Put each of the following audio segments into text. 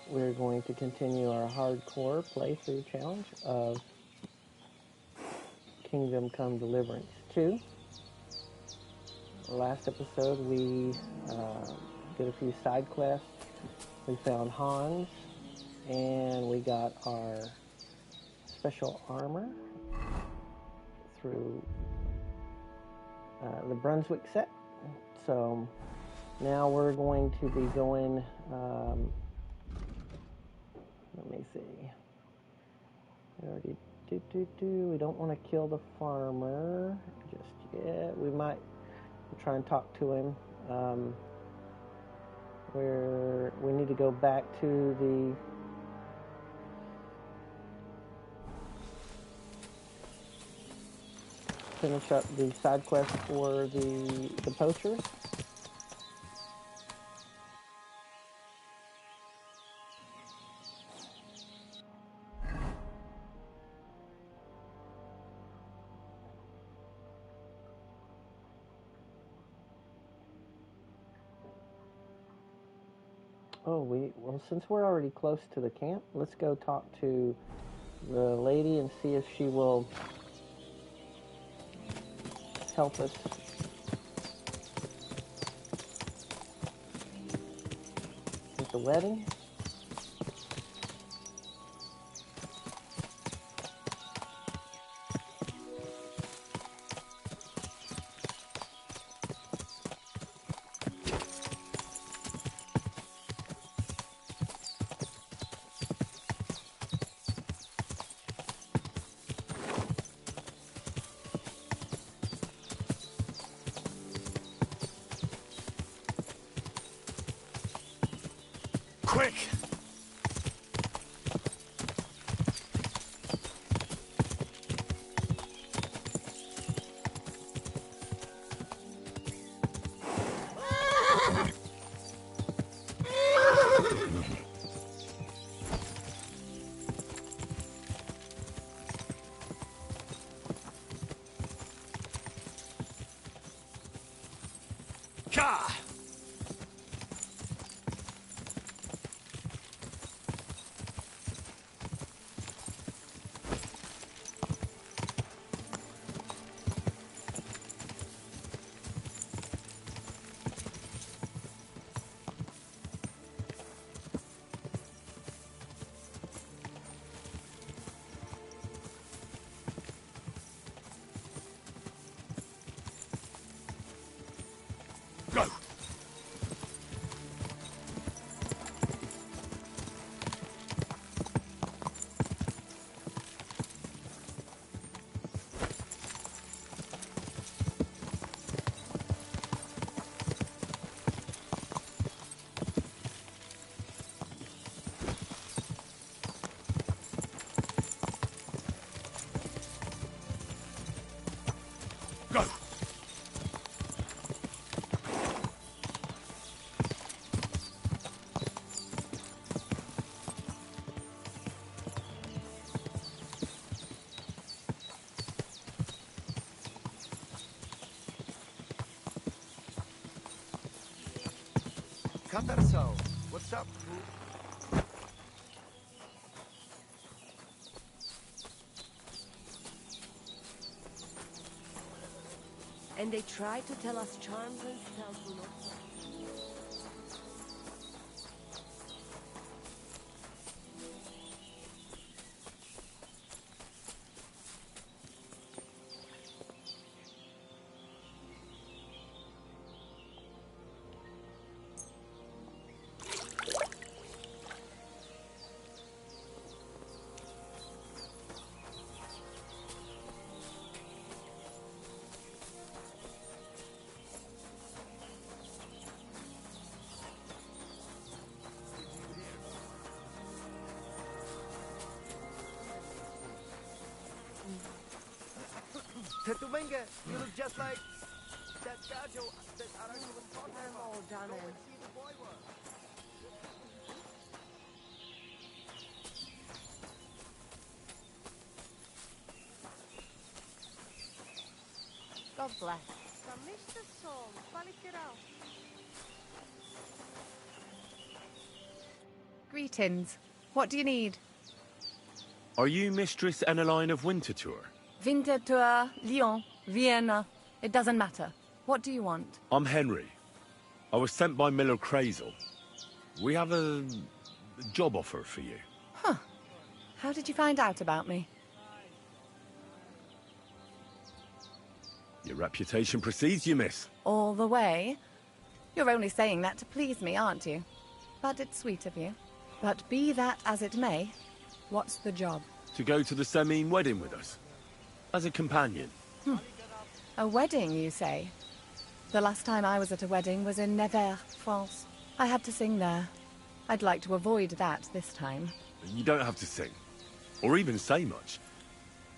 we're going to continue our hardcore playthrough challenge of Kingdom Come Deliverance 2. Last episode we did a few side quests. We found Hans and we got our special armor through the Brunswick set. So now we're going to be going, let me see, we already we don't want to kill the farmer just yet. We might try and talk to him. We need to go back to the finish up the side quest for the poachers. Oh, well, since we're already close to the camp, let's go talk to the lady and see if she will help us. With the wedding. Quick! Ka! Go! Go! Katarso, what's up? And they try to tell us charms and spells will not work. Tetumenga, you look just like that Gajo that Arashi was talking about. Oh, darn Go it. and see the boy work. God bless. Mr. Soul, Greetings. What do you need? Are you Mistress Eneline of Winterthur? Winterthur, Lyon, Vienna. It doesn't matter. What do you want? I'm Henry. I was sent by Miller Crazel. We have a job offer for you. Huh. How did you find out about me? Your reputation precedes you, miss. All the way? You're only saying that to please me, aren't you? But it's sweet of you. But be that as it may, what's the job? To go to the Semine wedding with us. As a companion. A wedding, you say? The last time I was at a wedding was in Nevers, France. I had to sing there. I'd like to avoid that this time. You don't have to sing. Or even say much.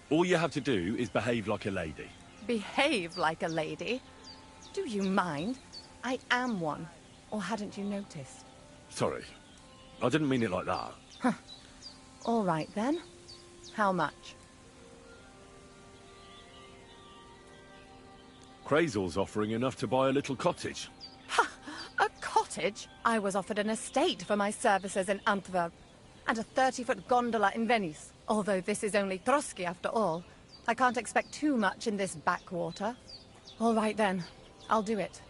All you have to do is behave like a lady. Behave like a lady? Do you mind? I am one. Or hadn't you noticed? Sorry. I didn't mean it like that. All right, then. How much? Crazel's offering enough to buy a little cottage. A cottage? I was offered an estate for my services in Antwerp. And a 30-foot gondola in Venice. Although this is only Trotsky after all. I can't expect too much in this backwater. All right, then. I'll do it.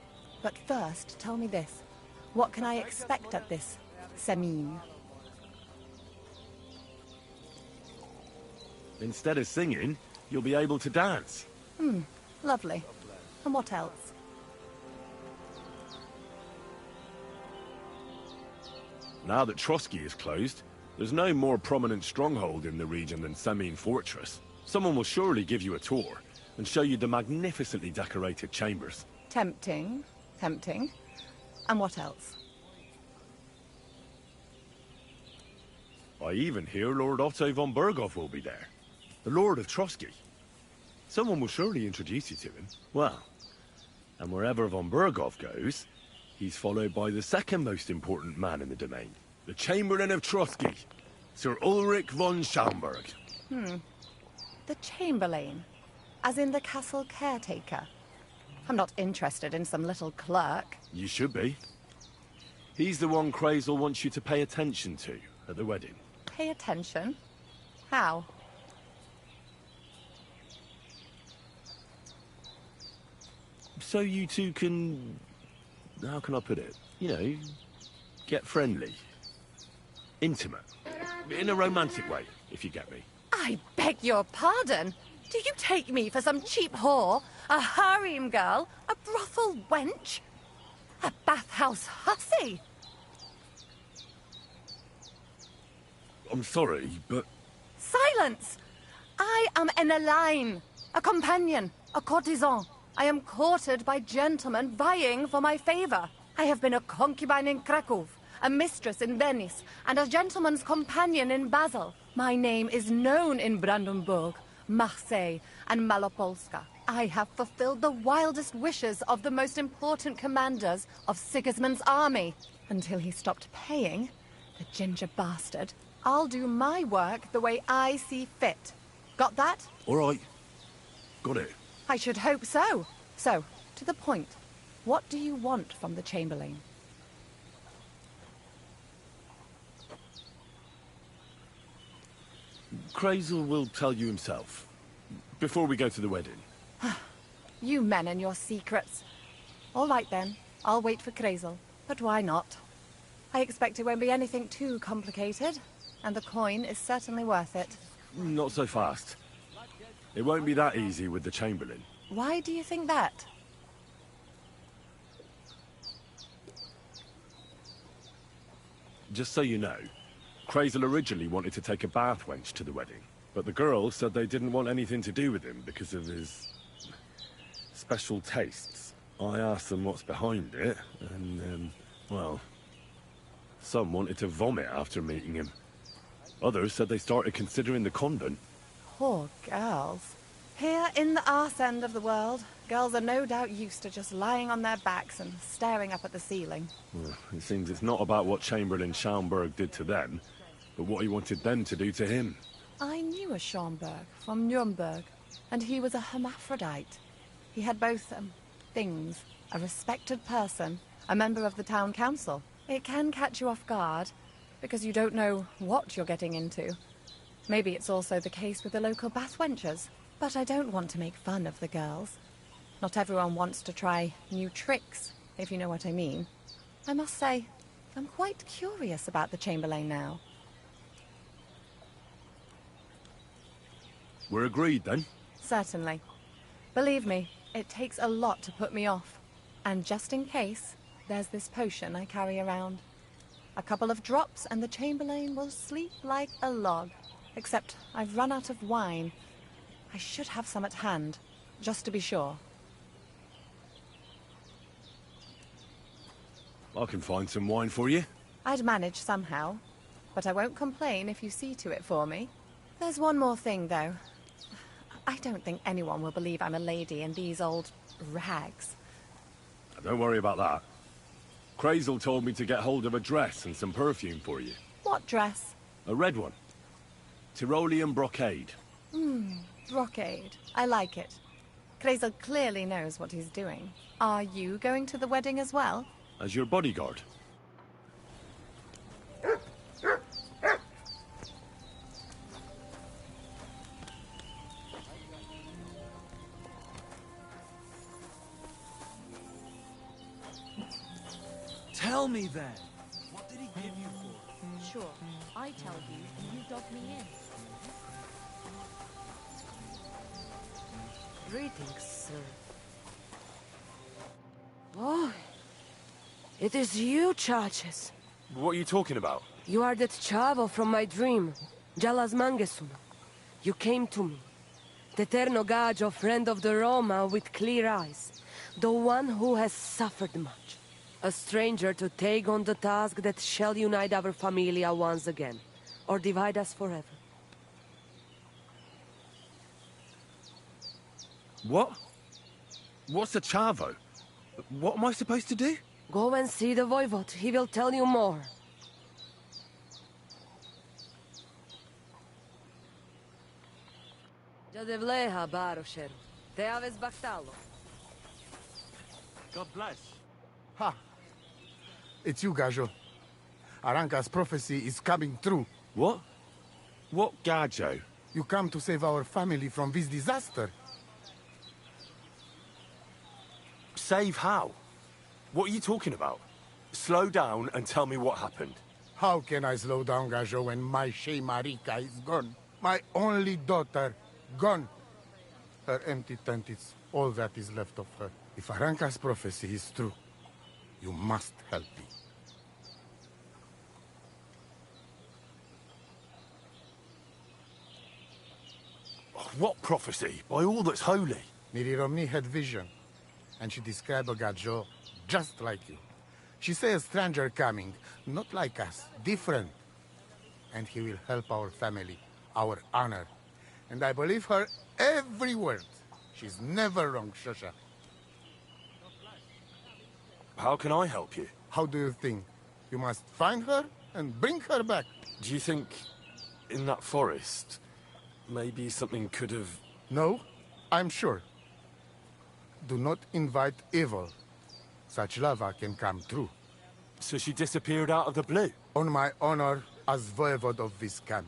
But first, tell me this. What can I expect at this Semine? Instead of singing, you'll be able to dance. Lovely. And what else? Now that Trotsky is closed, there's no more prominent stronghold in the region than Semine Fortress. Someone will surely give you a tour and show you the magnificently decorated chambers. Tempting. Tempting. And what else? I even hear Lord Otto von Berghoff will be there. The Lord of Trotsky. Someone will surely introduce you to him. Well, and wherever von Berghoff goes, he's followed by the second most important man in the domain. The Chamberlain of Trotsky, Sir Ulrich von Schaumburg. The Chamberlain? As in the castle caretaker? I'm not interested in some little clerk. You should be. He's the one Crazel wants you to pay attention to at the wedding. Pay attention? How? So you two can... how can I put it? You know, get friendly. Intimate. In a romantic way, if you get me. I beg your pardon? Do you take me for some cheap whore? A harem girl? A brothel wench? A bathhouse hussy? I'm sorry, but... Silence! I am Eneline, a companion, a courtesan. I am courted by gentlemen vying for my favor. I have been a concubine in Krakow, a mistress in Venice, and a gentleman's companion in Basel. My name is known in Brandenburg, Marseille, and Malopolska. I have fulfilled the wildest wishes of the most important commanders of Sigismund's army. Until he stopped paying, the ginger bastard, I'll do my work the way I see fit. Got that? All right. Got it. I should hope so. So, to the point. What do you want from the Chamberlain? Crazel will tell you himself. Before we go to the wedding. You men and your secrets. All right then. I'll wait for Crazel. But why not? I expect it won't be anything too complicated. And the coin is certainly worth it. Not so fast. It won't be that easy with the Chamberlain. Why do you think that? Just so you know, Crazel originally wanted to take a bath wench to the wedding. But the girls said they didn't want anything to do with him because of his... special tastes. I asked them what's behind it, and, well... some wanted to vomit after meeting him. Others said they started considering the convent. Poor girls. Here in the arse end of the world, girls are no doubt used to just lying on their backs and staring up at the ceiling. Well, it seems it's not about what Chamberlain Schaumburg did to them, but what he wanted them to do to him. I knew a Schaumburg from Nuremberg, and he was a hermaphrodite. He had both, things. A respected person, a member of the town council. It can catch you off guard. because you don't know what you're getting into. Maybe it's also the case with the local bathwenchers, but I don't want to make fun of the girls. Not everyone wants to try new tricks, if you know what I mean. I must say, I'm quite curious about the Chamberlain now. We're agreed, then? Certainly. Believe me, it takes a lot to put me off. And just in case, there's this potion I carry around. A couple of drops and the Chamberlain will sleep like a log. Except I've run out of wine. I should have some at hand, just to be sure. I can find some wine for you. I'd manage somehow, but I won't complain if you see to it for me. There's one more thing, though. I don't think anyone will believe I'm a lady in these old rags. Don't worry about that. Crazel told me to get hold of a dress and some perfume for you. What dress? A red one. Tyrolean brocade. Brocade. I like it. Crazel clearly knows what he's doing. Are you going to the wedding as well? As your bodyguard. Tell me then. What did he give you for? Sure, I tell you, and you dog me in. Greetings, sir. Oh, it is you, Charges. What are you talking about? You are that chavo from my dream, Jalas Mangesun. You came to me, the Eterno Gajo, friend of the Roma with clear eyes, the one who has suffered much. A stranger to take on the task that shall unite our familia once again, or divide us forever. What? What's a chavo? What am I supposed to do? Go and see the Voivod, he will tell you more. Jadevleha, Barosheru. Te aves baktalo. God bless. Ha! It's you, Gajo. Aranka's prophecy is coming true. What? What Gajo? You come to save our family from this disaster. Save how? What are you talking about? Slow down and tell me what happened. How can I slow down, Gajo, when my Shea Marika is gone? My only daughter, gone. Her empty tent is all that is left of her. If Aranka's prophecy is true, you must help me. What prophecy? By all that's holy. Miri Romni had vision, and she described a Gajo just like you. She said a stranger coming, not like us, different. And he will help our family, our honor. And I believe her every word. She's never wrong, Shosha. How can I help you? How do you think? You must find her and bring her back. Do you think in that forest, maybe something could have... No, I'm sure. Do not invite evil. Such lava can come true. So she disappeared out of the blue? On my honor as voivod of this camp.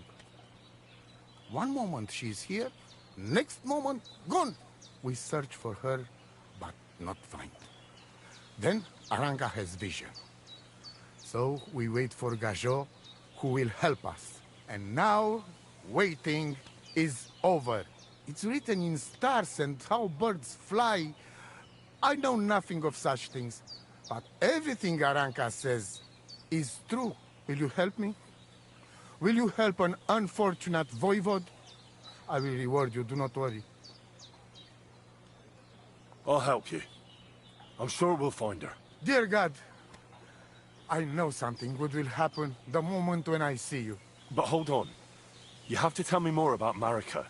One moment she's here, next moment gone. We search for her, but not find. Then Aranka has vision. So we wait for Gajo, who will help us. And now, waiting is over. It's written in stars and how birds fly. I know nothing of such things, but everything Aranka says is true. Will you help me? Will you help an unfortunate voivod? I will reward you, do not worry. I'll help you. I'm sure we'll find her. Dear God, I know something good will happen the moment when I see you. But hold on. You have to tell me more about Marika.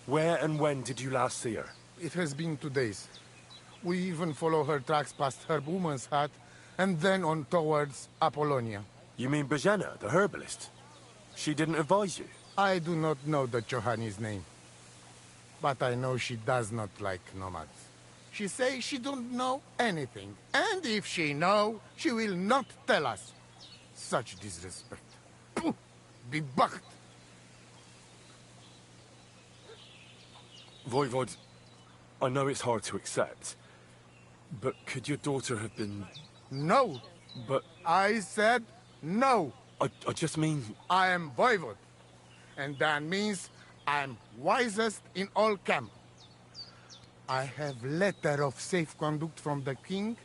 Where and when did you last see her? It has been 2 days. We even follow her tracks past her woman's hut, and then on towards Apollonia. You mean Bajena, the herbalist? She didn't advise you? I do not know the Johani's name, but I know she does not like nomads. She say she don't know anything. And if she know, she will not tell us. Such disrespect. Puh! Bebacht! Voivod, I know it's hard to accept, but could your daughter have been... No! But I said no! I just mean... I am voivod. And that means I'm wisest in all camp. I have letter of safe conduct from the king,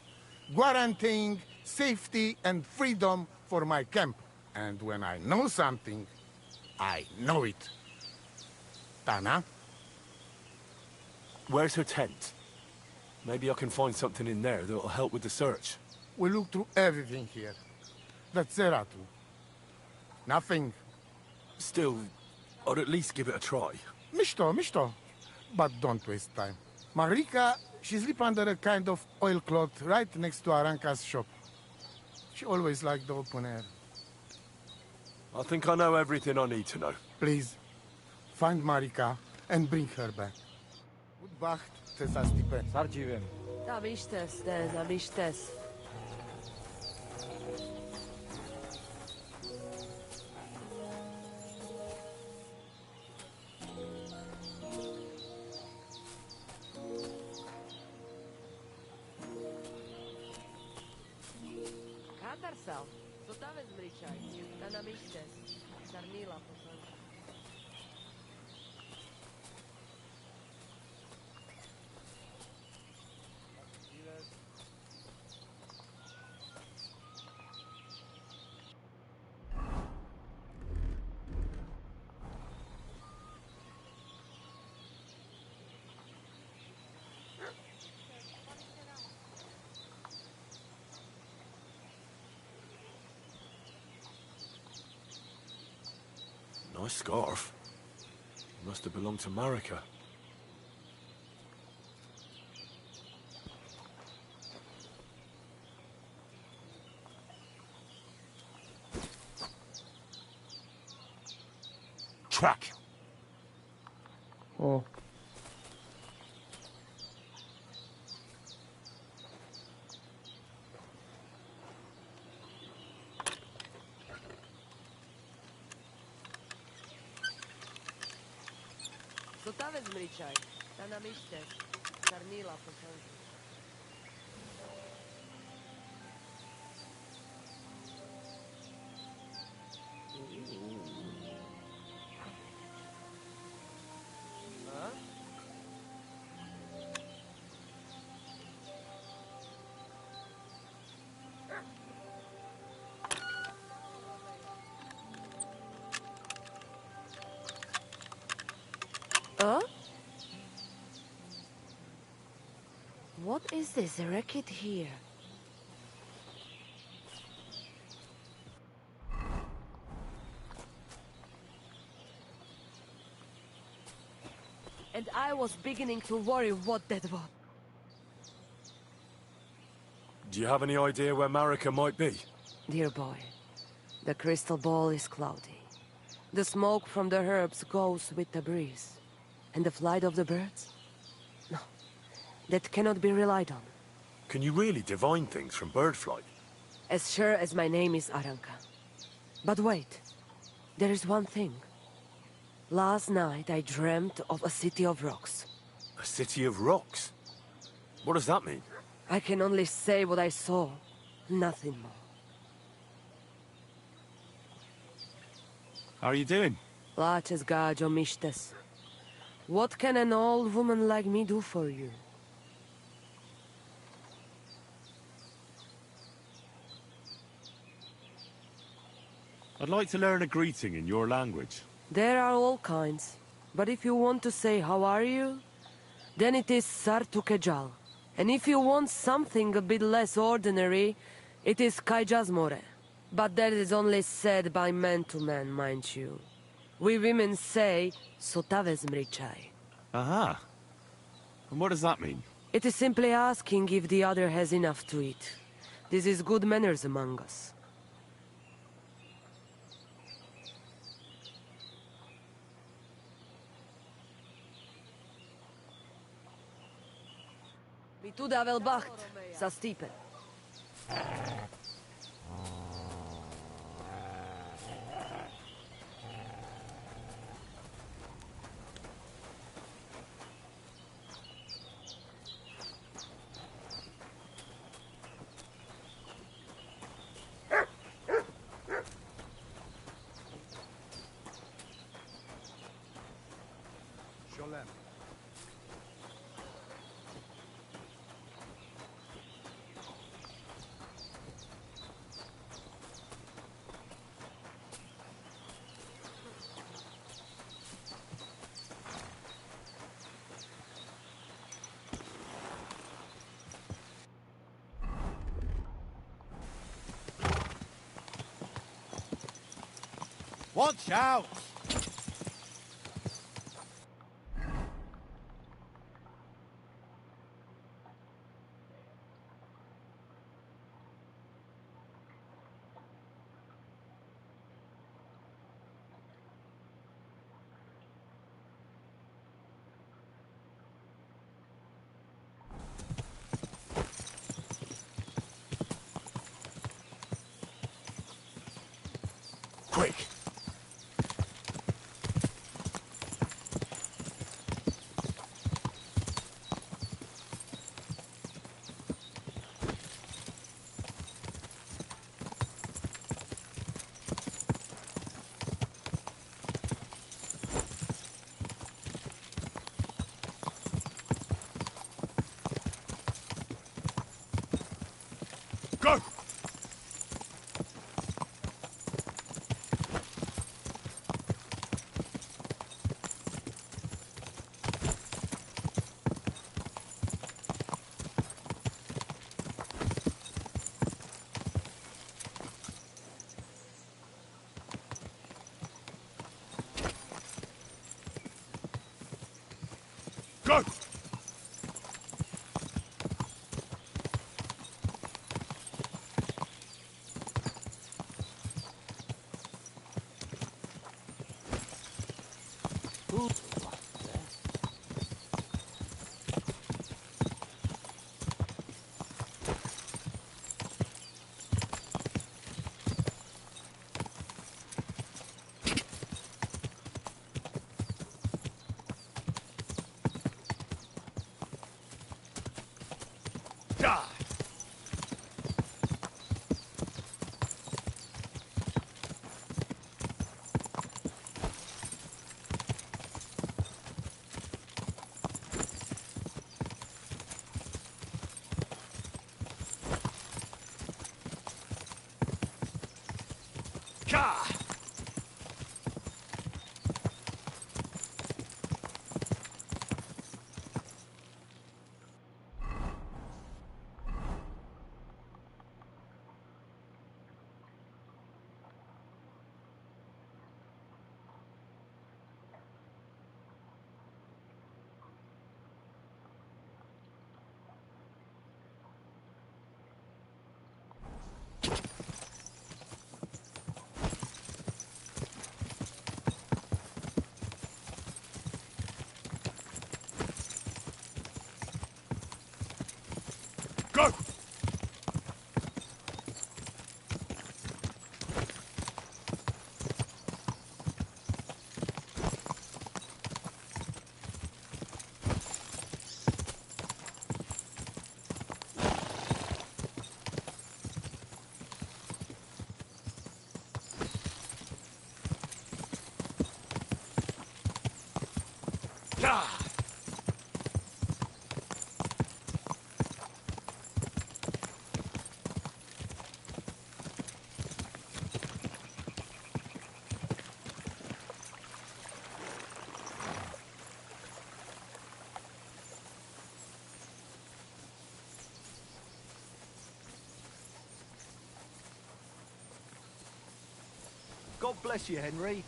guaranteeing safety and freedom for my camp. And when I know something, I know it. Tana? Where's her tent? Maybe I can find something in there that'll help with the search. We look through everything here. That's Zeratu. Nothing. Still, I'd at least give it a try. Mishto. But don't waste time. Marika, she sleep under a kind of oilcloth right next to Aranka's shop. She always liked the open air. I think I know everything I need to know. Please, find Marika and bring her back. Good Wacht, Tesa Stipe. Sardziłem. Zamištes. Katarsal, co ta vezmričaj, ta namištes, sarnila poslanka. Nice scarf. Must have belonged to Marika. Track. Oh. Co ta vezmričaj, ta namištes, sarnila poslanka. Huh? What is this racket here? And I was beginning to worry what that was. Do you have any idea where Marika might be? Dear boy, the crystal ball is cloudy. The smoke from the herbs goes with the breeze. And the flight of the birds? No, that cannot be relied on. Can you really divine things from bird flight? As sure as my name is Aranka. But wait, there is one thing. Last night I dreamt of a city of rocks. A city of rocks? What does that mean? I can only say what I saw, nothing more. How are you doing? Laches gajo mishtes. What can an old woman like me do for you? I'd like to learn a greeting in your language. There are all kinds. But if you want to say how are you, then it is Sartukejal. And if you want something a bit less ordinary, it is Kaijazmore. But that is only said by man to man, mind you. We women say, Sotavezmrichai. Aha. And what does that mean? It is simply asking if the other has enough to eat. This is good manners among us. Bituda vel bacht, sa stipen. Sholem. Watch out! Quick! Go! Go! Die! Ka! Go! Ka! God bless you, Henry.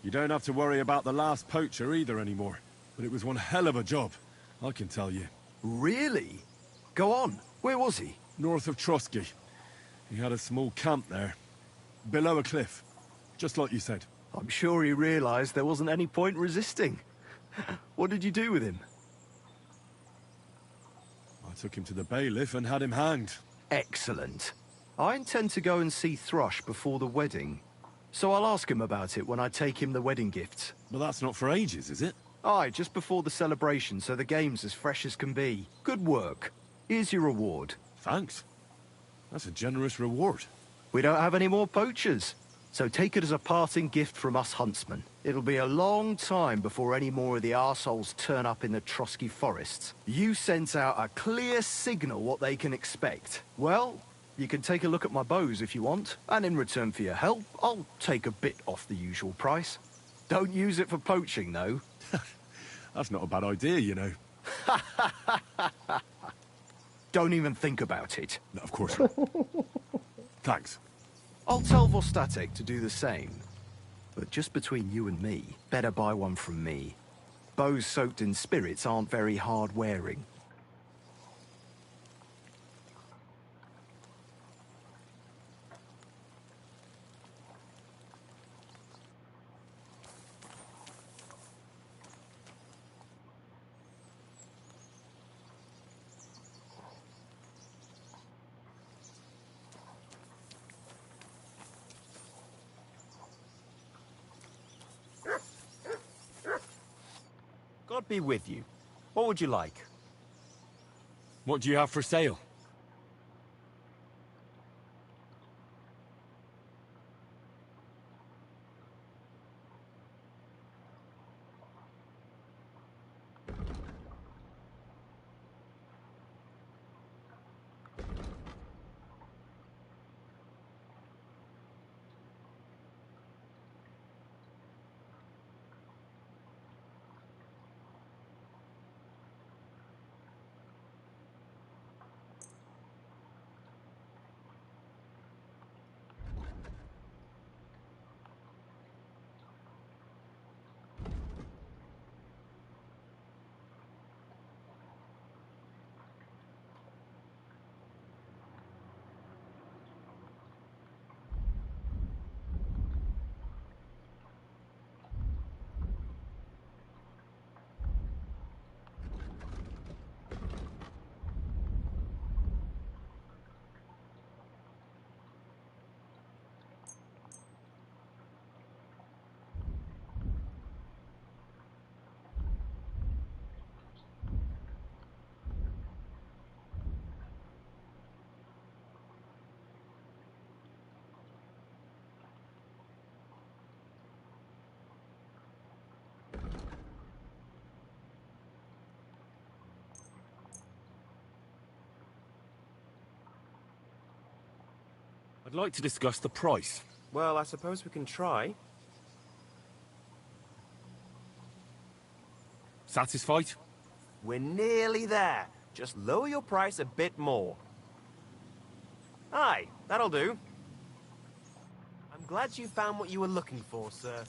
You don't have to worry about the last poacher either anymore. But it was one hell of a job, I can tell you. Really? Go on. Where was he? North of Trotsky. He had a small camp there. Below a cliff. Just like you said. I'm sure he realized there wasn't any point resisting. What did you do with him? I took him to the bailiff and had him hanged. Excellent. I intend to go and see Thrush before the wedding, so I'll ask him about it when I take him the wedding gifts. But that's not for ages, is it? Aye, just before the celebration, so the game's as fresh as can be. Good work. Here's your reward. Thanks. That's a generous reward. We don't have any more poachers, so take it as a parting gift from us huntsmen. It'll be a long time before any more of the arseholes turn up in the Trotsky forests. You sent out a clear signal what they can expect. Well, you can take a look at my bows if you want, and in return for your help, I'll take a bit off the usual price. Don't use it for poaching, though. That's not a bad idea, you know. Don't even think about it. No, of course not. Thanks. I'll tell Vostatek to do the same. But just between you and me, better buy one from me. Bows soaked in spirits aren't very hard wearing. God be with you. What would you like? What do you have for sale? I'd like to discuss the price. Well, I suppose we can try. Satisfied? We're nearly there. Just lower your price a bit more. Aye, that'll do. I'm glad you found what you were looking for, sir.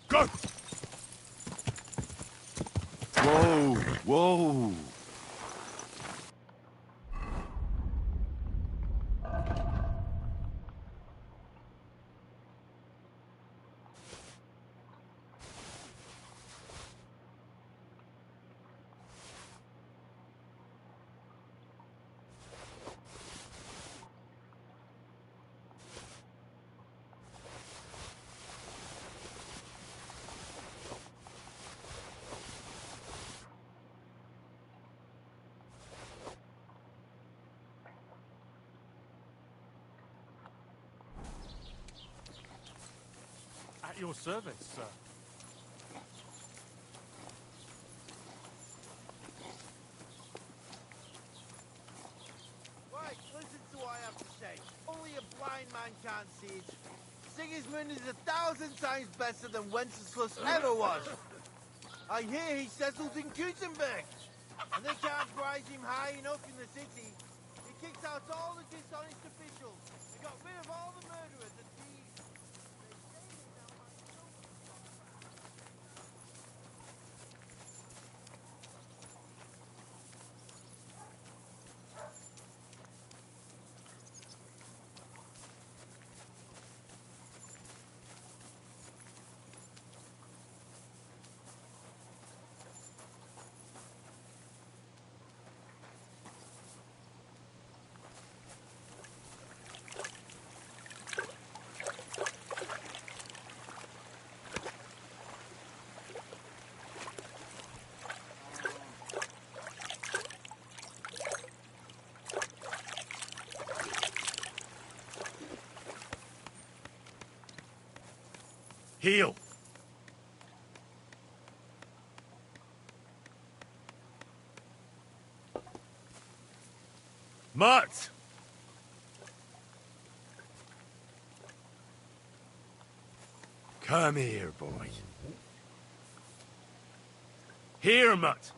Go! Whoa, whoa. At your service, sir. Right, listen to what I have to say. Only a blind man can't see it. Sigismund is 1,000 times better than Wenceslas ever was. I hear he settled in Gutenberg. And they can't prize him high enough in the city. He kicked out all the dishonest officials and got rid of all the murderers and thieves. Heal! Mutt! Come here, boy. Here, Mutt!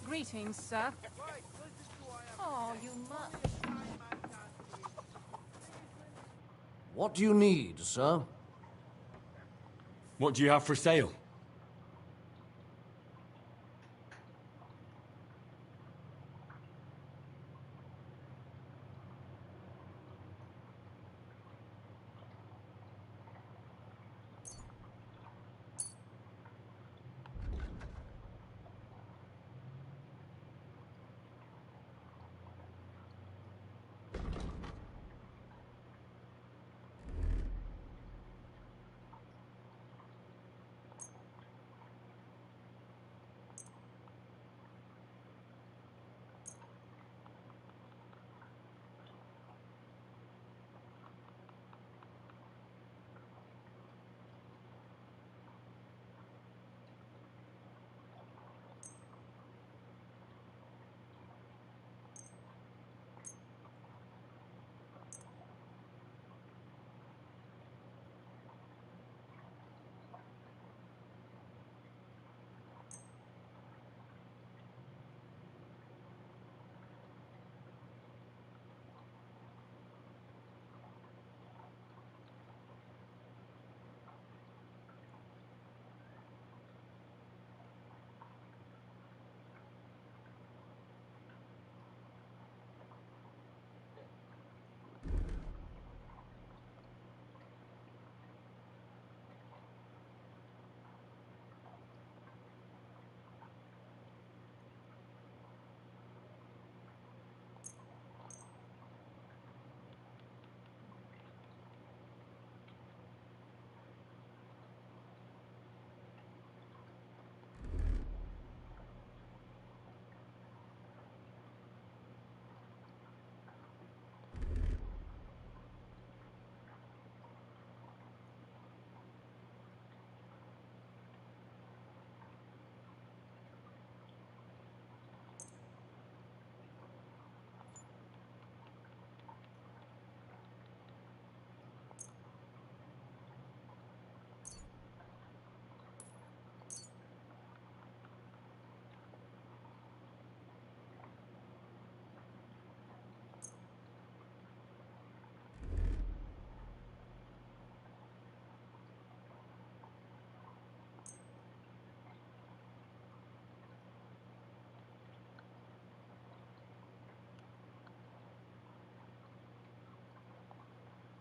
Greetings, sir. Oh, you must. What do you need, sir? What do you have for sale?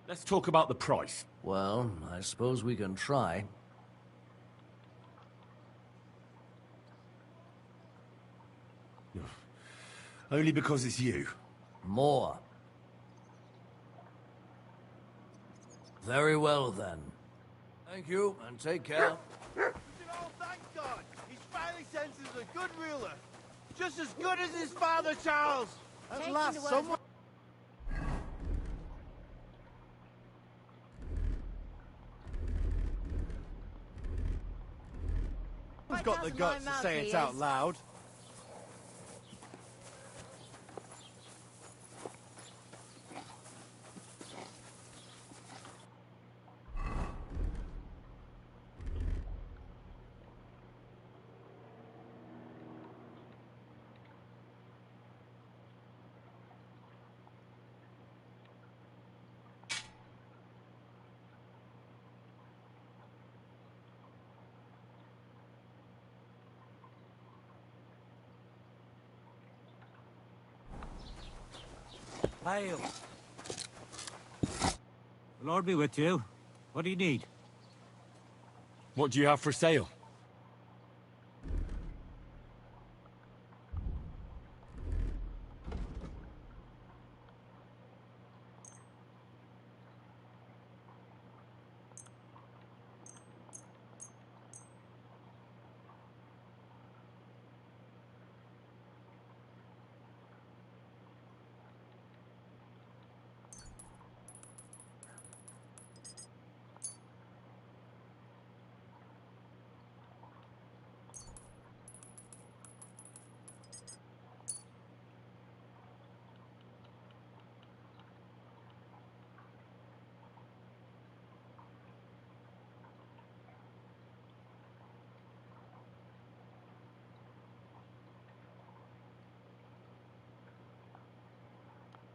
Let's talk about the price. Well, I suppose we can try. Only because it's you. More. Very well, then. Thank you, and take care. We can all thank God. He's finally senses a good ruler. Just as good as his father, Charles. At last, someone... Who's got the guts to say it out loud? Hail. The Lord be with you. What do you need? What do you have for sale?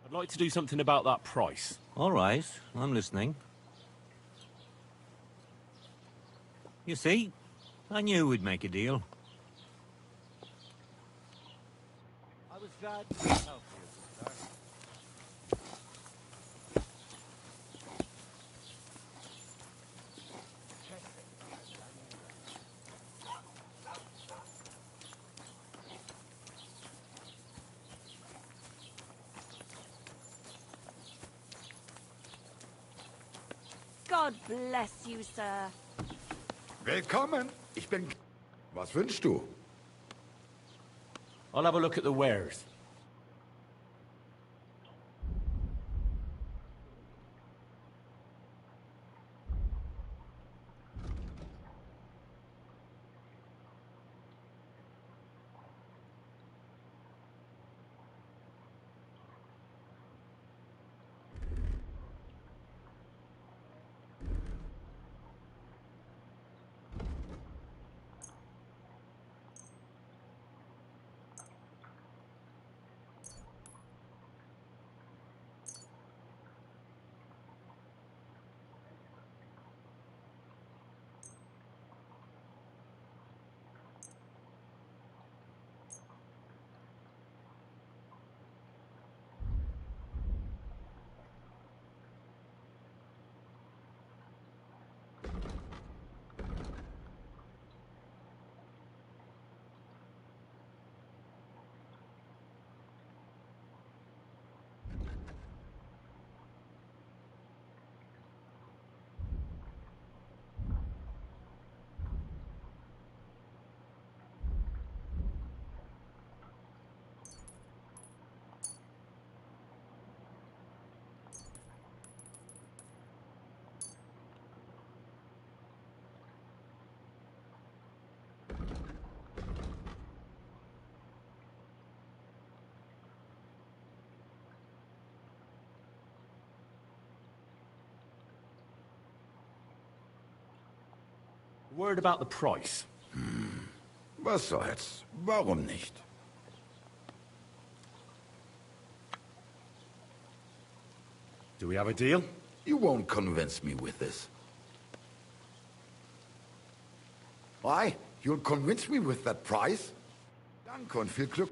I'd like to do something about that price. All right, I'm listening. You see, I knew we'd make a deal. I was glad to help you, sir. God bless you, sir. Willkommen. Ich bin... Was wünschst du? I'll have a look at the wares. Word about the price. Was soll's? Warum nicht? Do we have a deal? You won't convince me with this. Why? You'll convince me with that price? Danke und viel Glück.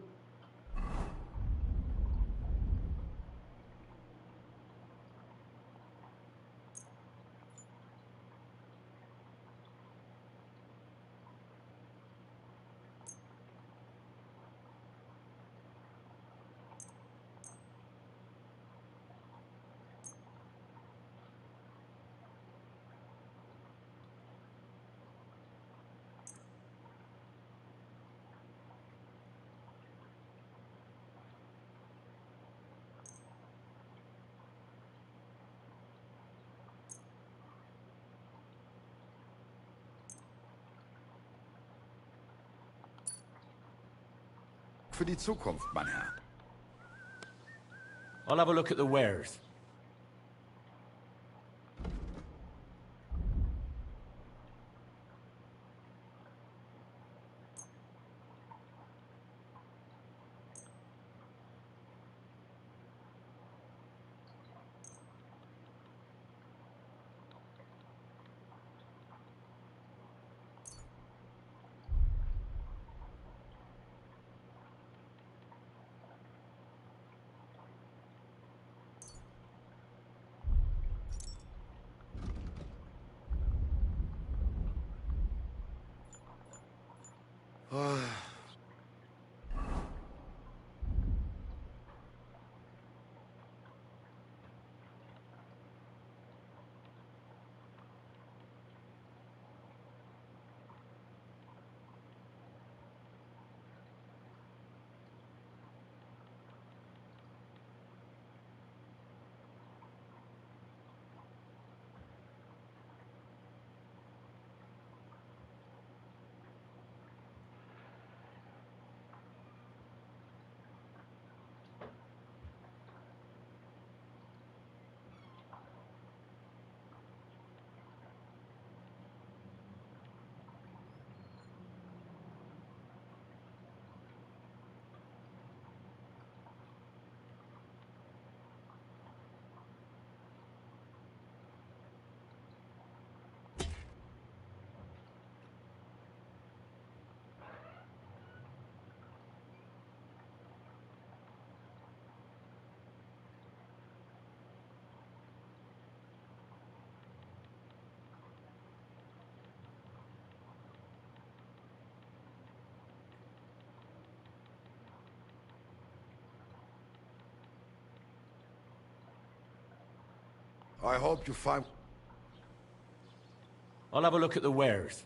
für die Zukunft, mein Herr. I'll have a look at the wares. I hope you find... I'll have a look at the wares.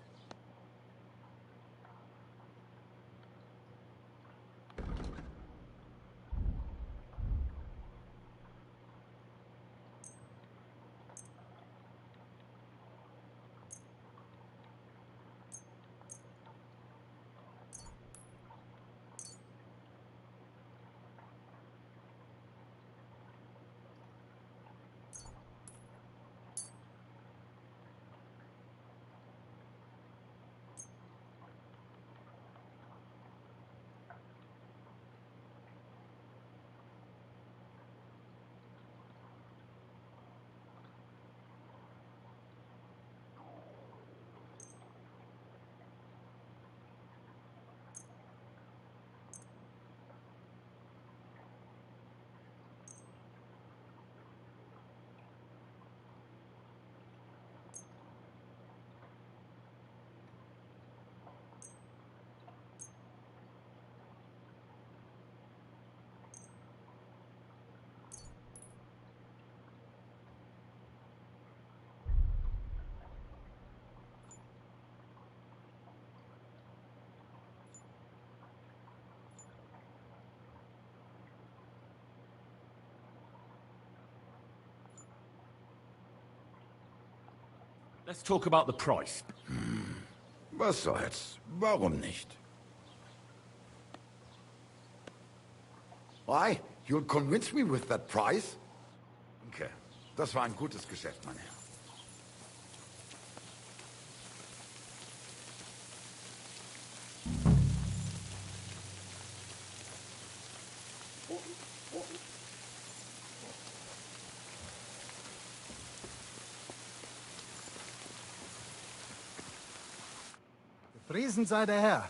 Let's talk about the price. Was soll's? Warum nicht? Why? You'll convince me with that price? Okay, das war ein gutes Geschäft, mein Herr. Gepriesen sei der Herr.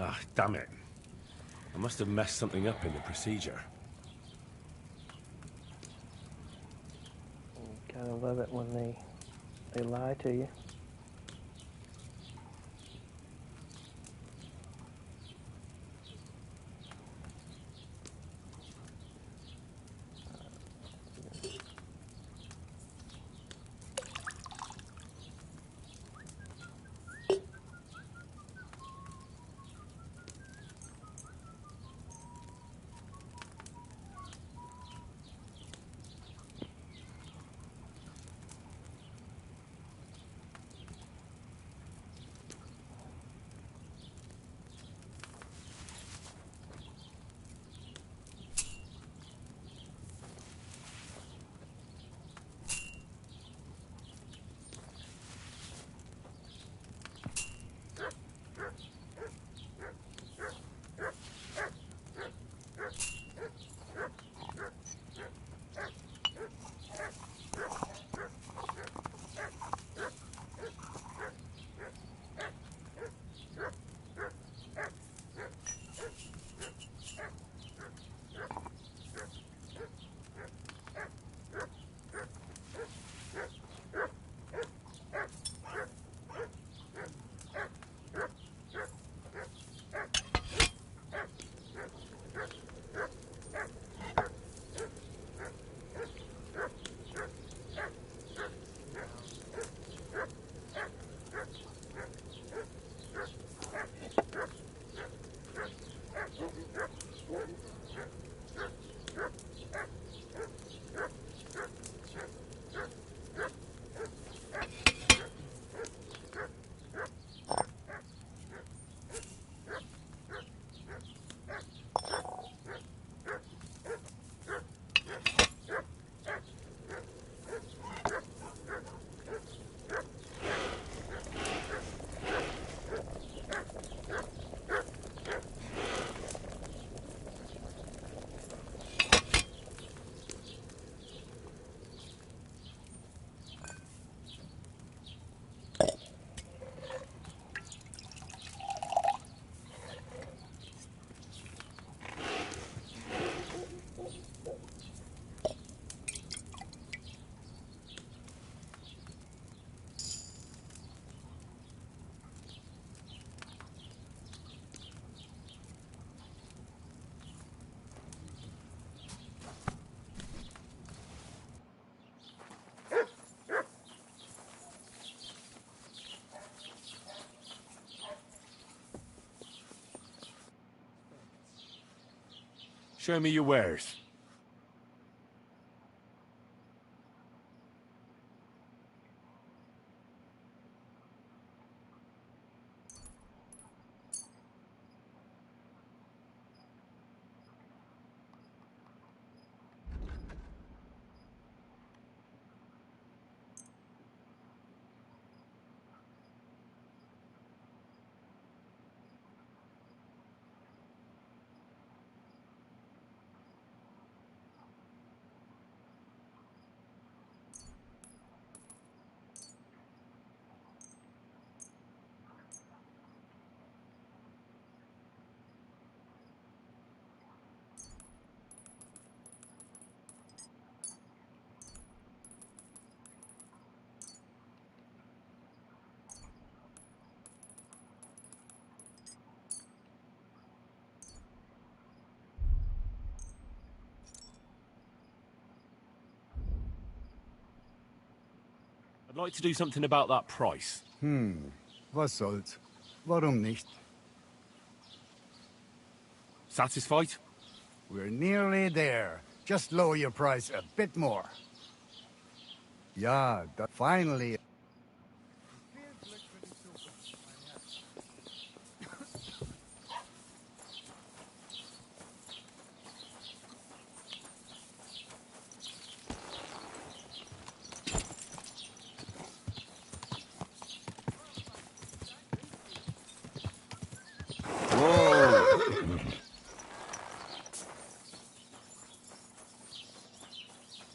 Ah, damn it. I must have messed something up in the procedure. You kind of love it when they lie to you. Show me your wares. I'd like to do something about that price. Was soll's? Warum nicht? Satisfied? We're nearly there. Just lower your price a bit more. Ja, finally.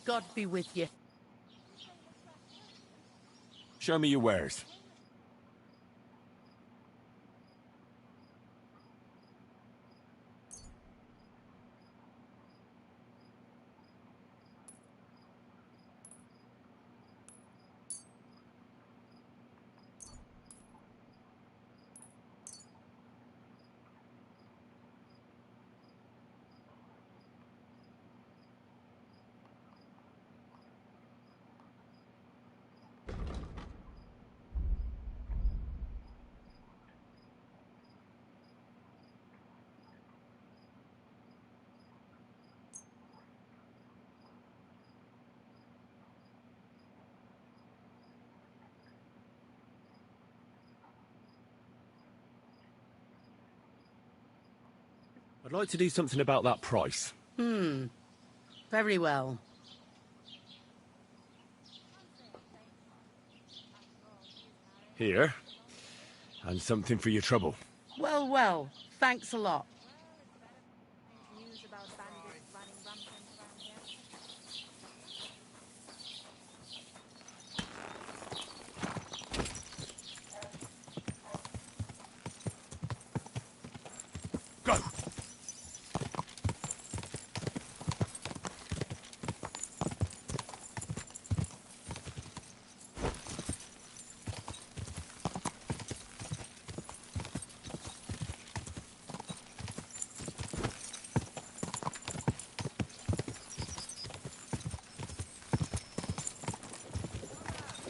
God be with you. Show me your wares. I'd like to do something about that price. Very well. Here. And something for your trouble. Well, well. Thanks a lot. Go!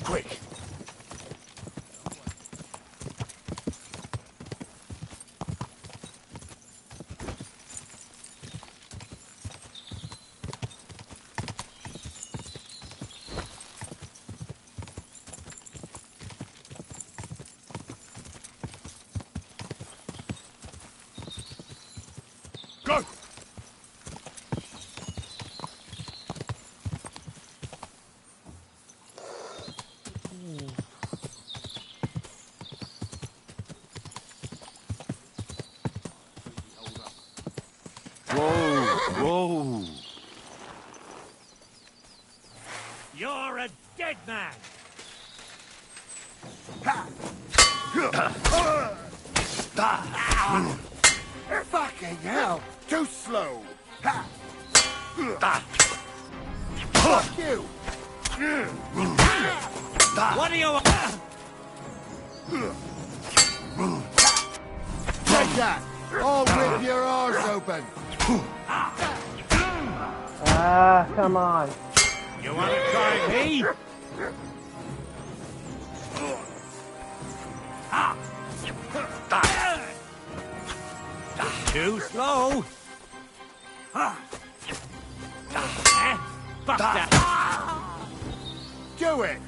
Quick! Go! Whoa! You're a dead man! Fucking hell! Too slow! Fuck you! What are you... Take that! I'll rip your arse open! Come on. You want to try me? Too slow. Fuck that. Do it!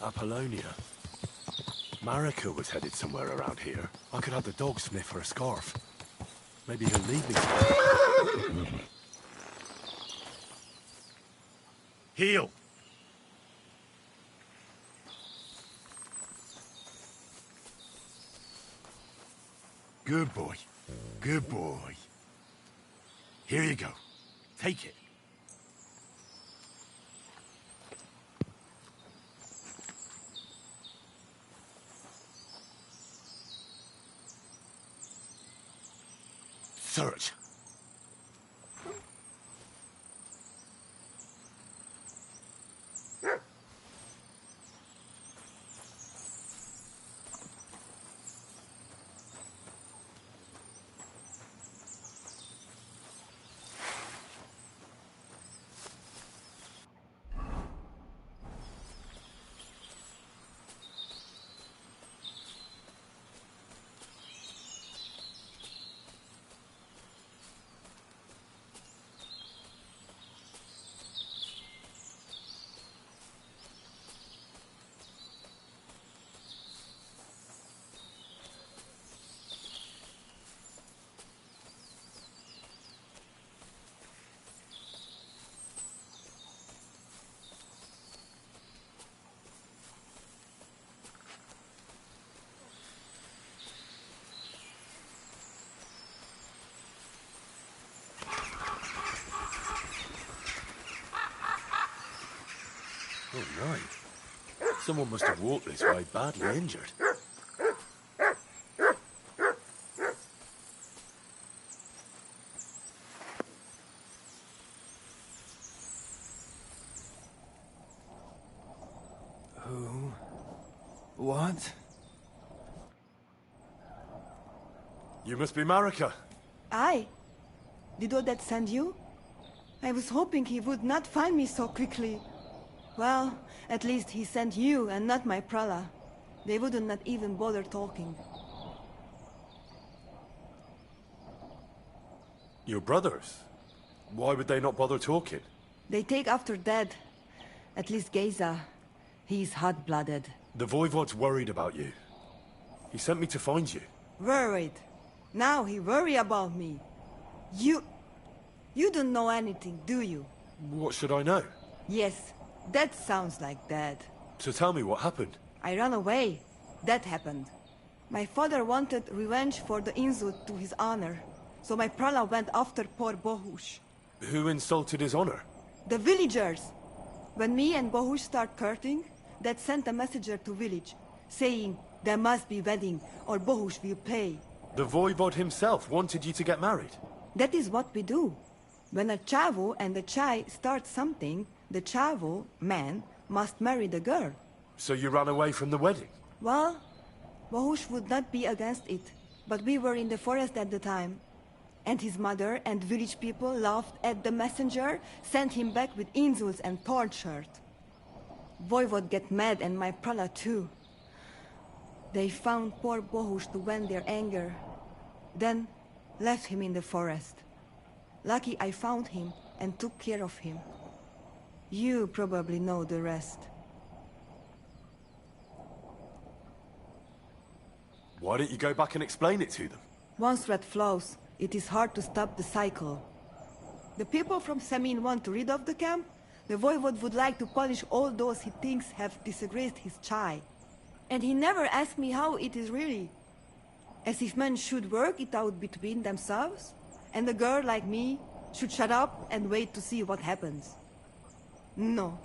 Apollonia. Marika was headed somewhere around here. I could have the dog sniff her scarf. Maybe he'll lead me to... Heel! Good boy. Good boy. Here you go. Take it. search. Oh, no. Someone must have walked this way badly injured. Who? What? You must be Marika. I? Did Odette send you? I was hoping he would not find me so quickly. Well, at least he sent you and not my prala. They wouldn't not even bother talking. Your brothers? Why would they not bother talking? They take after dead. At least Geza. He's hot-blooded. The Voivod's worried about you. He sent me to find you. Worried? Now he worry about me. You don't know anything, do you? What should I know? Yes, that sounds like Dad. So tell me what happened. I ran away. That happened. My father wanted revenge for the insult to his honor. So my prala went after poor Bohush. Who insulted his honor? The villagers. When me and Bohush start courting, Dad sent a messenger to village, saying there must be wedding or Bohush will pay. The Voivod himself wanted you to get married. That is what we do. When a chavo and a chai start something, the chavo, man, must marry the girl. So you ran away from the wedding? Well, Bohush would not be against it, but we were in the forest at the time. And his mother and village people laughed at the messenger, sent him back with insults and tortured. Voivod get mad and my prala too. They found poor Bohush to vent their anger. Then left him in the forest. Lucky I found him and took care of him. You probably know the rest. Why don't you go back and explain it to them? Once thread flows, it is hard to stop the cycle. The people from Samin want to rid of the camp. The Voivod would like to punish all those he thinks have disgraced his chai. And he never asked me how it is really. As if men should work it out between themselves, and a girl like me should shut up and wait to see what happens. No,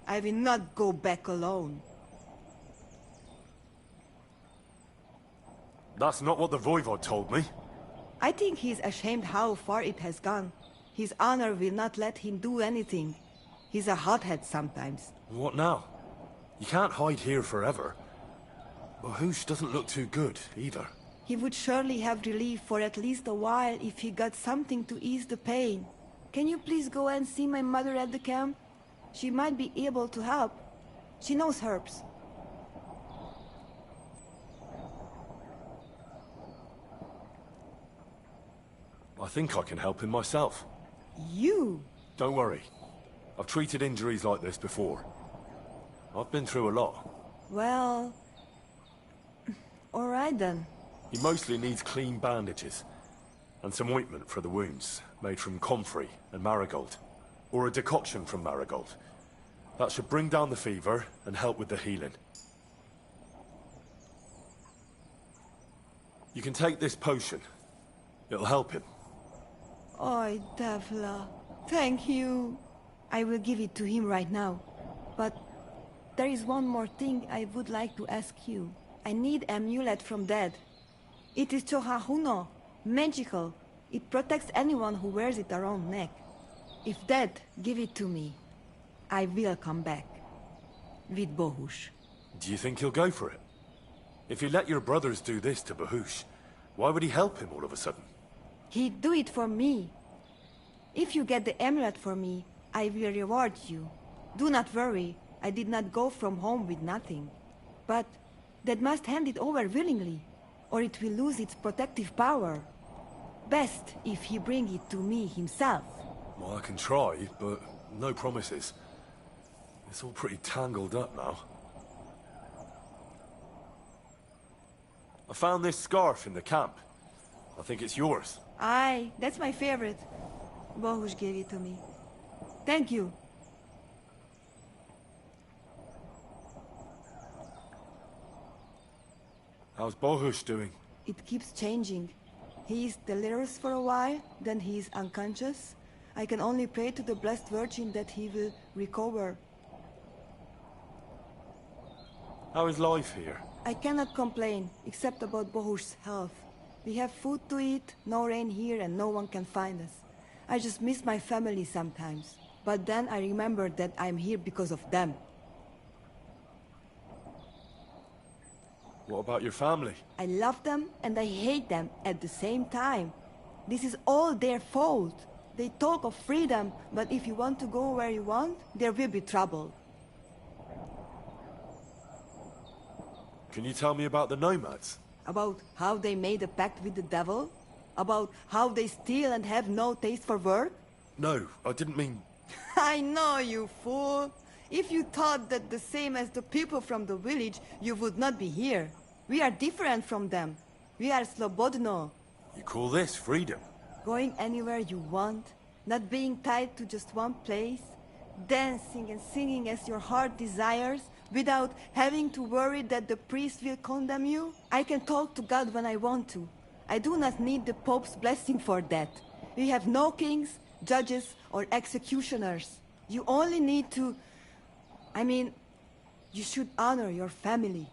I will not go back alone. That's not what the Voivod told me. I think he's ashamed how far it has gone. His honor will not let him do anything. He's a hothead sometimes. What now? You can't hide here forever. Bohush doesn't look too good, either. He would surely have relief for at least a while if he got something to ease the pain. Can you please go and see my mother at the camp? She might be able to help. She knows herbs. I think I can help him myself. You? Don't worry. I've treated injuries like this before. I've been through a lot. Well... all right then. He mostly needs clean bandages. And some ointment for the wounds, made from comfrey and marigold. Or a decoction from marigold. That should bring down the fever and help with the healing. You can take this potion. It'll help him. Oi, Devla. Thank you. I will give it to him right now. But there is one more thing I would like to ask you. I need amulet from Dad. It is Chohahuno, magical, It protects anyone who wears it around neck. If dead, give it to me. I will come back. With Bohush. Do you think he'll go for it? If he let your brothers do this to Bahush, why would he help him all of a sudden? He'd do it for me. If you get the amulet for me, I will reward you. Do not worry, I did not go from home with nothing. But Dad must hand it over willingly, or it will lose its protective power. Best if he bring it to me himself. Well, I can try, but no promises. It's all pretty tangled up now. I found this scarf in the camp. I think it's yours. Aye, that's my favorite. Bohush gave it to me. Thank you. How's Bohush doing? It keeps changing. He is delirious for a while, then he is unconscious. I can only pray to the Blessed Virgin that he will recover. How is life here? I cannot complain, except about Bohush's health. We have food to eat, no rain here, and no one can find us. I just miss my family sometimes. But then I remember that I'm here because of them. What about your family? I love them and I hate them at the same time. This is all their fault. They talk of freedom, but if you want to go where you want, there will be trouble. Can you tell me about the nomads? About how they made a pact with the devil? About how they steal and have no taste for work? No, I didn't mean... I know, you fool! If you thought that the same as the people from the village, you would not be here. We are different from them. We are Slobodno. You call this freedom? Going anywhere you want, not being tied to just one place, dancing and singing as your heart desires, without having to worry that the priest will condemn you. I can talk to God when I want to. I do not need the Pope's blessing for that. We have no kings, judges, or executioners. You only need to... I mean, you should honor your family.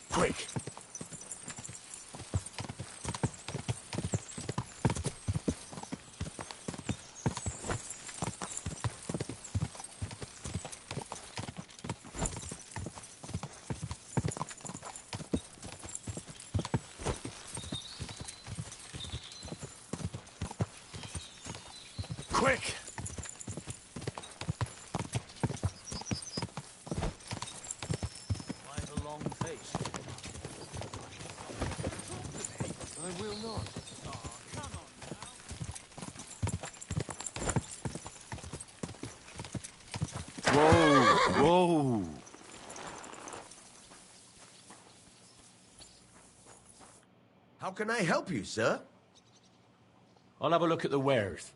Quick! Quick! Quite a long face. I will not. Whoa! Whoa! How can I help you, sir? I'll have a look at the wares.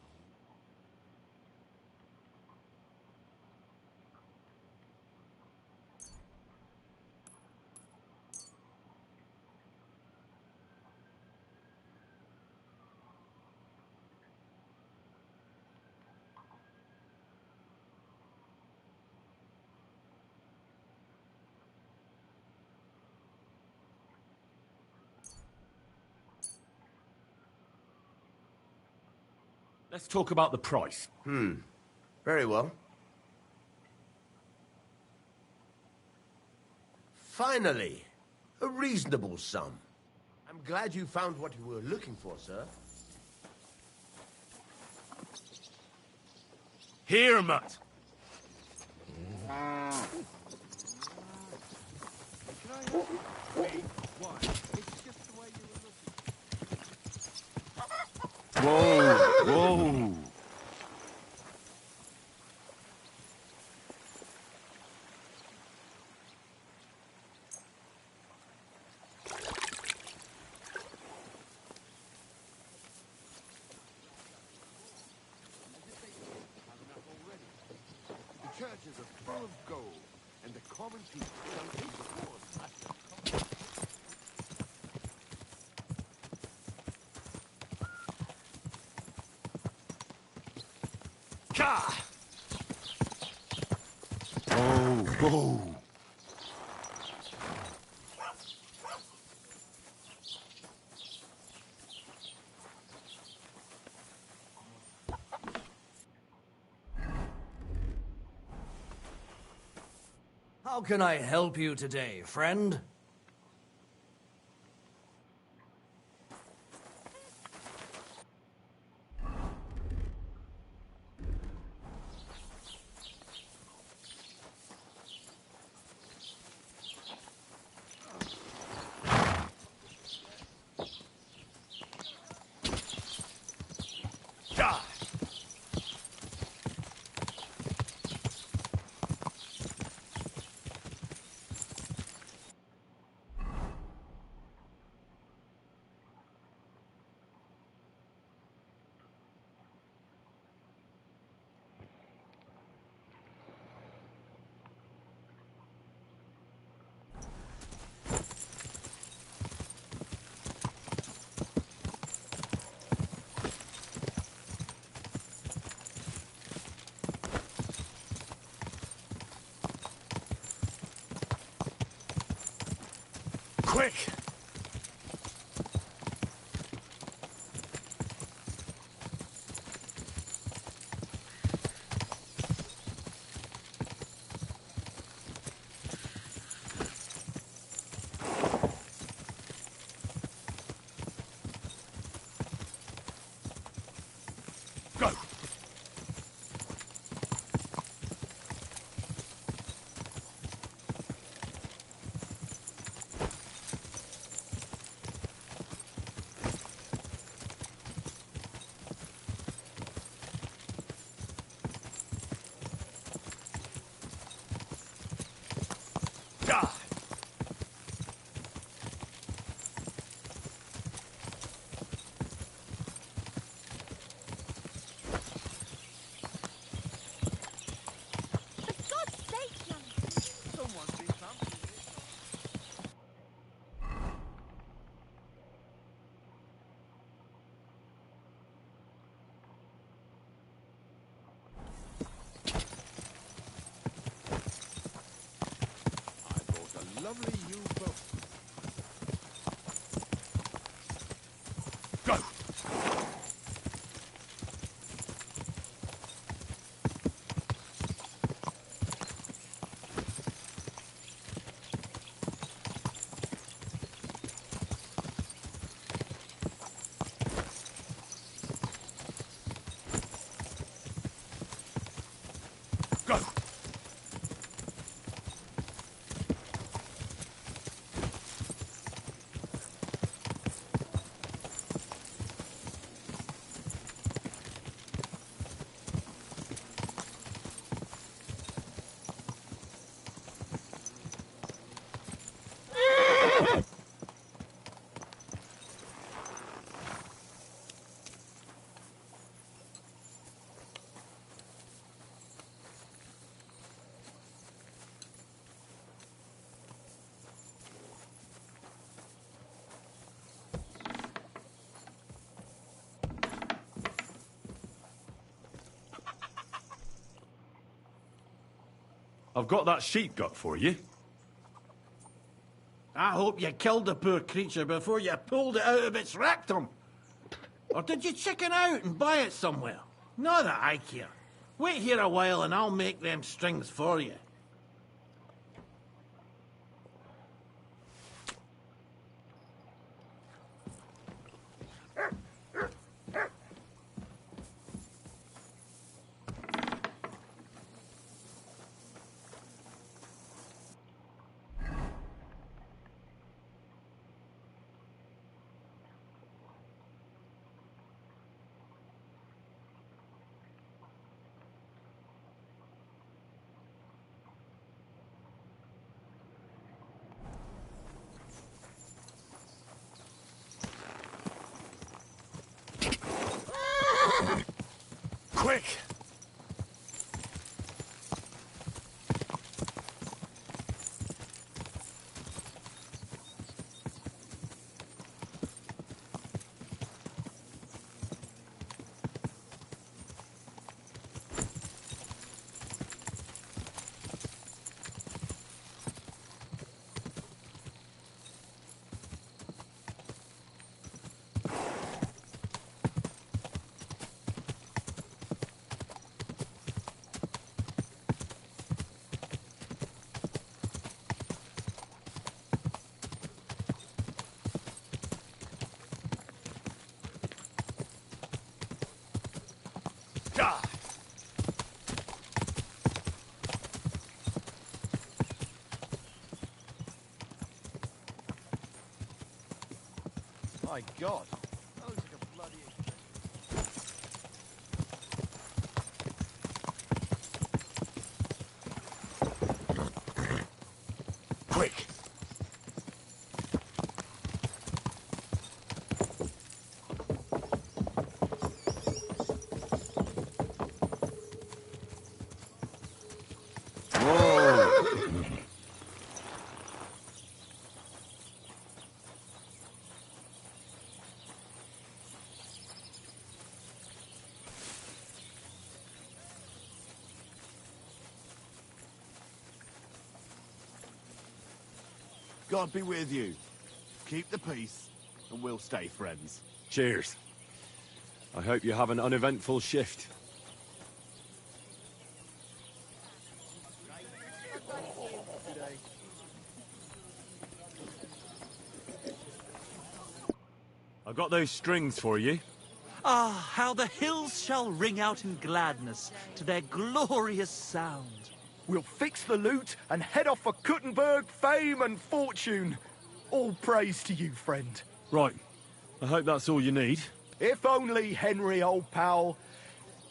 Let's talk about the price. Very well. Finally, a reasonable sum. I'm glad you found what you were looking for, sir. Here, Mutt. Whoa, whoa. The churches are full of gold, and the common people don't take the wars. Ka! Whoa, whoa. How can I help you today, friend? Quick! Go! Lovely you both. Go! Go! I've got that sheep gut for you. I hope you killed the poor creature before you pulled it out of its rectum. Or did you chicken out and buy it somewhere? Not that I care. Wait here a while and I'll make them strings for you. Quick! My God. Quick! God be with you. Keep the peace, and we'll stay friends. Cheers. I hope you have an uneventful shift. I've got those strings for you. Ah, how the hills shall ring out in gladness to their glorious sound. We'll fix the loot and head off for Kuttenberg, fame and fortune. All praise to you, friend. Right. I hope that's all you need. If only, Henry, old pal.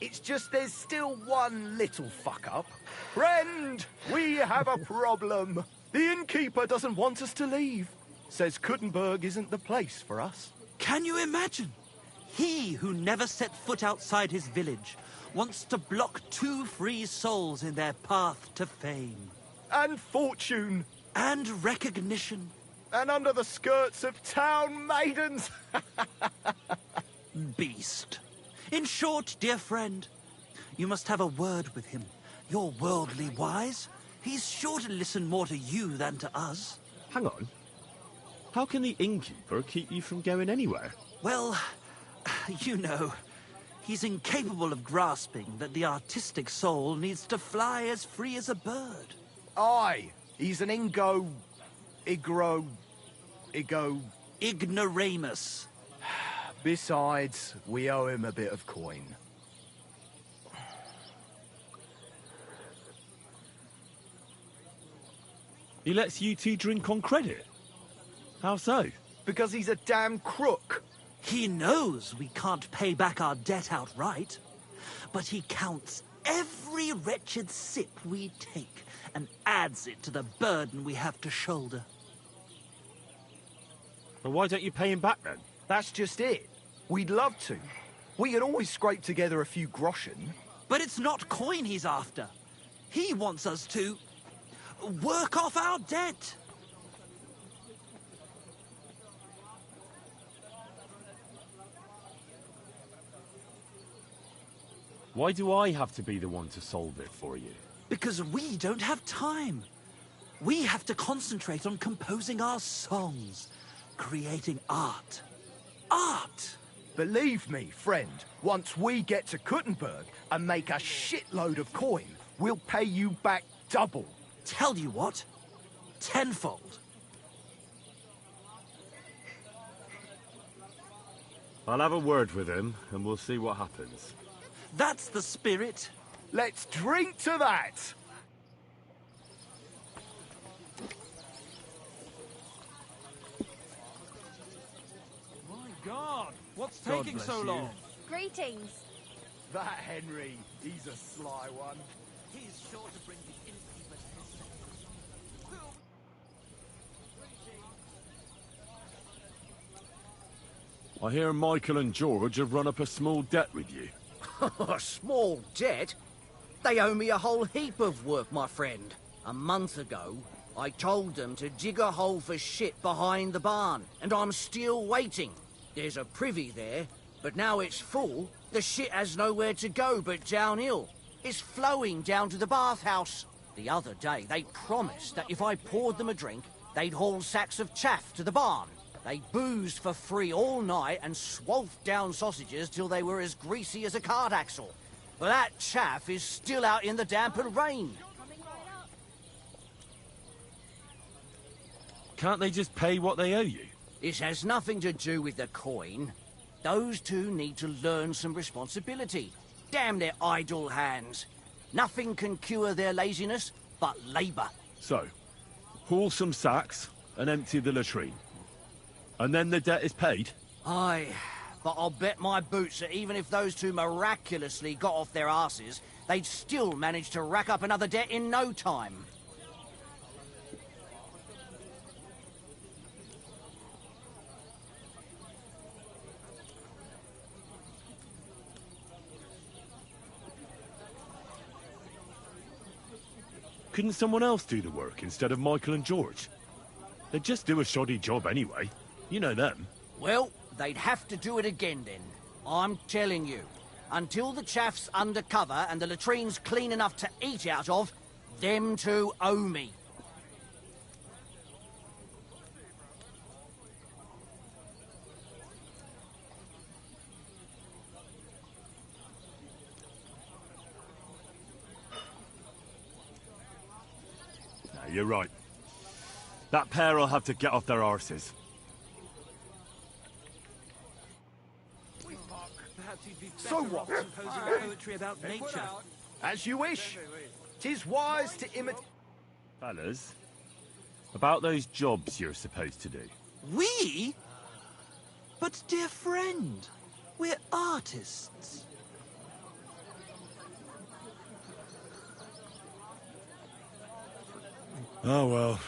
It's just there's still one little fuck-up. Friend, we have a problem. The innkeeper doesn't want us to leave. Says Kuttenberg isn't the place for us. Can you imagine? He who never set foot outside his village wants to block 2 free souls in their path to fame. And fortune. And recognition. And under the skirts of town maidens. Beast. In short, dear friend, you must have a word with him. You're worldly wise. He's sure to listen more to you than to us. Hang on. How can the innkeeper keep you from going anywhere? Well, you know, he's incapable of grasping that the artistic soul needs to fly as free as a bird. Aye, he's an Ignoramus. Besides, we owe him a bit of coin. He lets you two drink on credit? How so? Because he's a damn crook. He knows we can't pay back our debt outright, but he counts every wretched sip we take and adds it to the burden we have to shoulder. Well, why don't you pay him back then? That's just it. We'd love to. We can always scrape together a few groschen. But it's not coin he's after. He wants us to work off our debt. Why do I have to be the one to solve it for you? Because we don't have time. We have to concentrate on composing our songs, creating art. Art! Believe me, friend, once we get to Kuttenberg and make a shitload of coin, we'll pay you back double. Tell you what, tenfold. I'll have a word with him, and we'll see what happens. That's the spirit. Let's drink to that! My God, what's God taking bless so you. long? Greetings. That Henry, he's a sly one. He's sure to bring the innkeeper's I hear Michael and George have run up a small debt with you. A small debt? They owe me a whole heap of work, my friend. A month ago, I told them to dig a hole for shit behind the barn, and I'm still waiting. There's a privy there, but now it's full. The shit has nowhere to go but downhill. It's flowing down to the bathhouse. The other day, they promised that if I poured them a drink, they'd haul sacks of chaff to the barn. They boozed for free all night and swolfed down sausages till they were as greasy as a cart axle. But that chaff is still out in the damp and rain. Can't they just pay what they owe you? This has nothing to do with the coin. Those two need to learn some responsibility. Damn their idle hands. Nothing can cure their laziness but labour. So, haul some sacks and empty the latrine. And then the debt is paid? Aye, but I'll bet my boots that even if those two miraculously got off their asses, they'd still manage to rack up another debt in no time. Couldn't someone else do the work instead of Michael and George? They'd just do a shoddy job anyway. You know them. Well, they'd have to do it again then. I'm telling you. Until the chaff's under cover and the latrine's clean enough to eat out of, them two owe me. No, you're right. That pair will have to get off their arses. So what? Composing poetry about nature. As you wish. 'Tis wise to imitate. Fellas, about those jobs you're supposed to do. We? But dear friend, we're artists. Oh well,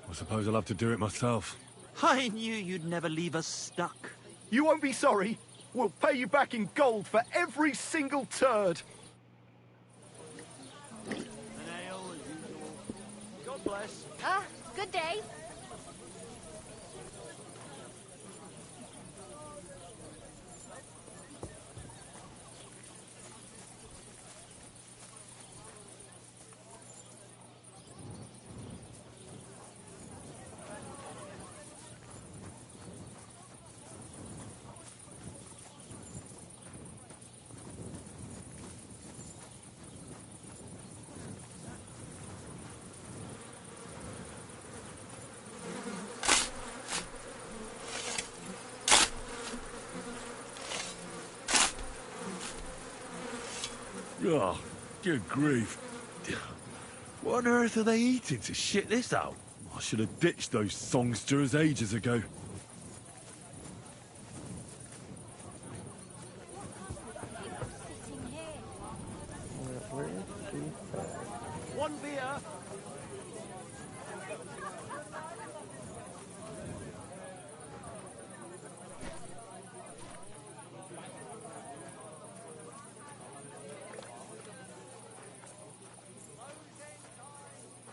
I suppose I'll have to do it myself. I knew you'd never leave us stuck. You won't be sorry. We'll pay you back in gold for every single turd. God bless. Ah, good day. Oh, good grief. What on earth are they eating to shit this out? I should have ditched those songsters ages ago. One beer.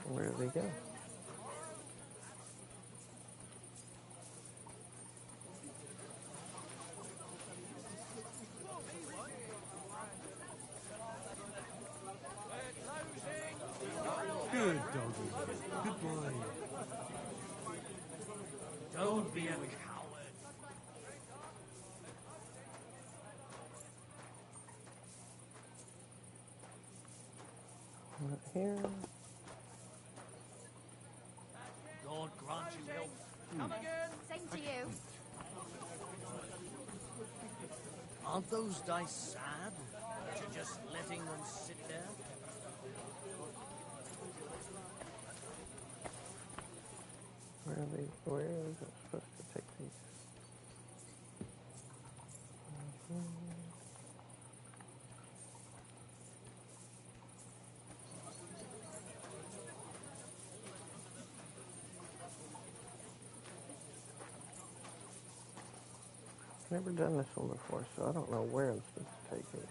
Where did they go? Don't be a coward. Right here. God grant you health. Come again. Same to you. Aren't those dice sad? That you're just letting them sit there? Where is it supposed to take these? Never done this one before, so I don't know where I'm supposed to take these.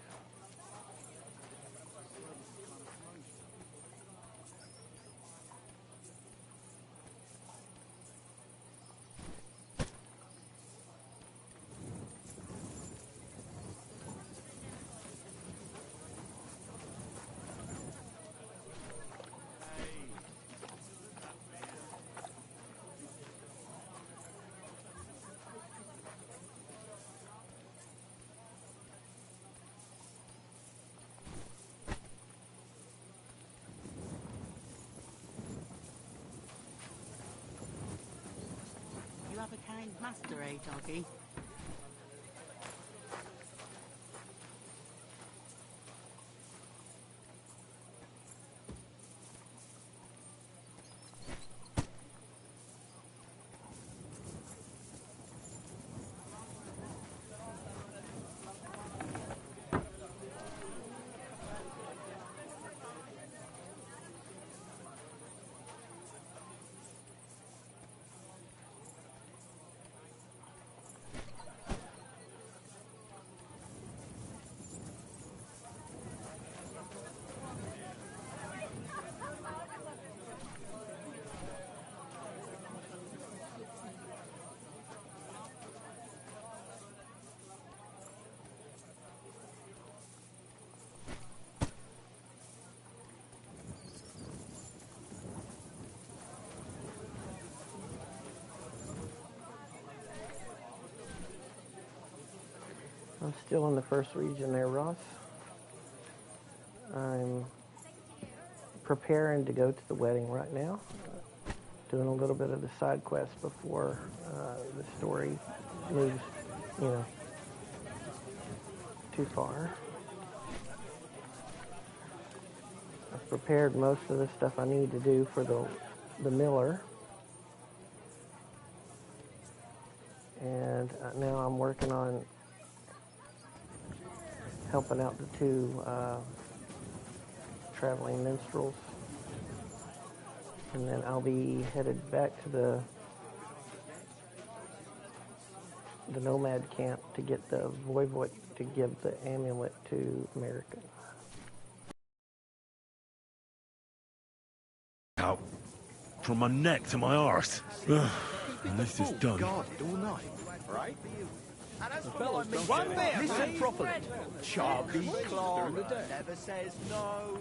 You have a kind master, eh, doggy? I'm still in the first region there, Ross. I'm preparing to go to the wedding right now. Doing a little bit of the side quest before the story moves, too far. I've prepared most of the stuff I need to do for the miller. And now I'm working on helping out the two traveling minstrels, and then I'll be headed back to the nomad camp to get the voivod to give the amulet to America. Out from my neck to my arse. And this is done. Guarded all night, right? One there, Listen properly. Chubby Clara never says no.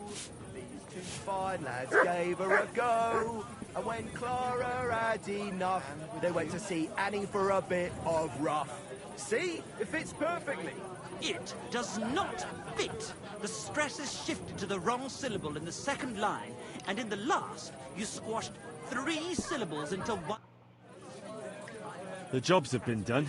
These two fine lads gave her a go. And when Clara had enough, they went to see Annie for a bit of rough. See? It fits perfectly. It does not fit. The stress is shifted to the wrong syllable in the second line, and in the last, you squashed 3 syllables into one. The jobs have been done.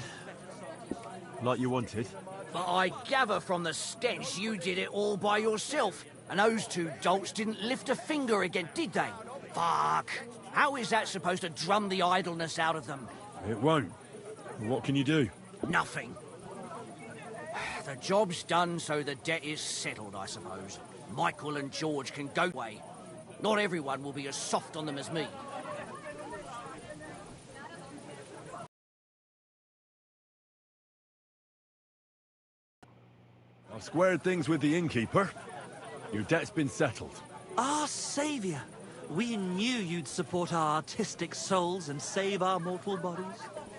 Like you wanted. But I gather from the stench you did it all by yourself. And those two dolts didn't lift a finger again, did they? Fuck. How is that supposed to drum the idleness out of them? It won't. What can you do? Nothing. The job's done, so the debt is settled, I suppose. Michael and George can go away. Not everyone will be as soft on them as me. I've squared things with the innkeeper. Your debt's been settled. Our saviour. We knew you'd support our artistic souls and save our mortal bodies.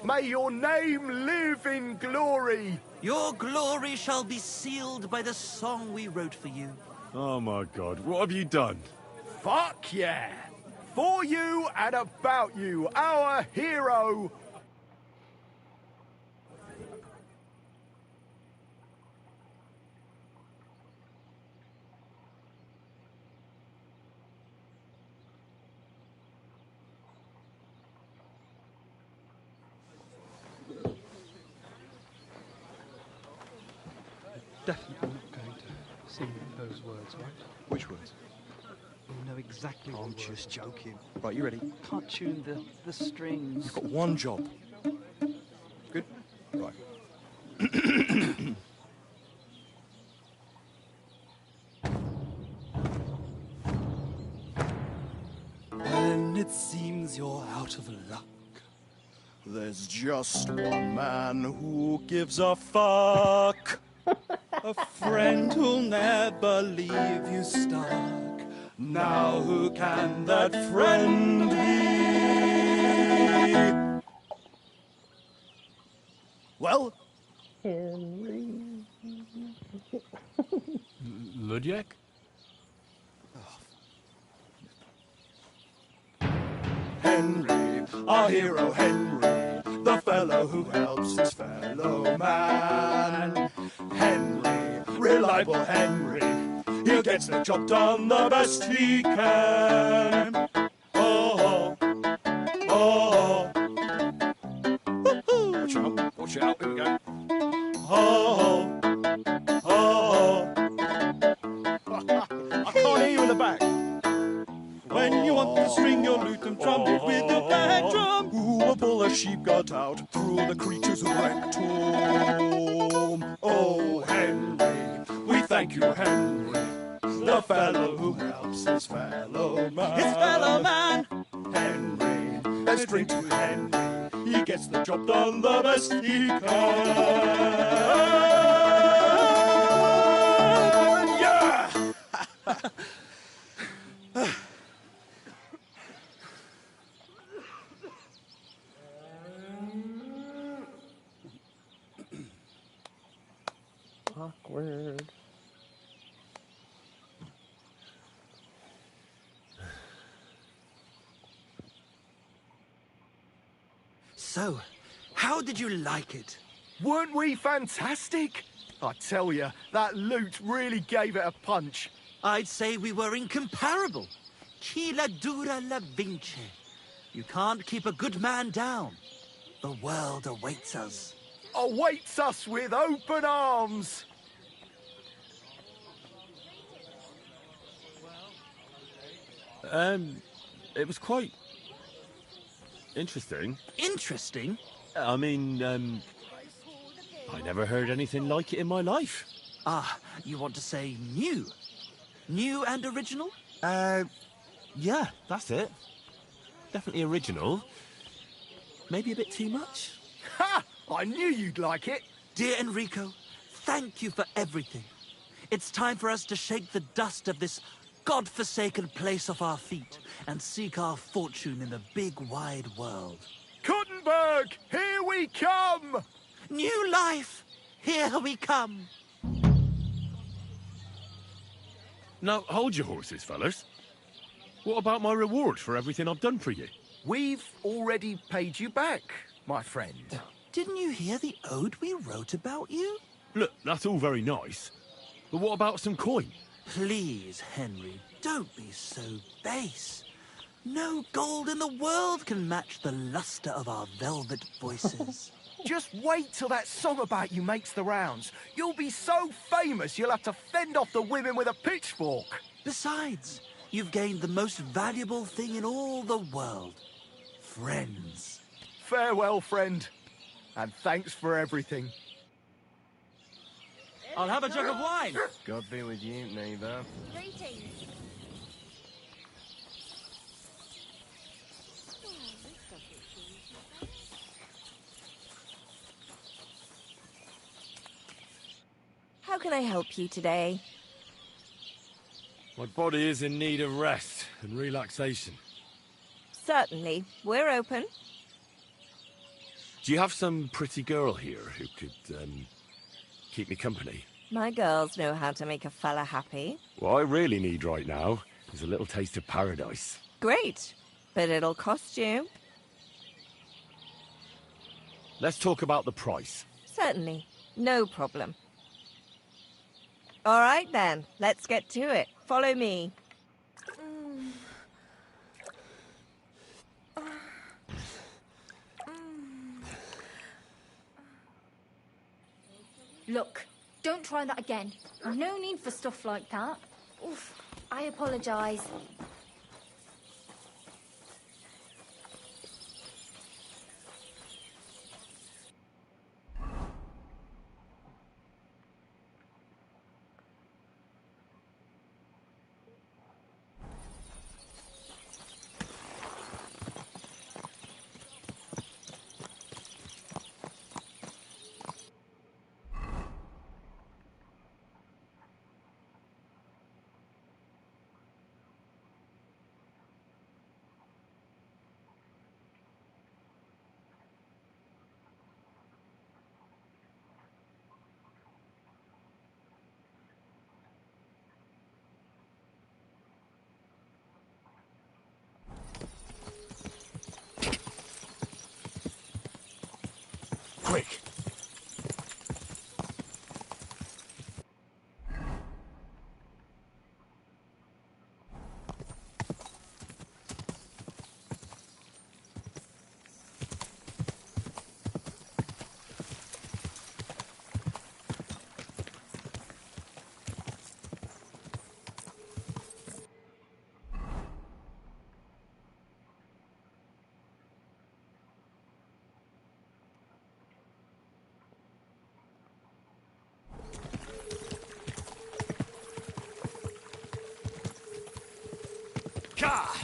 May your name live in glory. Your glory shall be sealed by the song we wrote for you. Oh my God, what have you done? Fuck yeah. For you and about you, our hero. sing those words, right? Which words? You know exactly I'm what just joking. Right, you ready? Can't tune the strings. You've got one job. Good? Right. When it seems you're out of luck, there's just one man who gives a fuck. A friend who'll never leave you stuck. Now who can that friend be? Well? Henry. Ludiek? Henry, our hero Henry, the fellow who helps his fellow man. Henry, reliable Henry, he gets the job done the best he can. Oh, oh, oh. Watch out, here we go. Oh, oh. I can't hear you in the back. When you want to string your lute and trumpet with your bag drum, who will pull a sheep gut out through the creature's rectum? Oh, Henry, we thank you, Henry, the fellow who helps his fellow man. His fellow man! Henry, let's drink to Henry, he gets the job done the best he can. Yeah! Awkward. So, how did you like it? Weren't we fantastic? I tell you, that loot really gave it a punch. I'd say we were incomparable. Chi la dura la vince. You can't keep a good man down. The world awaits us. Awaits us with open arms. It was quite interesting. Interesting? I mean, I never heard anything like it in my life. Ah, you want to say new? New and original? Yeah, that's it. Definitely original. Maybe a bit too much. Ha! I knew you'd like it. Dear Enrico, thank you for everything. It's time for us to shake the dust of this God-forsaken place off our feet and seek our fortune in the big wide world. Kuttenberg, here we come! New life, here we come. Now, hold your horses, fellas. What about my reward for everything I've done for you? We've already paid you back, my friend. Didn't you hear the ode we wrote about you? Look, that's all very nice. But what about some coin? Please, Henry, don't be so base. No gold in the world can match the luster of our velvet voices. Just wait till that song about you makes the rounds. You'll be so famous you'll have to fend off the women with a pitchfork. Besides, you've gained the most valuable thing in all the world. Friends. Farewell, friend. And thanks for everything. I'll have a jug of wine. God be with you, neighbour. Greetings. How can I help you today? My body is in need of rest and relaxation. Certainly. We're open. Do you have some pretty girl here who could, keep me company? My girls know how to make a fella happy. What I really need right now is a little taste of paradise. Great. But it'll cost you. Let's talk about the price. Certainly. No problem. All right, then. Let's get to it. Follow me. Look, Don't try that again. No need for stuff like that. Oof, I apologise. Quick! Ka!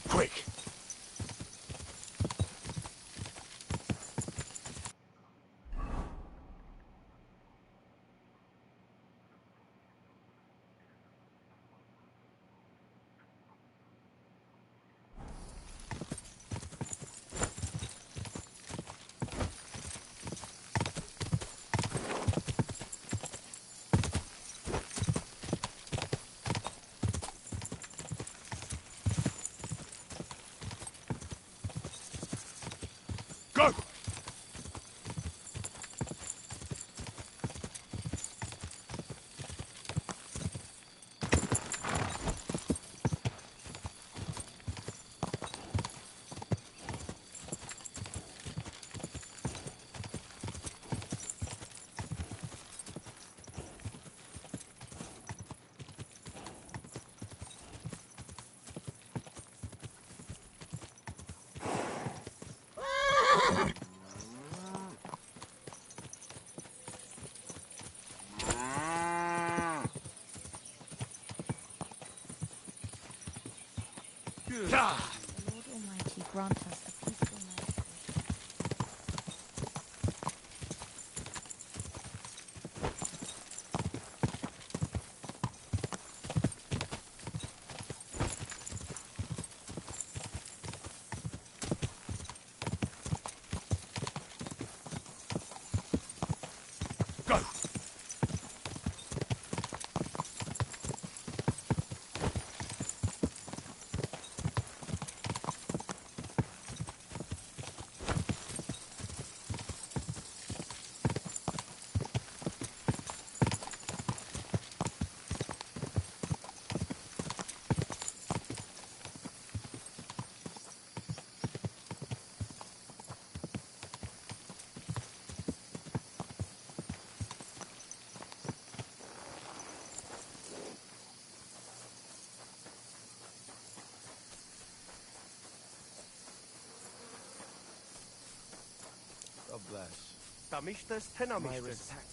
Quick! Go! Lord Almighty, grant us a peaceful night. Go! God bless. My respect.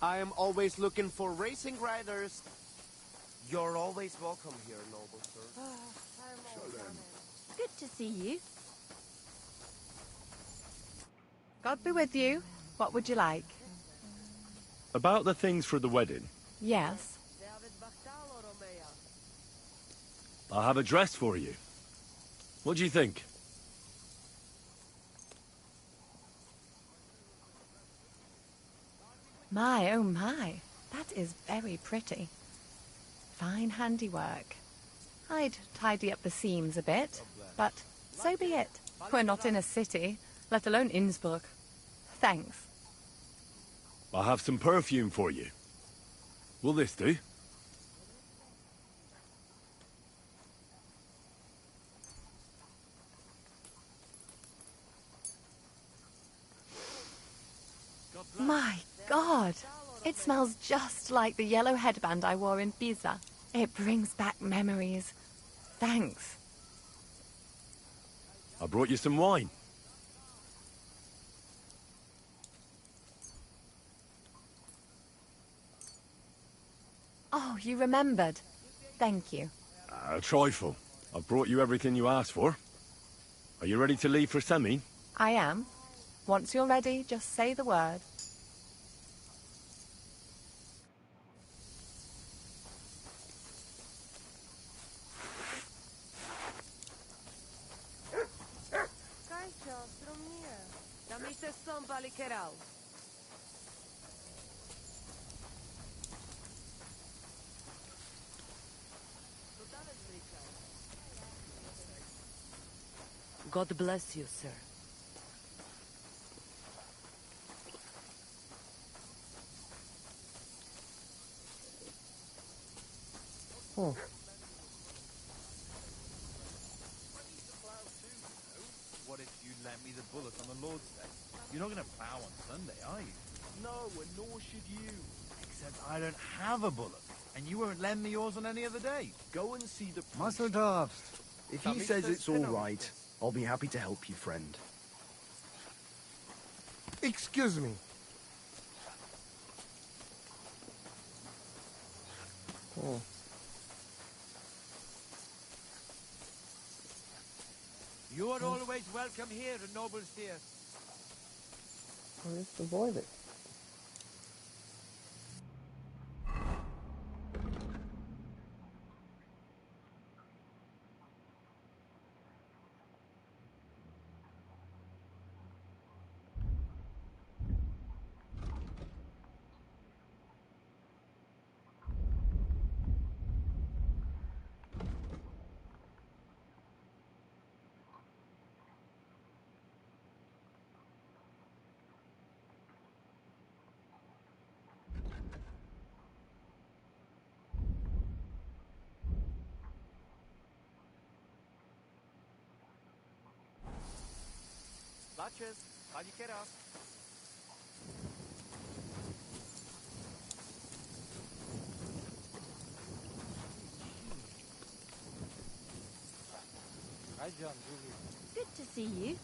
I am always looking for racing riders. You're always welcome here, noble sir. Good to see you. God be with you. What would you like? About the things for the wedding. Yes. I have a dress for you. What do you think? My, oh my. That is very pretty. Fine handiwork. I'd tidy up the seams a bit, but So be it. We're not in a city, let alone Innsbruck. Thanks. I have some perfume for you. Will this do? My God! It smells just like the yellow headband I wore in Pisa. It brings back memories. Thanks. I brought you some wine. Oh, you remembered. Thank you. A trifle. I've brought you everything you asked for. Are you ready to leave for Semmin? I am. Once you're ready, just say the word. God bless you, sir. Hmm. What if you lent me the bullock on the Lord's Day? You're not going to plow on Sunday, are you? No, and nor should you. Except I don't have a bullock, and you won't lend me yours on any other day. Go and see the Muscle Daft. If he says it's all right, I'll be happy to help you, friend. Excuse me. Hmm. You are always welcome here, nobles dear. Where's the boy that... Latches, how do you get up? Hi, John, Julie. Good to see you.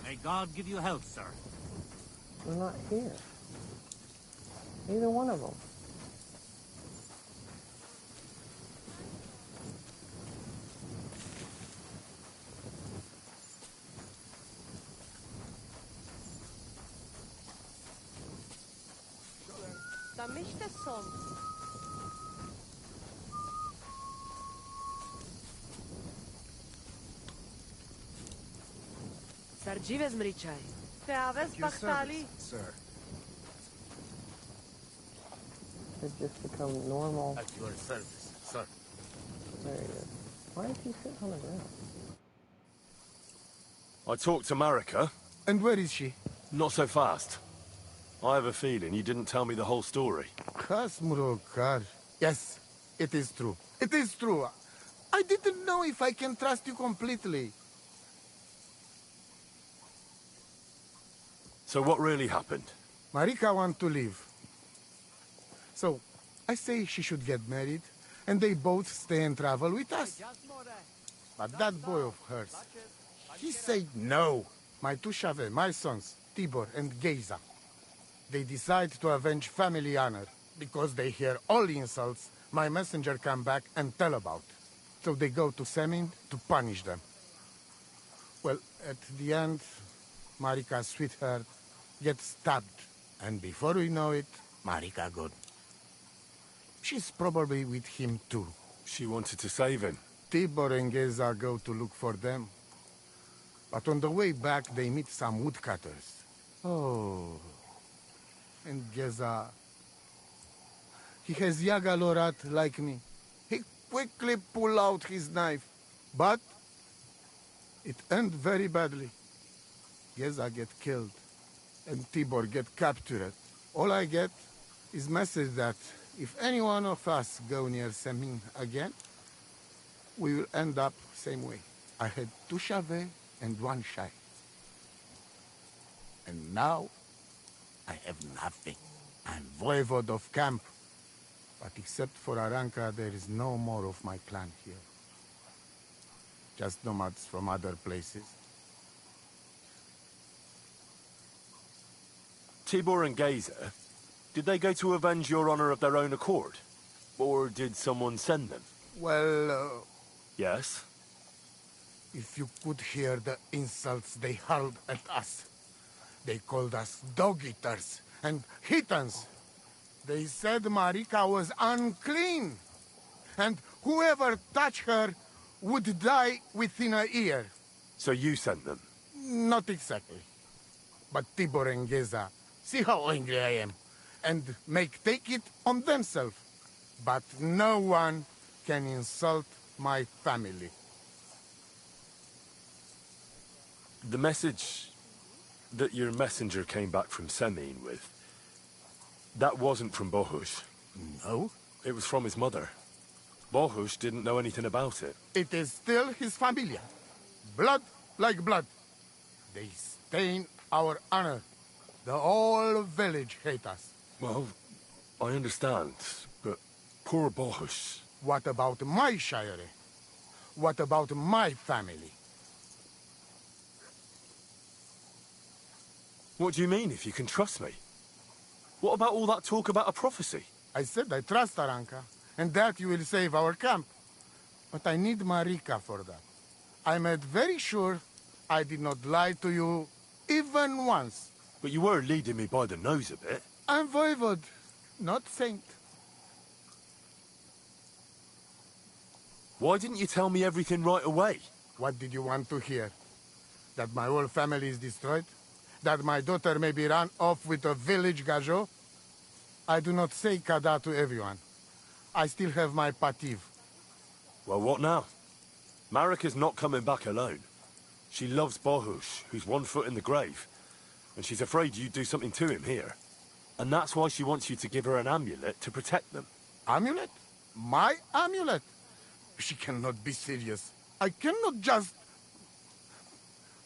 May God give you health, sir. They're not here. Neither one of them. Sarjives mrichai. Sir. They've just become normal. At your service, sir. There he is. Why is he sitting on the ground? I talked to Marika. And where is she? Not so fast. I have a feeling you didn't tell me the whole story. Kasmurokar. Yes, it is true. It is true. I didn't know if I can trust you completely. So what really happened? Marika wants to leave. So, I say she should get married, and they both stay and travel with us. But that boy of hers, he said no. My two Shave, my sons, Tibor and Geza, they decide to avenge family honor. Because they hear all insults, my messenger come back and tell about. So they go to Semin to punish them. Well, at the end, Marika's sweetheart gets stabbed. And before we know it, Marika gone. She's probably with him too. She wanted to save him. Tibor and Geza go to look for them. But on the way back, they meet some woodcutters. Oh. And Geza... He has Yaga Lorat like me. He quickly pull out his knife. But... it end very badly. Geza get killed. And Tibor get captured. All I get is message that if any one of us go near Semin again, we will end up same way. I had 2 Chavet and 1 Shai. And now, I have nothing. I'm voivode of camp. But except for Aranka, there is no more of my clan here. Just nomads from other places. Tibor and Geza, did they go to avenge your honor of their own accord? Or did someone send them? Well, Yes? if you could hear the insults they hurled at us. They called us dog-eaters and Hitans. They said Marika was unclean. And whoever touched her would die within a year. So you sent them? Not exactly. But Tibor and Geza, see how angry I am. And take it on themselves. But no one can insult my family. The message that your messenger came back from Semin with, that wasn't from Bohush. No? It was from his mother. Bohush didn't know anything about it. It is still his familia. Blood like blood. They stain our honor. The whole village hate us. Well, I understand, but poor Bohush. What about my shire? What about my family? What do you mean, if you can trust me? What about all that talk about a prophecy? I said I trust Aranka, and that you will save our camp. But I need Marika for that. I made very sure I did not lie to you even once. But you were leading me by the nose a bit. I'm voivode, not saint. Why didn't you tell me everything right away? What did you want to hear? That my whole family is destroyed? That my daughter may be run off with a village gajo? I do not say kada to everyone. I still have my pativ. Well, what now? Marika's not coming back alone. She loves Bohush, who's 1 foot in the grave. And she's afraid you'd do something to him here. And that's why she wants you to give her an amulet to protect them. Amulet? My amulet? She cannot be serious. I cannot just...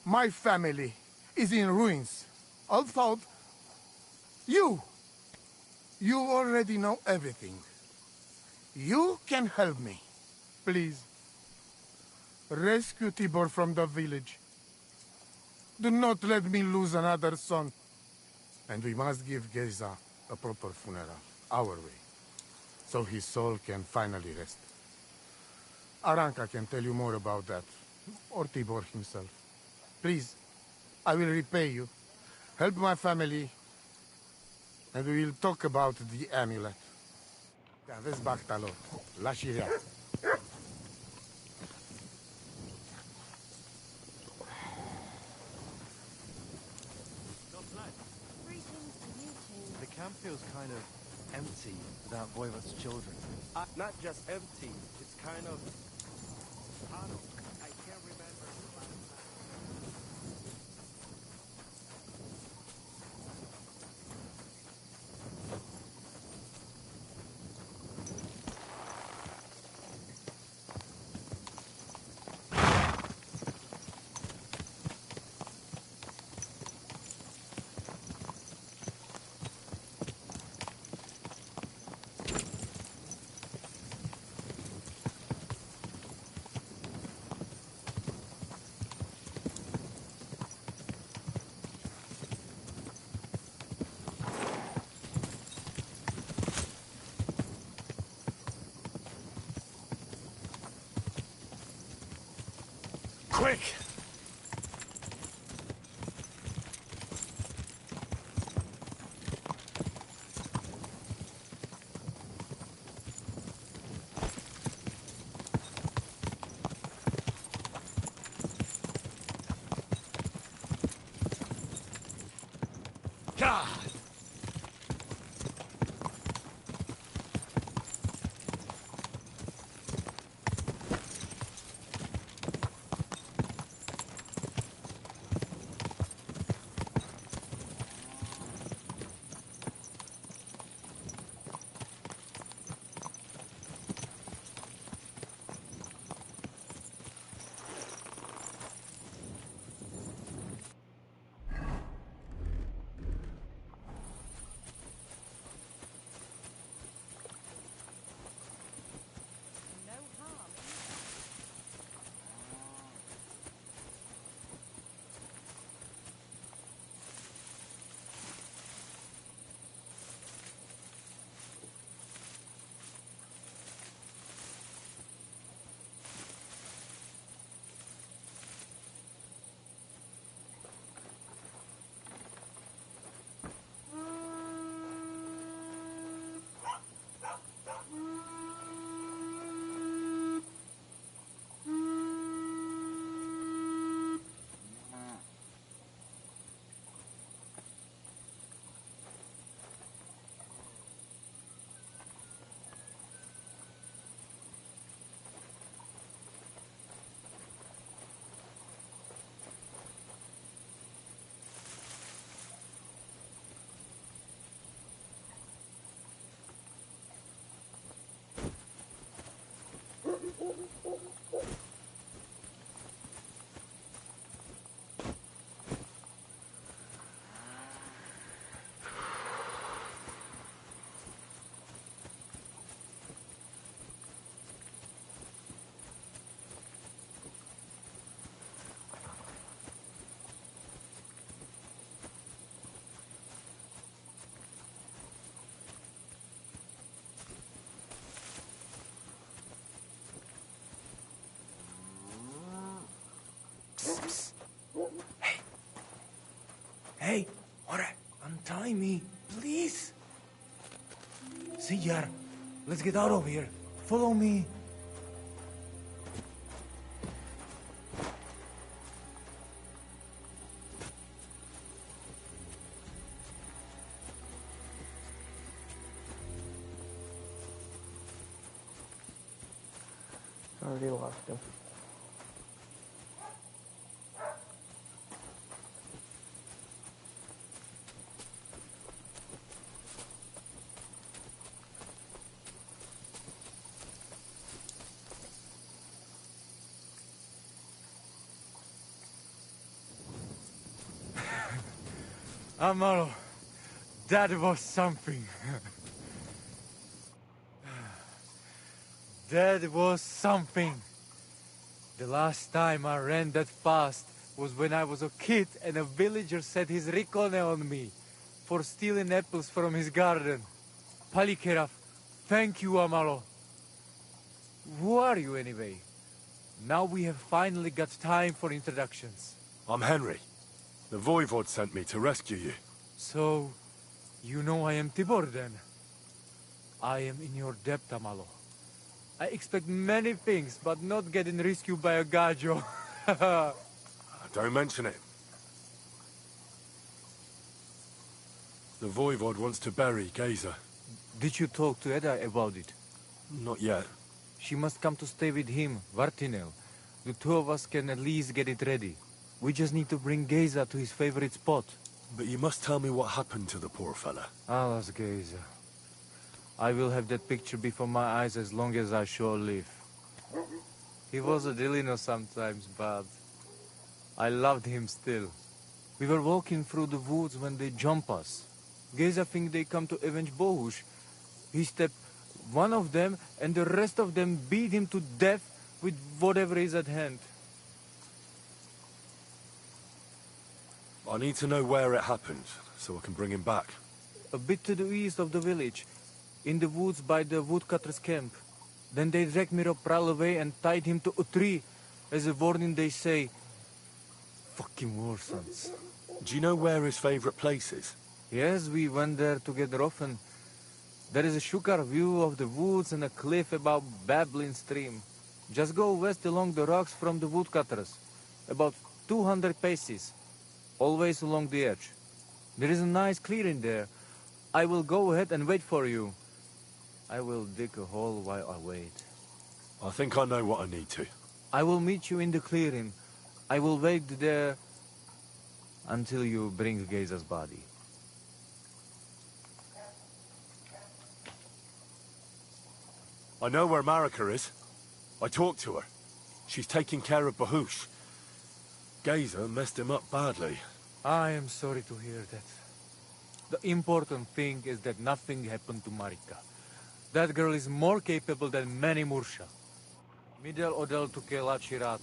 My family is in ruins. Although... You already know everything. You can help me. Please. Rescue Tibor from the village. Do not let me lose another son. And we must give Geza a proper funeral, our way, so his soul can finally rest. Aranka can tell you more about that, or Tibor himself. Please, I will repay you. Help my family, and we will talk about the amulet. Aveți bactalot, la șirea. The camp feels kind of empty without Voivod's children. Not just empty, it's kind of... hollow. I can't remember. Quick! Hey, alright, untie me, please. Sijar, let's get out of here. Follow me. Already lost him. Amaro, that was something. That was something. The last time I ran that fast was when I was a kid and a villager set his ricone on me for stealing apples from his garden. Palikeraf, thank you, Amaro. Who are you anyway? Now we have finally got time for introductions. I'm Henry. The Voivod sent me to rescue you. So, you know I am Tibor then? I am in your debt, Amalo. I expect many things, but not getting rescued by a gajo. Don't mention it. The Voivod wants to bury Geza. Did you talk to Edda about it? Not yet. She must come to stay with him, Vartinel. The two of us can at least get it ready. We just need to bring Geza to his favorite spot. But you must tell me what happened to the poor fella. Alas, Geza. I will have that picture before my eyes as long as I shall live. He was a Delino sometimes, but I loved him still. We were walking through the woods when they jump us. Geza think they come to avenge Bohush. He stepped one of them, and the rest of them beat him to death with whatever is at hand. I need to know where it happened, so I can bring him back. A bit to the east of the village, in the woods by the woodcutter's camp. Then they dragged Miropral away and tied him to a tree. As a warning, they say, fucking war sons. Do you know where his favorite place is? Yes, we went there together often. There is a shukar view of the woods and a cliff above babbling stream. Just go west along the rocks from the woodcutters. About 200 paces. Always along the edge. There is a nice clearing there. I will go ahead and wait for you. I will dig a hole while I wait. I think I know what I need to. I will meet you in the clearing. I will wait there until you bring Geza's body. I know where Marika is. I talked to her. She's taking care of Bahush. Geza messed him up badly. I am sorry to hear that. The important thing is that nothing happened to Marika. That girl is more capable than many Mursha. Midel odel tu Kelachirat.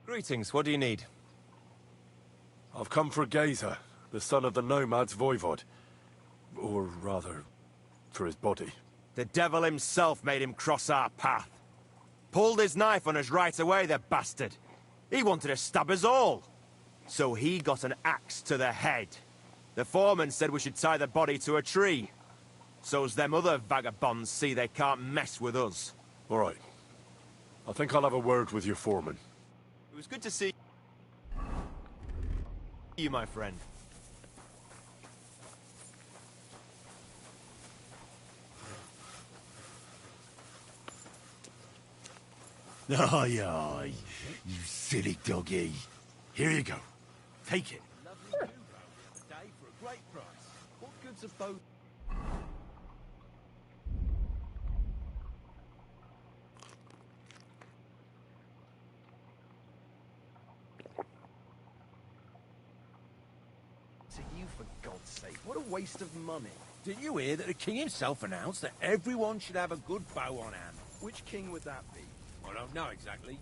Greetings, what do you need? I've come for Geza, the son of the nomad's voivod. Or rather, for his body. The devil himself made him cross our path. Pulled his knife on us right away, the bastard. He wanted to stab us all. So he got an axe to the head. The foreman said we should tie the body to a tree. So's them other vagabonds see they can't mess with us. All right. I think I'll have a word with your foreman. It was good to see you, my friend. Aye, aye, you silly doggy. Here you go. Take it. Lovely duo. A day for a great price. What good's a boat? To you, for God's sake. What a waste of money. Didn't you hear that the king himself announced that everyone should have a good bow on hand? Which king would that be? I don't know exactly.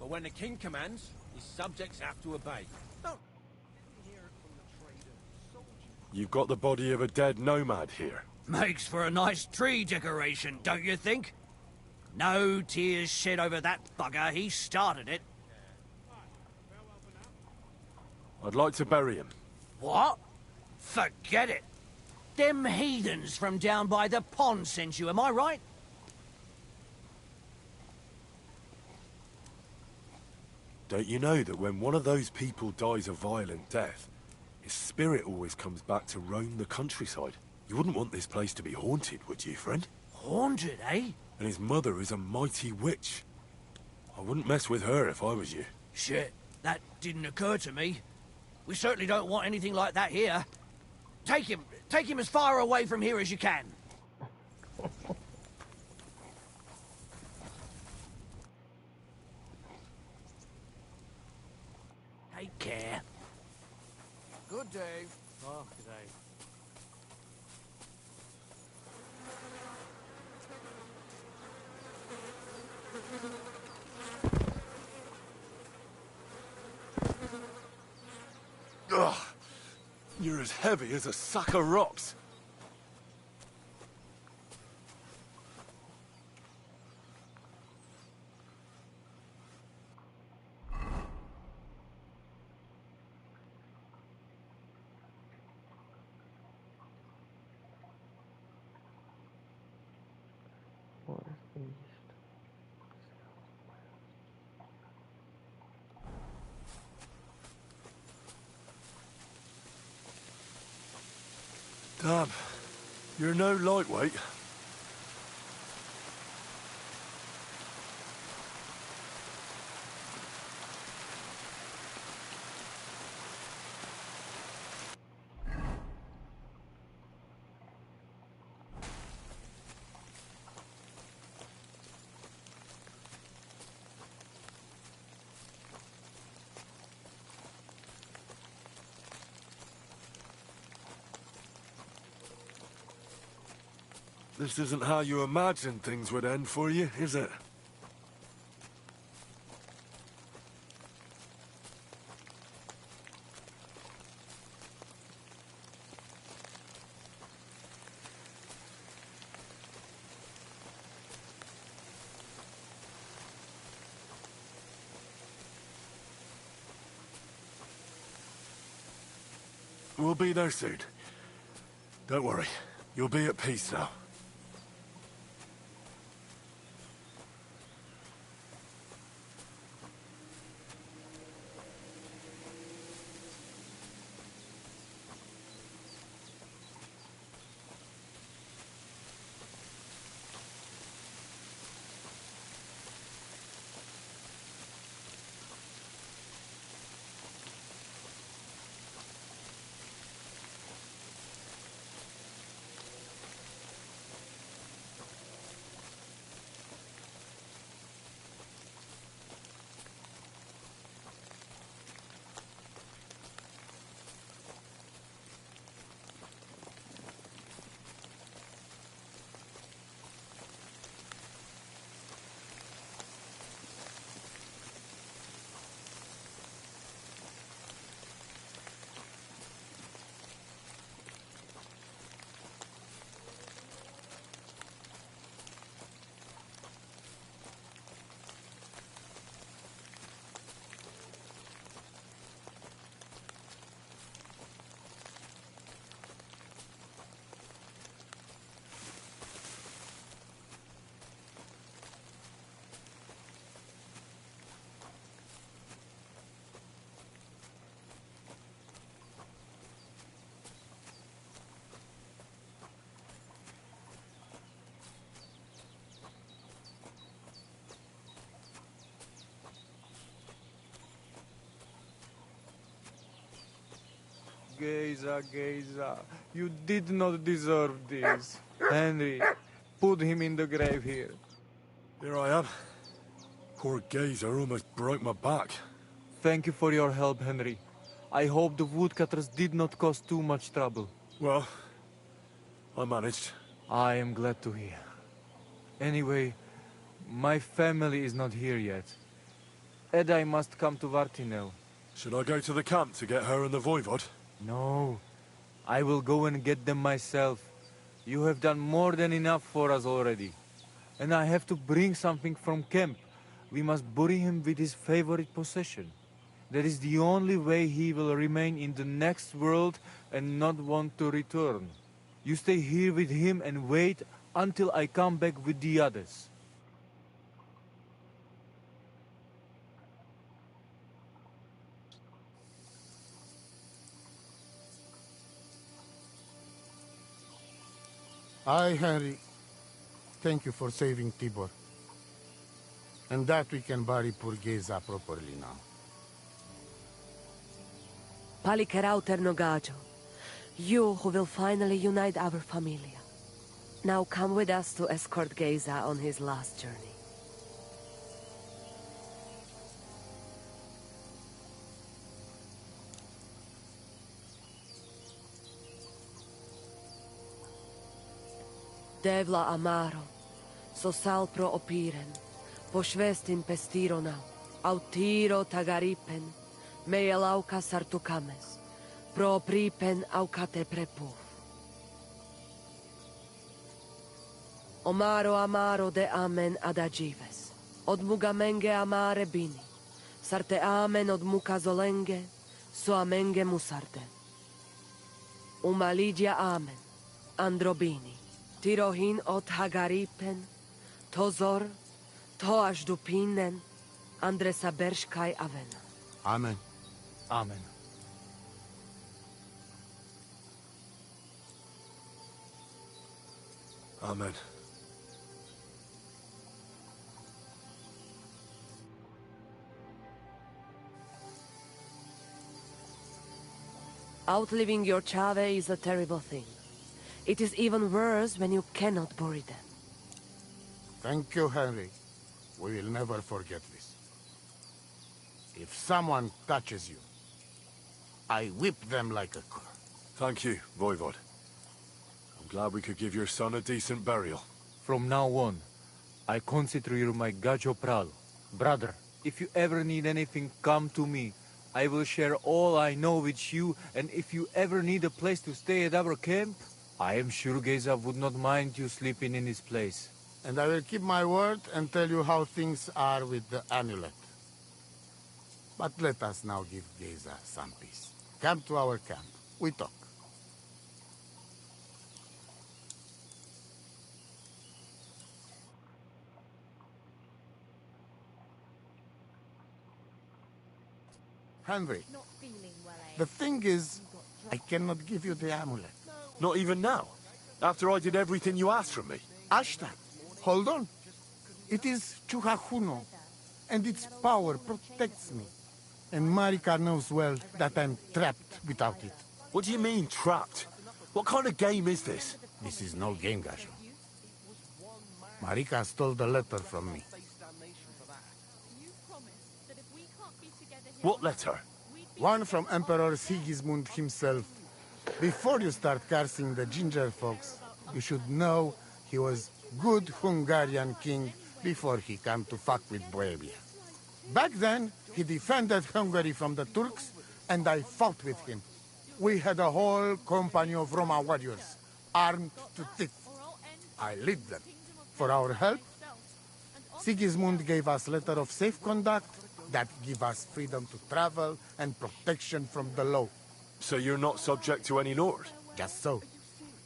But when the king commands, his subjects have to obey. No. You've got the body of a dead nomad here. Makes for a nice tree decoration, don't you think? No tears shed over that bugger. He started it. I'd like to bury him. What? Forget it. Them heathens from down by the pond sent you, am I right? Don't you know that when one of those people dies a violent death, his spirit always comes back to roam the countryside? You wouldn't want this place to be haunted, would you, friend? Haunted, eh? And his mother is a mighty witch. I wouldn't mess with her if I was you. Shit, that didn't occur to me. We certainly don't want anything like that here. Take him as far away from here as you can. Take care. Good day. Oh, good day. Ugh. You're You're as heavy as a sack of rocks. Damn, you're no lightweight. This isn't how you imagined things would end for you, is it? We'll be there soon. Don't worry. You'll be at peace now. Geza, you did not deserve this. Henry, put him in the grave here. Here I am. Poor Gazer almost broke my back. Thank you for your help, Henry. I hope the woodcutters did not cause too much trouble. Well, I managed. I am glad to hear. Anyway, my family is not here yet. Edai must come to Vartinel. Should I go to the camp to get her and the Voivod? No. I will go and get them myself. You have done more than enough for us already. And I have to bring something from camp. We must bury him with his favorite possession. That is the only way he will remain in the next world and not want to return. You stay here with him and wait until I come back with the others. I, Henry, thank you for saving Tibor. And that we can bury poor Geza properly now. Palikerau Ternogajo, you who will finally unite our familia. Now come with us to escort Geza on his last journey. Devla amaro, so sal pro opiren, pošvestin pestironau, autiro tagaripen, mejelauka sartukames, Pro pripen aucate prepuf. Omaro amaro de amen adagives. Od mugamenge amare bini. Sarte amen od muka zolenge, so amenge musarte. Umalidia amen, androbini. Tirohin od hagaripen, tozor, toash dupinen, andresa bershkai avena. Amen. Amen. Amen. Outliving your chave is a terrible thing. It is even worse when you cannot bury them. Thank you, Henry. We will never forget this. If someone touches you, I whip them like a cur. Thank you, Voivod. I'm glad we could give your son a decent burial. From now on, I consider you my gajo pralo. Brother, if you ever need anything, come to me. I will share all I know with you, and if you ever need a place to stay at our camp, I am sure Geza would not mind you sleeping in his place. And I will keep my word and tell you how things are with the amulet. But let us now give Geza some peace. Come to our camp. We talk. Henry, the thing is, I cannot give you the amulet. Not even now? After I did everything you asked from me? Ashta, hold on. It is Chuhajuno, and its power protects me. And Marika knows well that I'm trapped without it. What do you mean, trapped? What kind of game is this? This is no game, Gasho. Marika stole the letter from me. What letter? One from Emperor Sigismund himself. Before you start cursing the ginger folks, you should know he was good Hungarian king before he came to fuck with Bohemia. Back then, he defended Hungary from the Turks, and I fought with him. We had a whole company of Roma warriors, armed to teeth. I lead them. For our help, Sigismund gave us letter of safe conduct that give us freedom to travel and protection from the law. So you're not subject to any lord? Just so.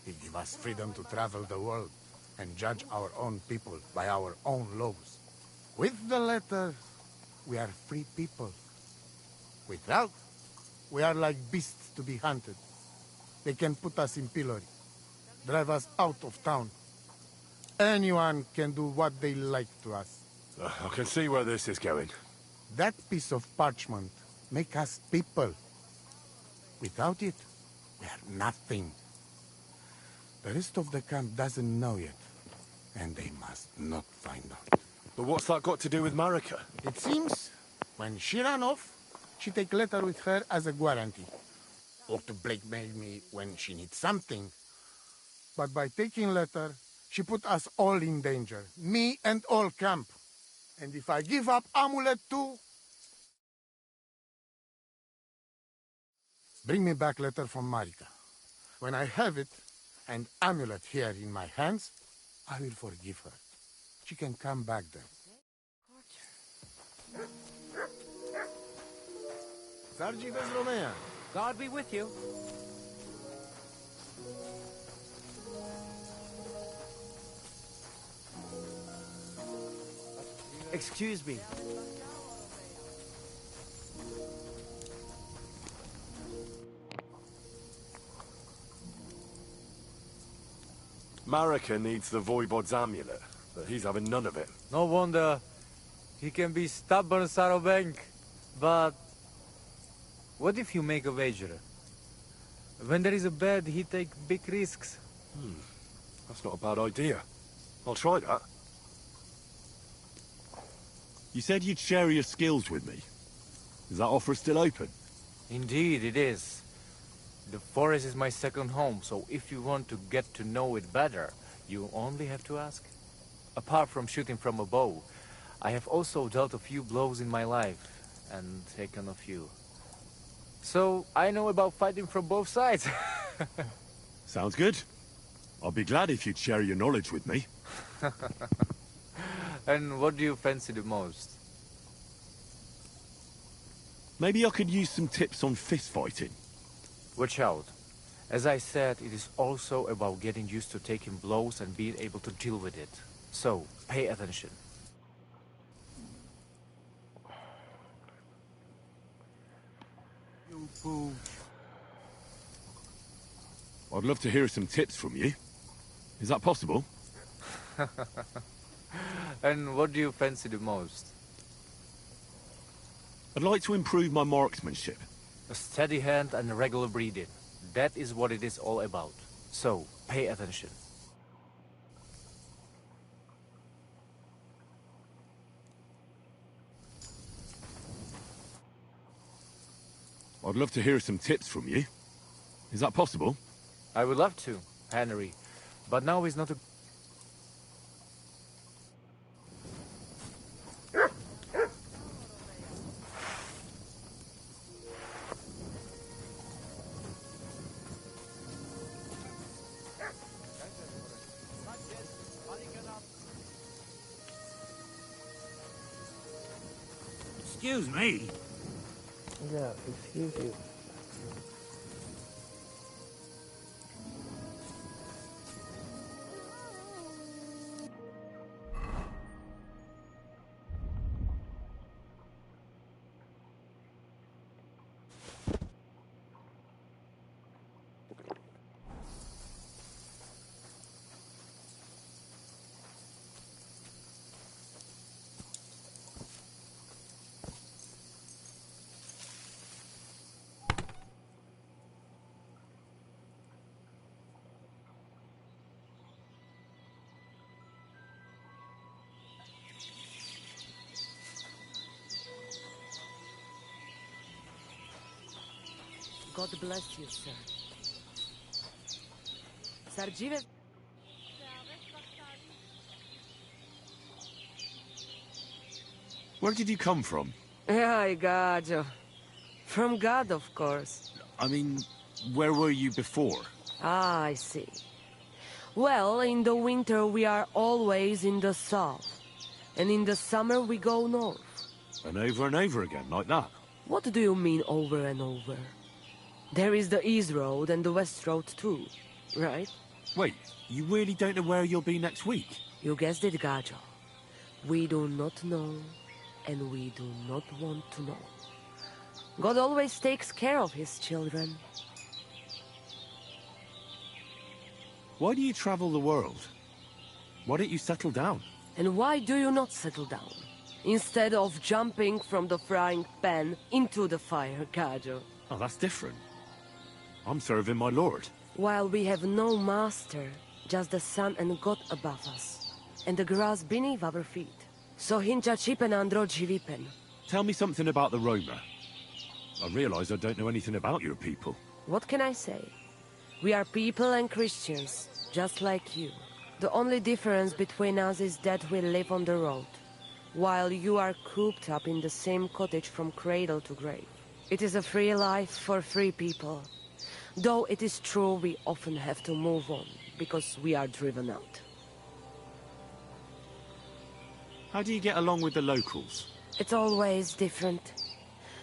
He give us freedom to travel the world and judge our own people by our own laws. With the letter, we are free people. Without, we are like beasts to be hunted. They can put us in pillory, drive us out of town. Anyone can do what they like to us. I can see where this is going. That piece of parchment make us people. Without it, we are nothing. The rest of the camp doesn't know yet, and they must not find out. But what's that got to do with Marika? It seems, when she ran off, she take letter with her as a guarantee. Or to blackmail me when she needs something. But by taking letter, she put us all in danger. Me and all camp. And if I give up amulet too... Bring me back letter from Marika. When I have it, and amulet here in my hands, I will forgive her. She can come back then. Sargi bez Romea. God be with you. Excuse me. Marika needs the Voivod's amulet, but he's having none of it. No wonder. He can be stubborn, Sarobank. But what if you make a wager? When there is a bet, he take big risks. That's not a bad idea. I'll try that. You said you'd share your skills with me. Is that offer still open? Indeed, it is. The forest is my second home, so if you want to get to know it better, you only have to ask. Apart from shooting from a bow, I have also dealt a few blows in my life, and taken a few. So, I know about fighting from both sides. Sounds good. I'll be glad if you'd share your knowledge with me. And what do you fancy the most? Maybe I could use some tips on fist fighting. Watch out. As I said, it is also about getting used to taking blows and being able to deal with it. So, pay attention. You fool. I'd love to hear some tips from you. Is that possible? And what do you fancy the most? I'd like to improve my marksmanship. A steady hand and regular breathing. That is what it is all about. So, pay attention. I'd love to hear some tips from you. Is that possible? I would love to, Henry. But now is not a... Excuse me. Yeah, excuse you. God bless you, sir. Sardzive... Where did you come from? Ay, Gajo. From God, of course. I mean, where were you before? Ah, I see. Well, in the winter we are always in the south. And in the summer we go north. And over again, like that? What do you mean over and over? There is the East Road and the West Road too, right? Wait, you really don't know where you'll be next week? You guessed it, Gajo. We do not know, and we do not want to know. God always takes care of his children. Why do you travel the world? Why don't you settle down? And why do you not settle down? Instead of jumping from the frying pan into the fire, Gajo. Oh, that's different. I'm serving my lord. While we have no master, just the sun and God above us, and the grass beneath our feet. So hincha chipen andro jivipen. Tell me something about the Roma. I realize I don't know anything about your people. What can I say? We are people and Christians, just like you. The only difference between us is that we live on the road, while you are cooped up in the same cottage from cradle to grave. It is a free life for free people. Though it is true we often have to move on, because we are driven out. How do you get along with the locals? It's always different.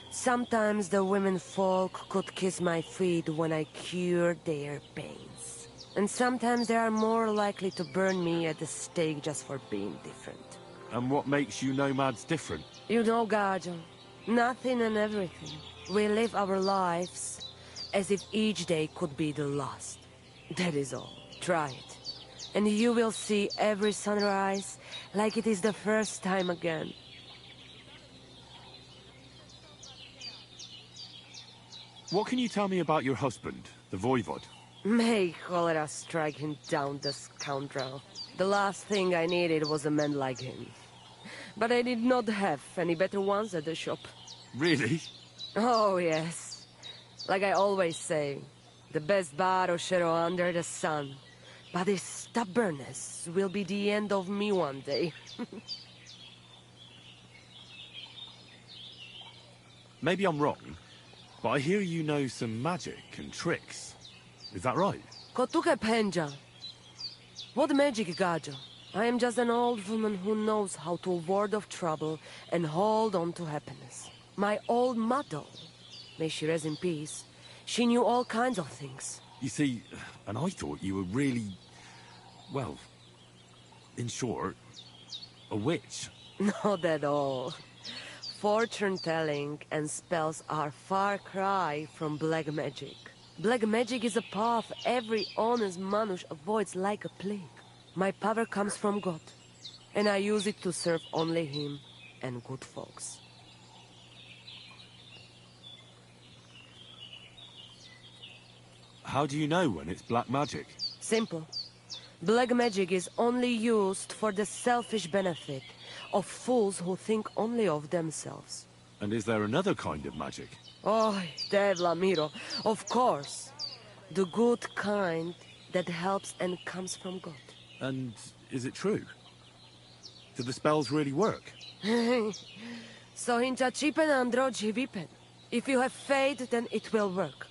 Sometimes the women folk could kiss my feet when I cured their pains. And sometimes they are more likely to burn me at the stake just for being different. And what makes you nomads different? You know, Gajo, nothing and everything. We live our lives as if each day could be the last. That is all. Try it. And you will see every sunrise like it is the first time again. What can you tell me about your husband, the Voivod? May cholera strike him down, the scoundrel. The last thing I needed was a man like him. But I did not have any better ones at the shop. Really? Oh, yes. Like I always say, the best baroshero under the sun. But his stubbornness will be the end of me one day. Maybe I'm wrong, But I hear you know some magic and tricks. Is that right? Kotuke penja. What magic, Gajo? I am just an old woman who knows how to ward off trouble and hold on to happiness. My old mother, may she rest in peace, she knew all kinds of things. You see, and I thought you were really, well, in short, a witch. Not at all. Fortune-telling and spells are far cry from black magic. Black magic is a path every honest Manush avoids like a plague. My power comes from God, and I use it to serve only Him and good folks. How do you know when it's black magic? Simple. Black magic is only used for the selfish benefit of fools who think only of themselves. And is there another kind of magic? Oh, Devla Miro, of course. The good kind that helps and comes from God. And is it true? Do the spells really work? So hincha chipen androji vipen. If you have faith, then it will work.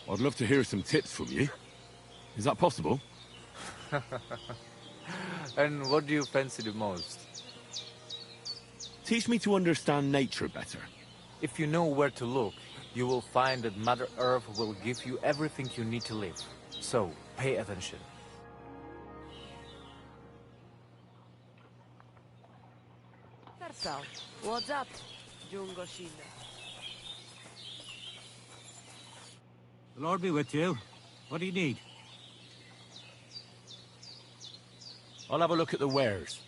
I'd love to hear some tips from you. Is that possible? And what do you fancy the most? Teach me to understand nature better. If you know where to look, you will find that Mother Earth will give you everything you need to live. So, pay attention. What's up, Jungo Shina? The Lord be with you. What do you need? I'll have a look at the wares.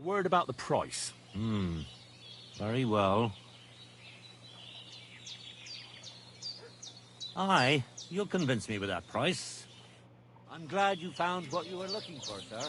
Word about the price. Very well. Aye, you'll convince me with that price. I'm glad you found what you were looking for, sir.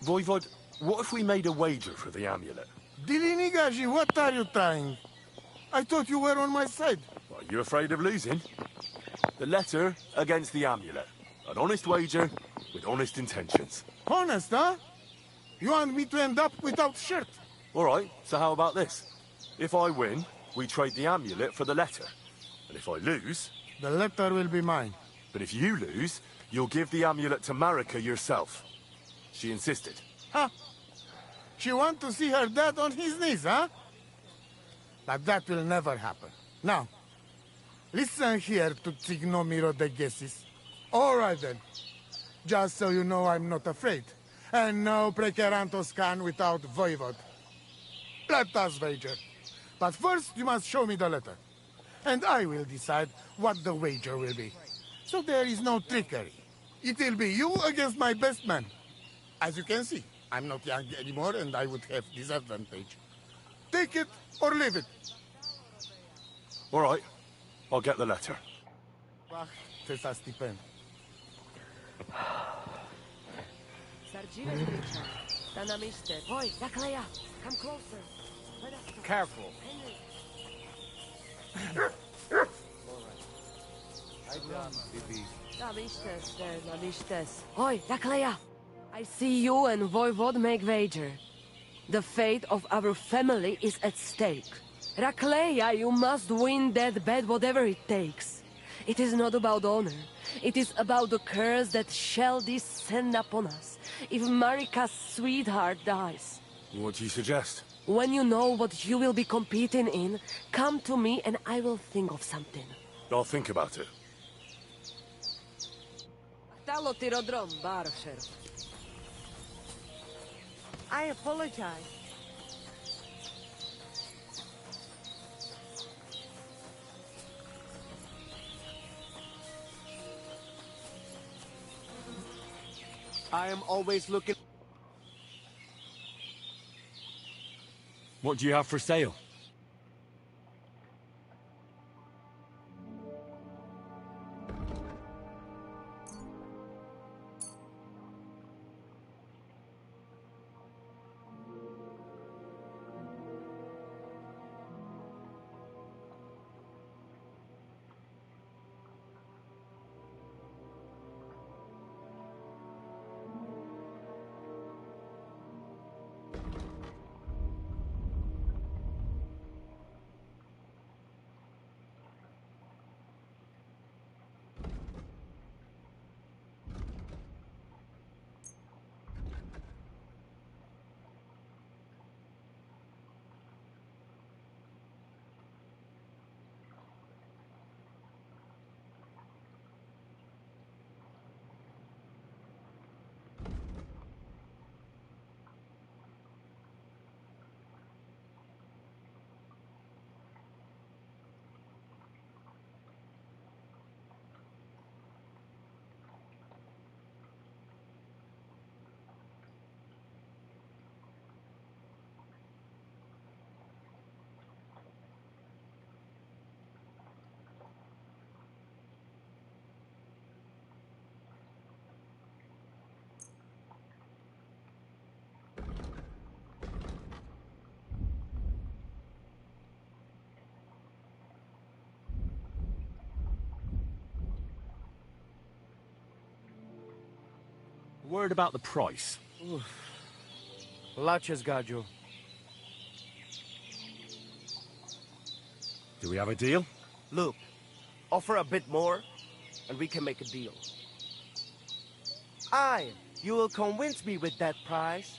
Voivod, what if we made a wager for the amulet? Dilinigaji, what are you trying? I thought you were on my side. Are you afraid of losing? The letter against the amulet. An honest wager with honest intentions. Honest, huh? You want me to end up without shirt? All right, so how about this? If I win, we trade the amulet for the letter. And if I lose... The letter will be mine. But if you lose, you'll give the amulet to Marika yourself. She insisted. Huh? She want to see her dad on his knees, huh? But that will never happen. Now, listen here to Tignomiro de Gessis. All right then. Just so you know I'm not afraid. And no Prekerantos can without Voivod. Let us wager. But first you must show me the letter. And I will decide what the wager will be. So there is no trickery. It will be you against my best man. As you can see, I'm not young anymore and I would have disadvantage. Take it or leave it. All right, I'll get the letter. Oi, Zakleya, come closer. Let us talk. Careful. Henry. Oi, Zakleya. I see you and Voivod make wager. The fate of our family is at stake. Rakleya, you must win that bet whatever it takes. It is not about honor. It is about the curse that shall descend upon us if Marika's sweetheart dies. What do you suggest? When you know what you will be competing in, come to me and I will think of something. I'll think about it. I apologize. I am always looking... What do you have for sale? Word about the price. Lachas, Gajo. Do we have a deal? Look, offer a bit more, and we can make a deal. Aye, you will convince me with that price.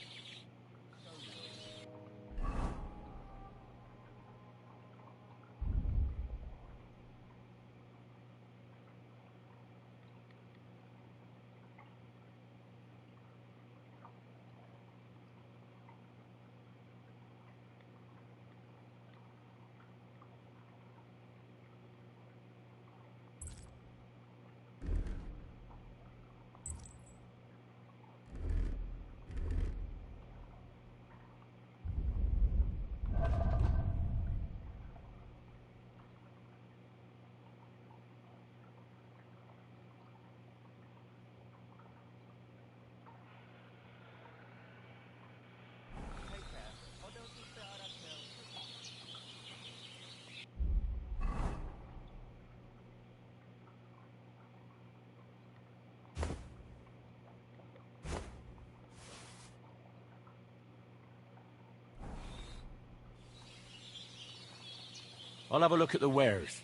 I'll have a look at the wares.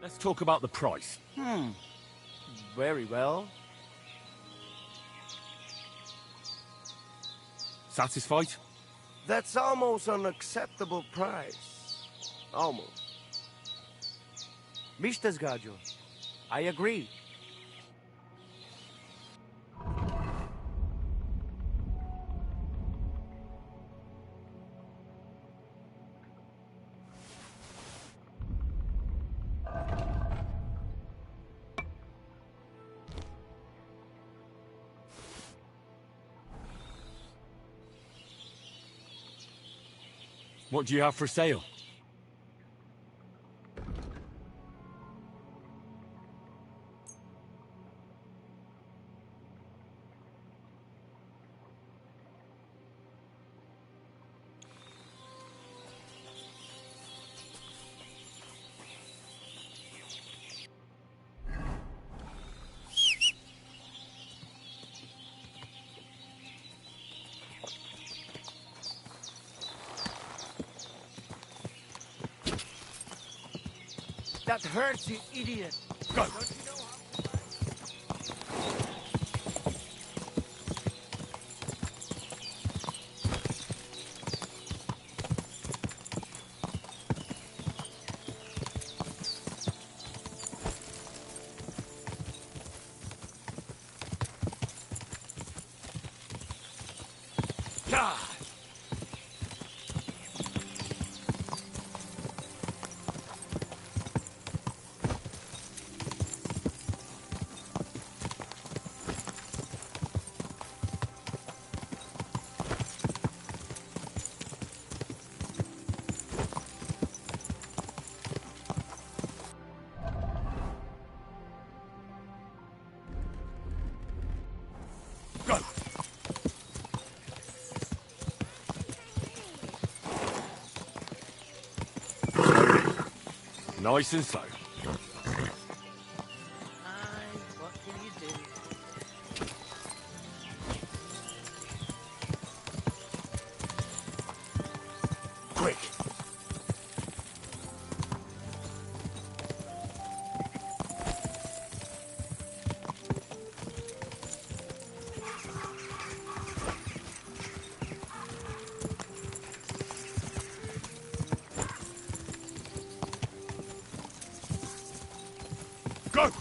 Let's talk about the price. Very well. Satisfied? That's almost an acceptable price. Almost. Mr. Sgaggio, I agree. What do you have for sale? That hurts, you idiot. Go. Don't you know God! Go! Nice and slow. What can you do? Quick! Go!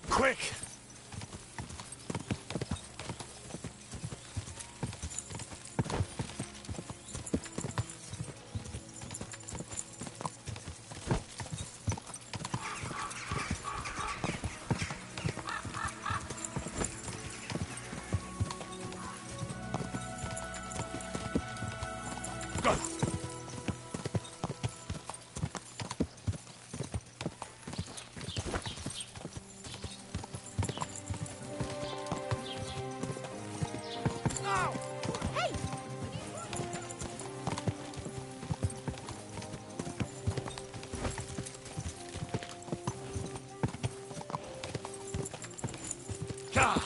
Quick! Go! God!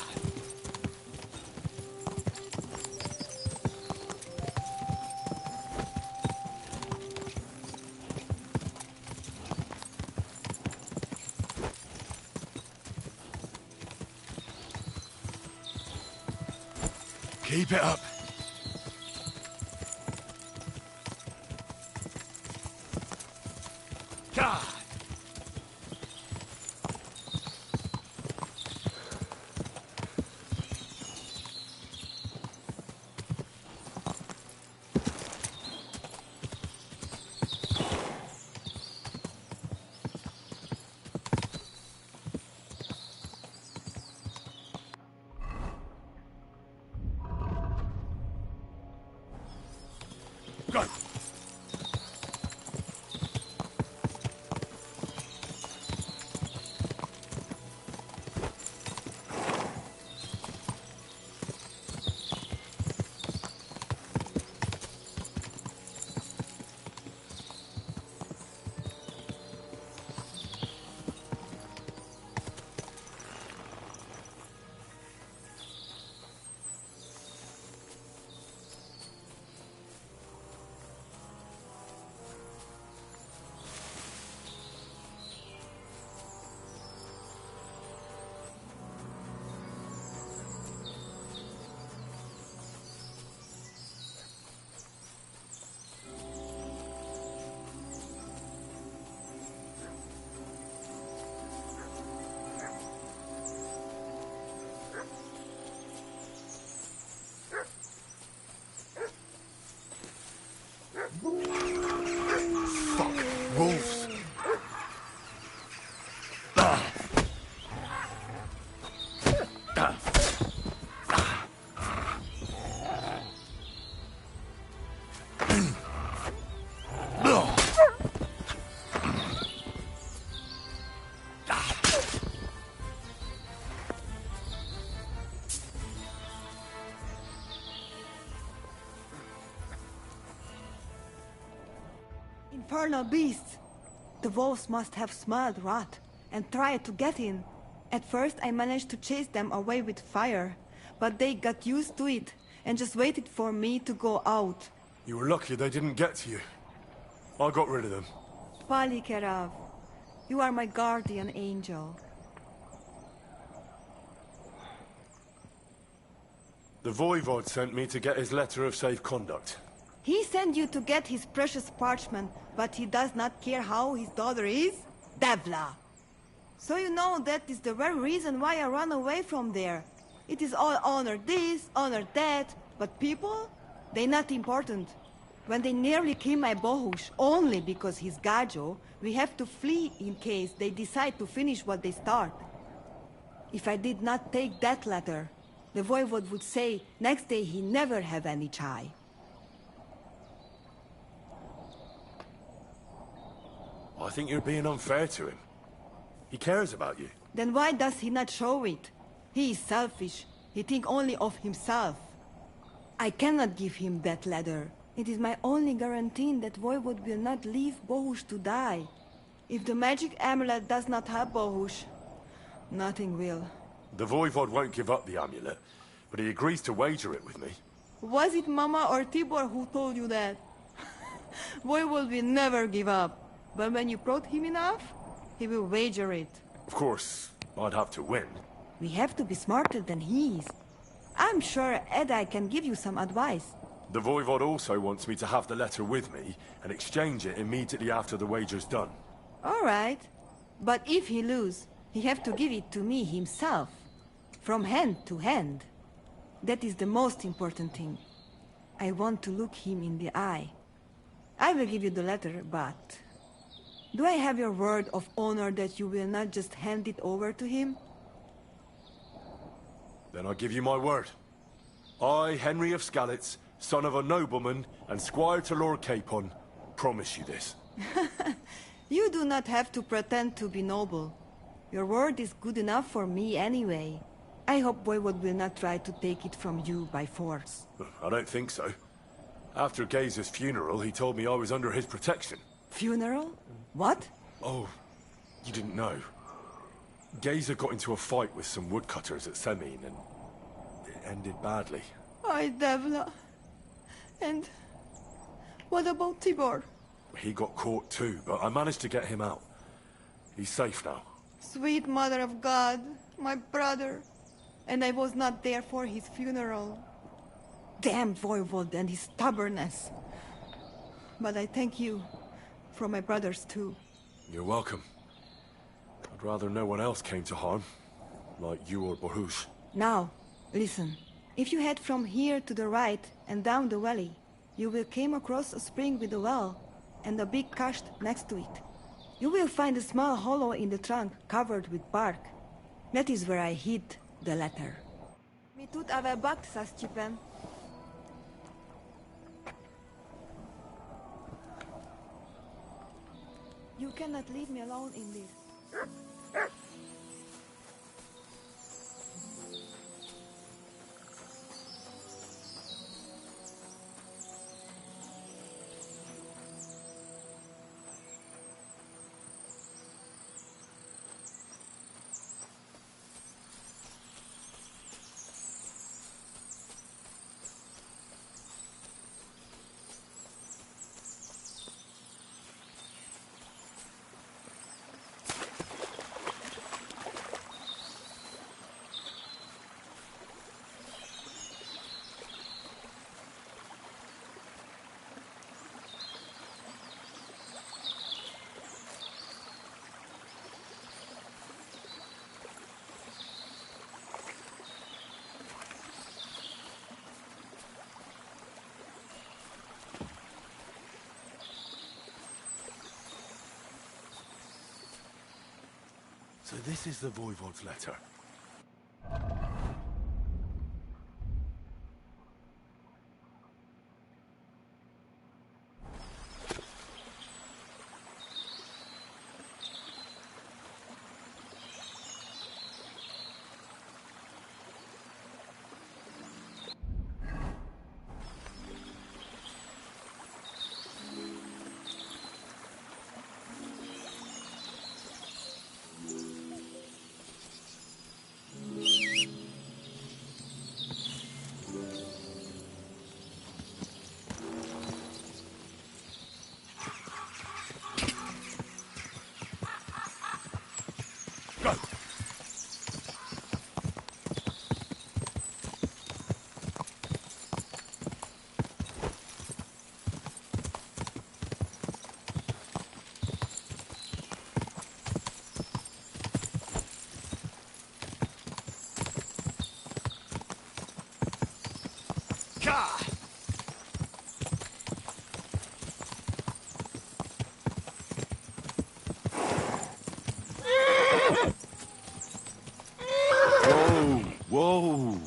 Keep it up. God! Go! Fuck! Wolves! Infernal beasts! The wolves must have smelled rot and tried to get in. At first I managed to chase them away with fire, but they got used to it and just waited for me to go out. You were lucky they didn't get to you. I got rid of them. Palikerav, you are my guardian angel. The Voivod sent me to get his letter of safe conduct. He sent you to get his precious parchment, but he does not care how his daughter is? Devla! So you know that is the very reason why I run away from there. It is all honor this, honor that, but people? They not important. When they nearly kill my Bohush, only because he's Gajo, we have to flee in case they decide to finish what they start. If I did not take that letter, the Voivod would say next day he never have any chai. I think you're being unfair to him. He cares about you. Then why does he not show it? He is selfish. He think only of himself. I cannot give him that letter. It is my only guarantee that Voivod will not leave Bohush to die. If the magic amulet does not help Bohush, nothing will. The Voivod won't give up the amulet, but he agrees to wager it with me. Was it Mama or Tibor who told you that? Voivod will never give up. But when you prod him enough, he will wager it. Of course, I'd have to win. We have to be smarter than he is. I'm sure Edai can give you some advice. The Voivod also wants me to have the letter with me and exchange it immediately after the wager's done. All right. But if he lose, he have to give it to me himself. From hand to hand. That is the most important thing. I want to look him in the eye. I will give you the letter, but... do I have your word of honor that you will not just hand it over to him? Then I give you my word. I, Henry of Sckalitz, son of a nobleman and squire to Lord Capon, promise you this. You do not have to pretend to be noble. Your word is good enough for me anyway. I hope Voivod will not try to take it from you by force. I don't think so. After Geza's funeral, he told me I was under his protection. Funeral? What? Oh, you didn't know. Geza got into a fight with some woodcutters at Semin, and it ended badly. Ay, Devla. And what about Tibor? He got caught too, but I managed to get him out. He's safe now. Sweet Mother of God, my brother. And I was not there for his funeral. Damn Voivod and his stubbornness. But I thank you. For my brothers too. You're welcome. I'd rather no one else came to harm, like you or Baruch. Now, listen. If you head from here to the right and down the valley, you will come across a spring with a well and a big cache next to it. You will find a small hollow in the trunk covered with bark. That is where I hid the letter. Mi tut avea bakt, sa Stipen. You cannot leave me alone in this. So this is the Voivod's letter. Whoa!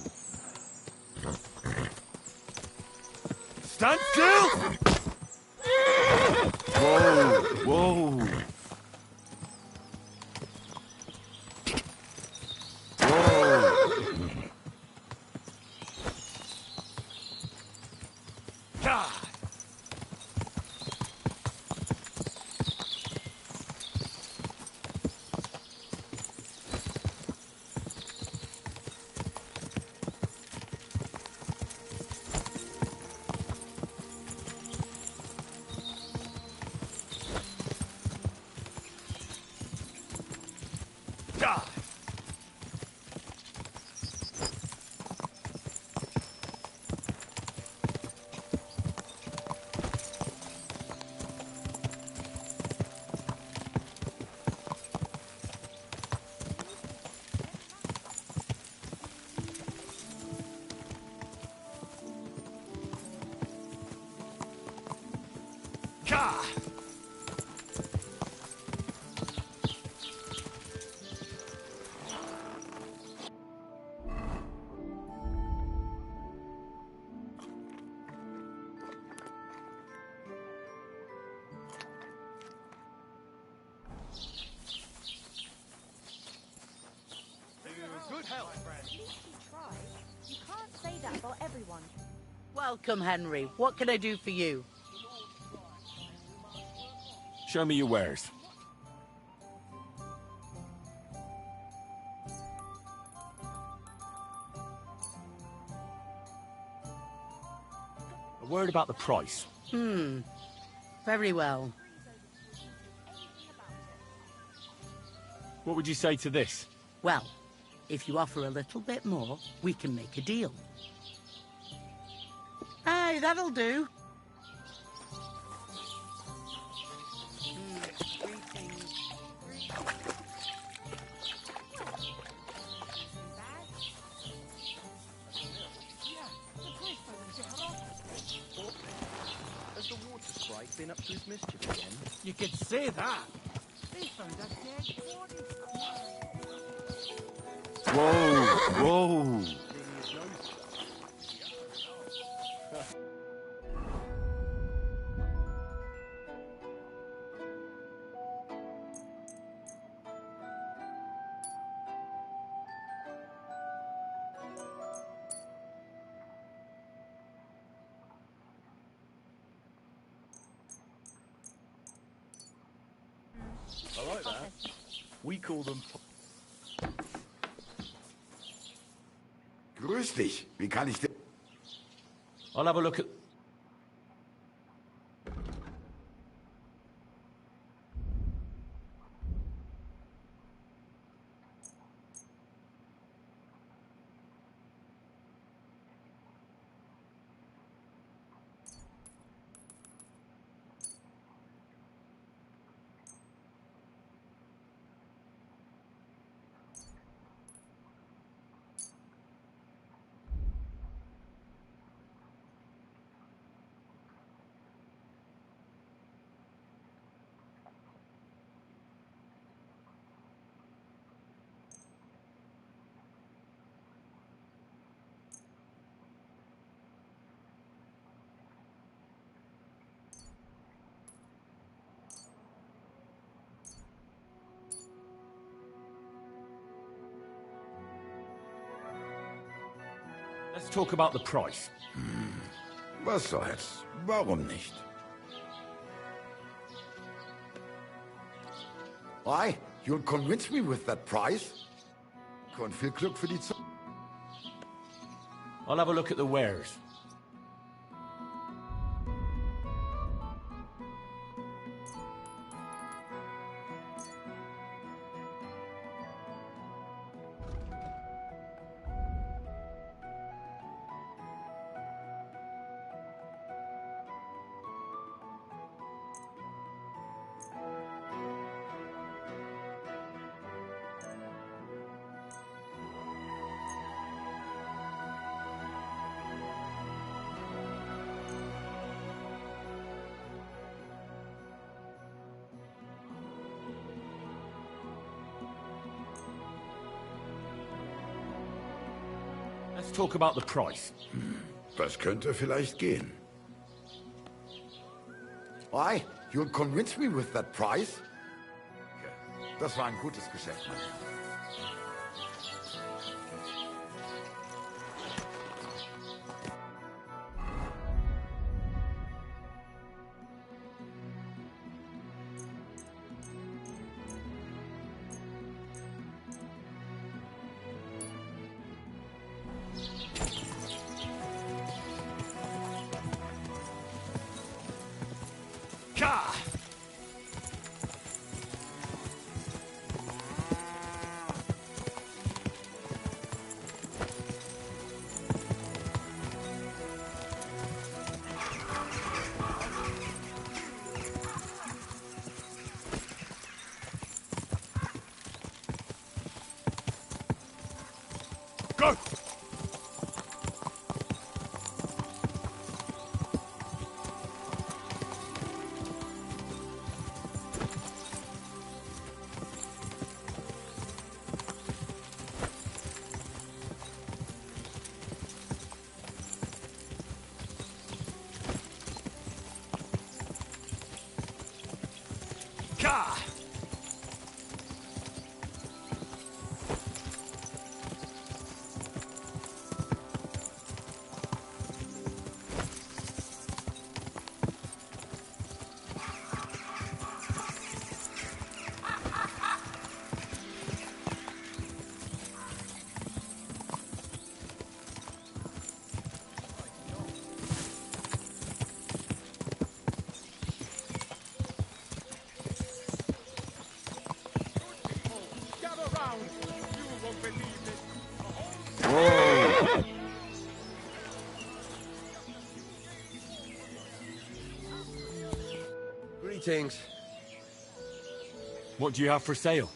Stand still! Whoa! Whoa! Good health, friend. At least he tried. You can't say that about everyone. Welcome, Henry. What can I do for you? Show me your wares. A word about the price. Very well. What would you say to this? Well, if you offer a little bit more, we can make a deal. Aye, that'll do. Greetings. been up to his mischief again? You could say that. They found a dead body. Whoa, whoa. I like that. We call them... Grüß dich. Wie kann ich denn... I'll have a look at... Let's talk about the price. Was soll's? Warum nicht? Why? You'll convince me with that price? Und viel Glück für die Zeit. I'll have a look at the wares. Let's talk about the price. Das könnte vielleicht gehen. Why? You'll convince me with that price? Okay. Das war ein gutes Geschäft, Mann. Go! Ka! Whoa! Greetings. What do you have for sale?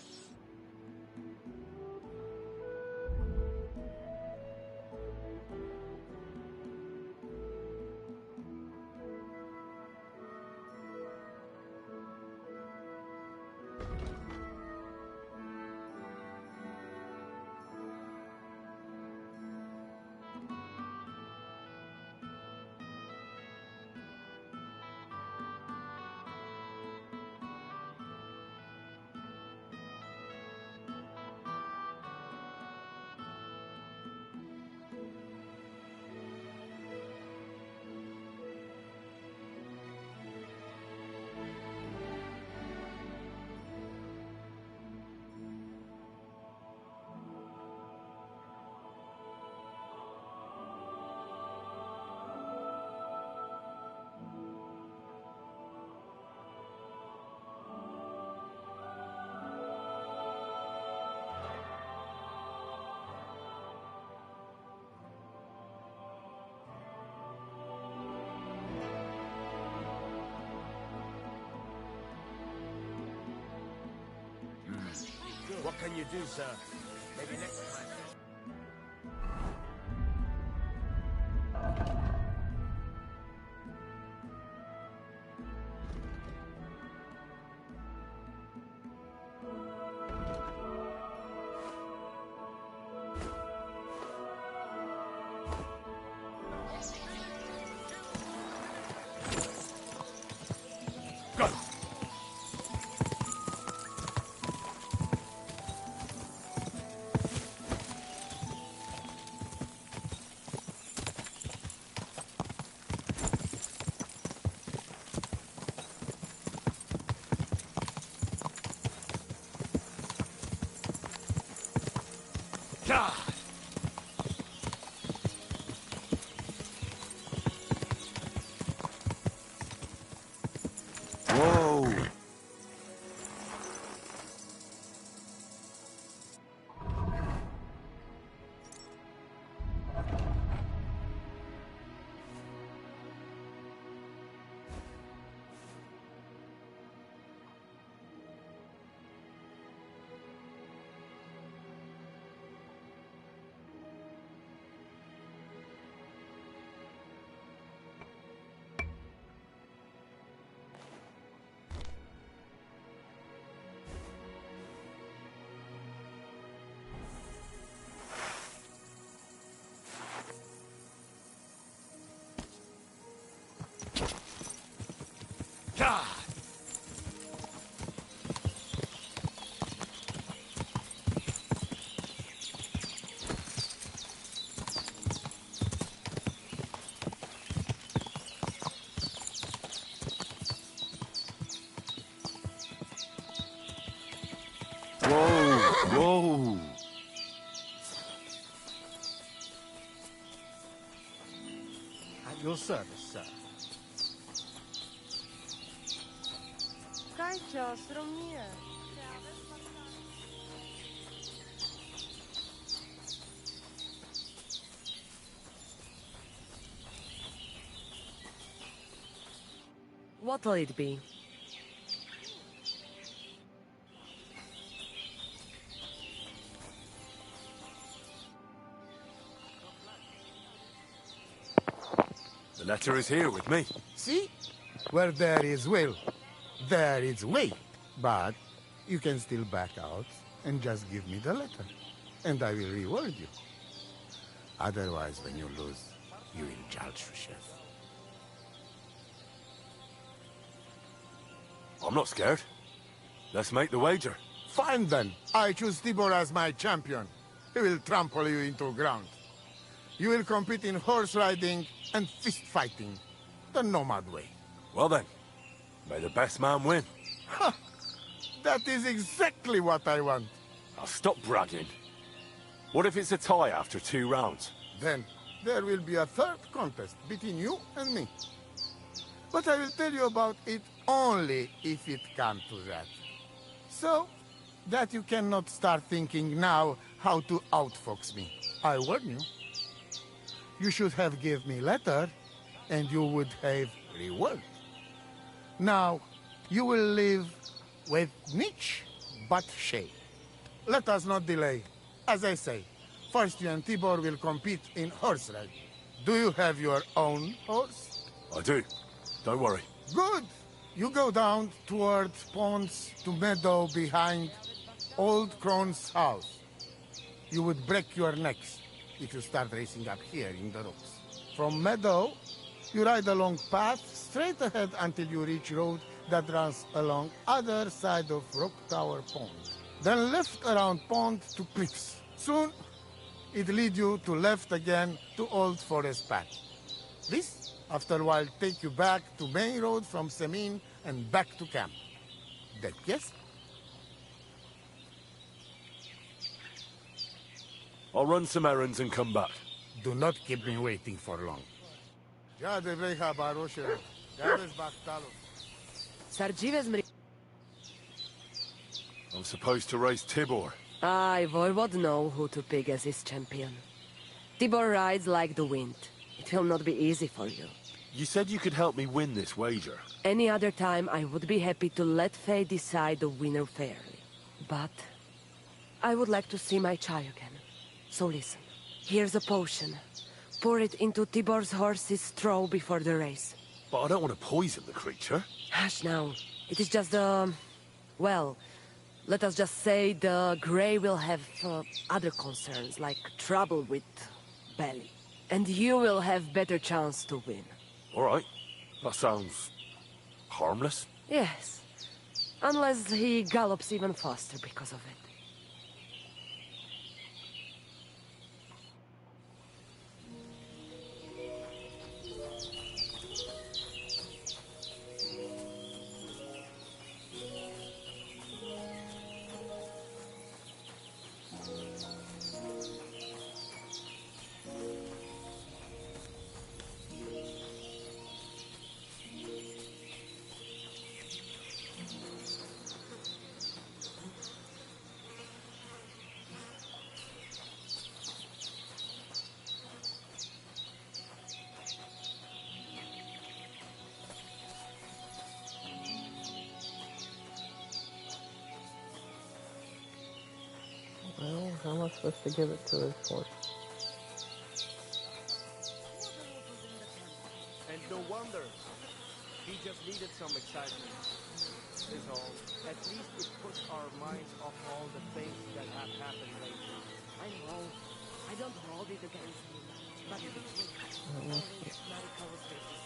can you do, sir? Maybe next time. Whoa! Whoa! At your service, sir. What'll it be? The letter is here with me. See? Where there is will, there is way. But you can still back out and just give me the letter, and I will reward you. Otherwise, when you lose, you will judge yourself. I'm not scared. Let's make the wager. Fine then. I choose Tibor as my champion. He will trample you into ground. You will compete in horse riding and fist fighting, the nomad way. Well then, may the best man win. Ha! That is exactly what I want. Now stop bragging. What if it's a tie after 2 rounds? Then there will be a third contest between you and me. But I will tell you about it only if it comes to that. So that you cannot start thinking now how to outfox me. I warn you. You should have give me letter, and you would have reward. Now, you will live with niche but shame. Let us not delay. As I say, first you and Tibor will compete in horse riding. Do you have your own horse? I do. Don't worry. Good. You go down towards ponds to meadow behind Old Crone's house. You would break your necks if you start racing up here in the rocks. From meadow, you ride along path straight ahead until you reach road that runs along other side of Rock Tower Pond. Then left around pond to cliffs. Soon, it lead you to left again to Old Forest Path. This, after a while, take you back to main road from Semin and back to camp. That yes? I'll run some errands and come back. Do not keep me waiting for long. I'm supposed to race Tibor. I would know who to pick as his champion. Tibor rides like the wind. It will not be easy for you. You said you could help me win this wager. Any other time, I would be happy to let fate decide the winner fairly. But I would like to see my child again. So listen. Here's a potion. Pour it into Tibor's horse's straw before the race. But I don't want to poison the creature. Hush now. It is just well, let us just say the Grey will have other concerns, like trouble with belly. And you will have better chance to win. All right. That sounds harmless. Yes. Unless he gallops even faster because of it. Well, how am I supposed to give it to his horse? And no wonder. He just needed some excitement. Is all. At least it puts our minds off all the things that have happened lately. I know. I don't hold it against him. But it is medical status.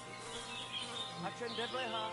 Action Debleha.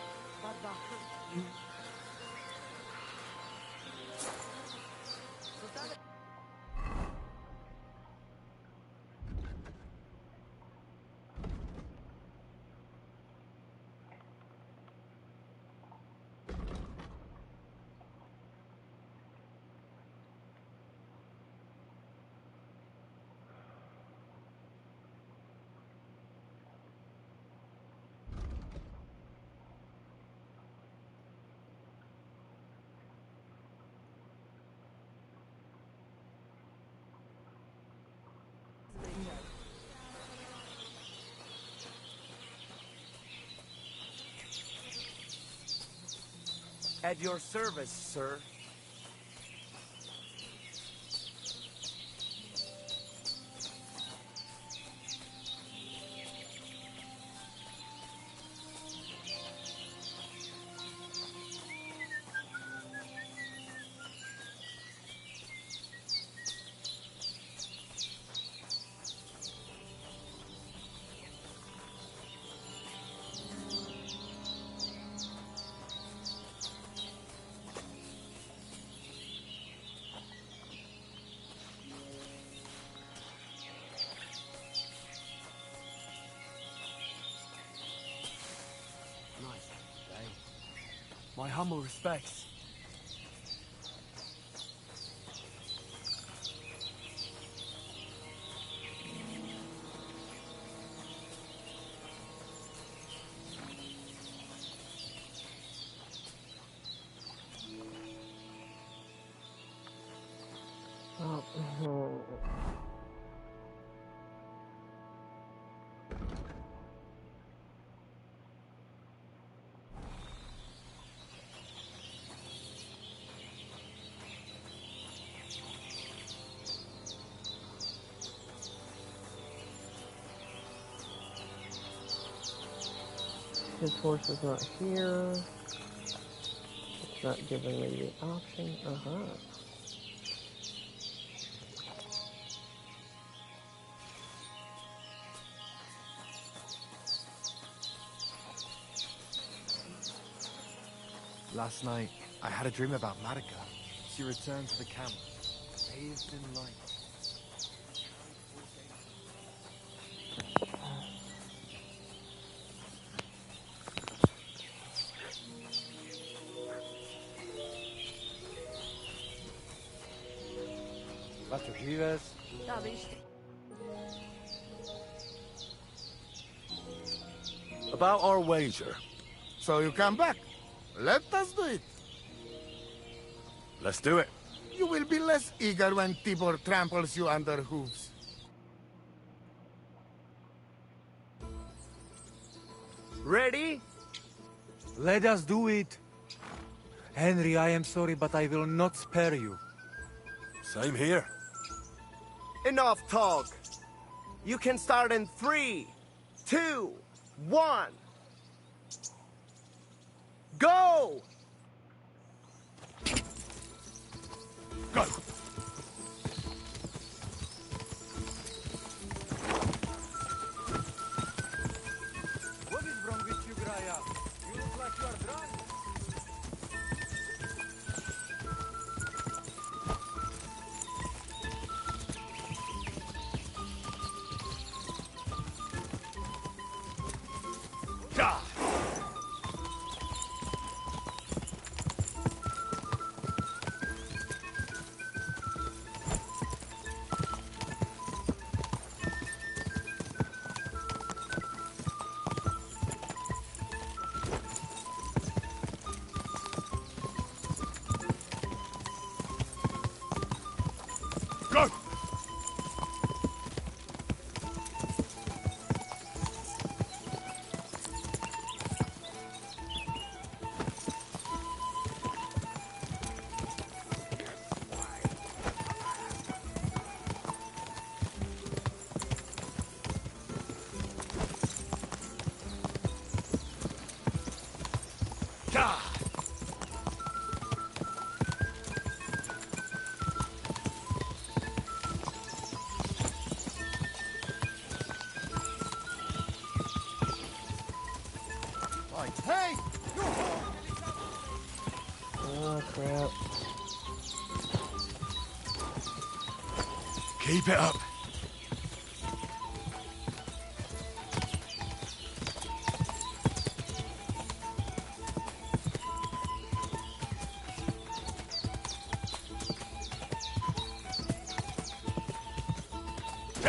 At your service, sir. My humble respects. Oh, his horse is not here. It's not giving me the option. Last night, I had a dream about Marika. She returned to the camp, bathed in light. Las Ojivas. About our wager. So you come back. Let us do it. Let's do it. You will be less eager when Tibor tramples you under hooves. Ready? Let us do it. Henry, I am sorry, but I will not spare you. Same here. Enough talk. You can start in 3, 2, 1. Go! Go! What is wrong with you, Graya? You look like you are drunk. Ah! Go! Ah! Hey! Oh, crap. Keep it up.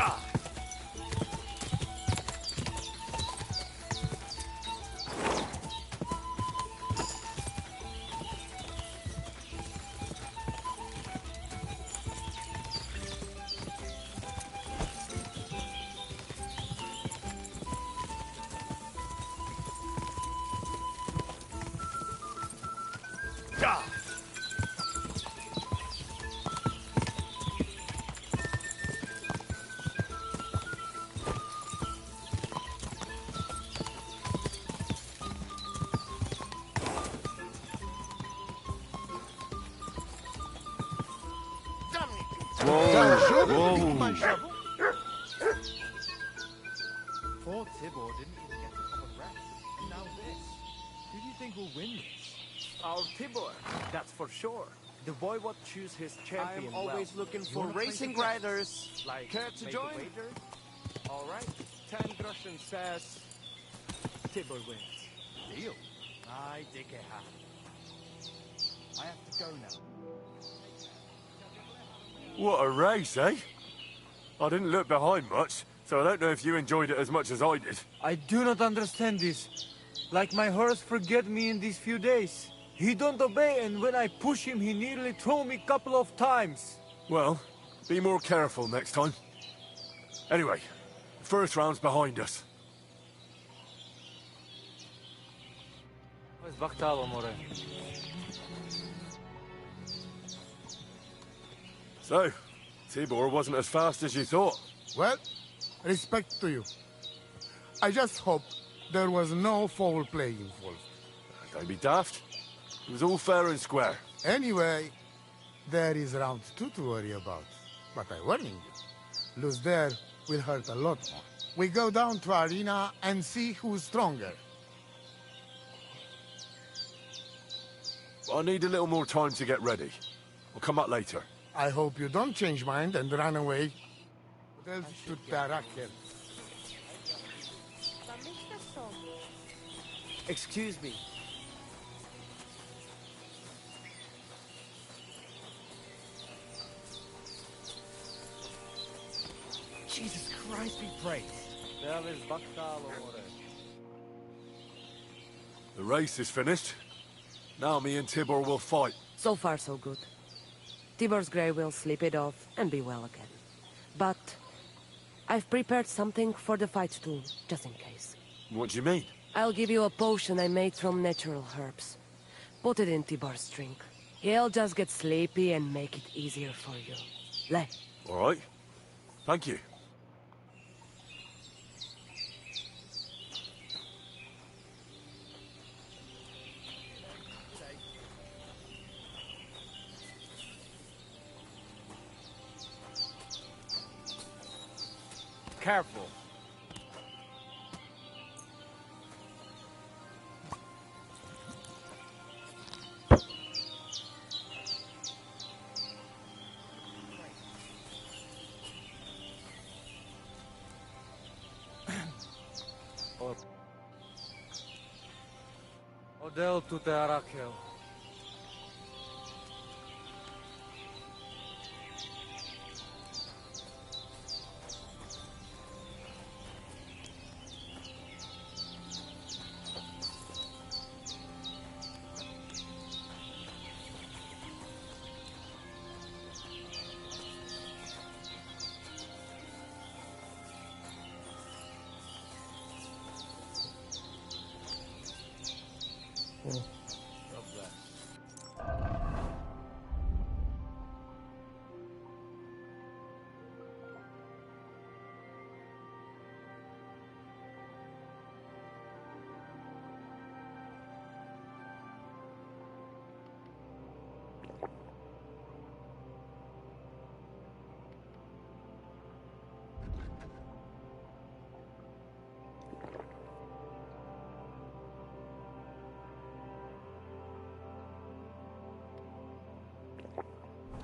Ah! Ah! Whoa! My shovel. Poor Tibor didn't even get a proper rest. And now this. Who do you think will win this? Our Tibor, that's for sure. The boy would choose his champion. I'm always well. looking You for wanna play racing the game? riders. Like, Care to make join? a wager? All right. 10 groschen says Tibor wins. Deal. I dig it happen. I have to go now. What a race, eh? I didn't look behind much, so I don't know if you enjoyed it as much as I did. I do not understand this. Like my horse forget me in these few days. He don't obey, and when I push him, he nearly throw me couple of times. Well, be more careful next time. Anyway, the first round's behind us. Where's Baktalo, more? So, Tibor wasn't as fast as you thought. Well, respect to you. I just hope there was no foul play involved. Don't be daft. It was all fair and square. Anyway, there is round 2 to worry about. But I'm warning you. Lose there will hurt a lot more. We go down to arena and see who's stronger. I need a little more time to get ready. I'll come up later. I hope you don't change mind and run away. To Tarakel. Excuse me. Jesus Christ be praised. There is Baktalo, more. The race is finished. Now me and Tibor will fight. So far, so good. Tibor's Grey will sleep it off and be well again. But I've prepared something for the fight too, just in case. What do you mean? I'll give you a potion I made from natural herbs. Put it in Tibor's drink. He'll just get sleepy and make it easier for you. All right. Thank you. Careful. Odel tu te Arakel.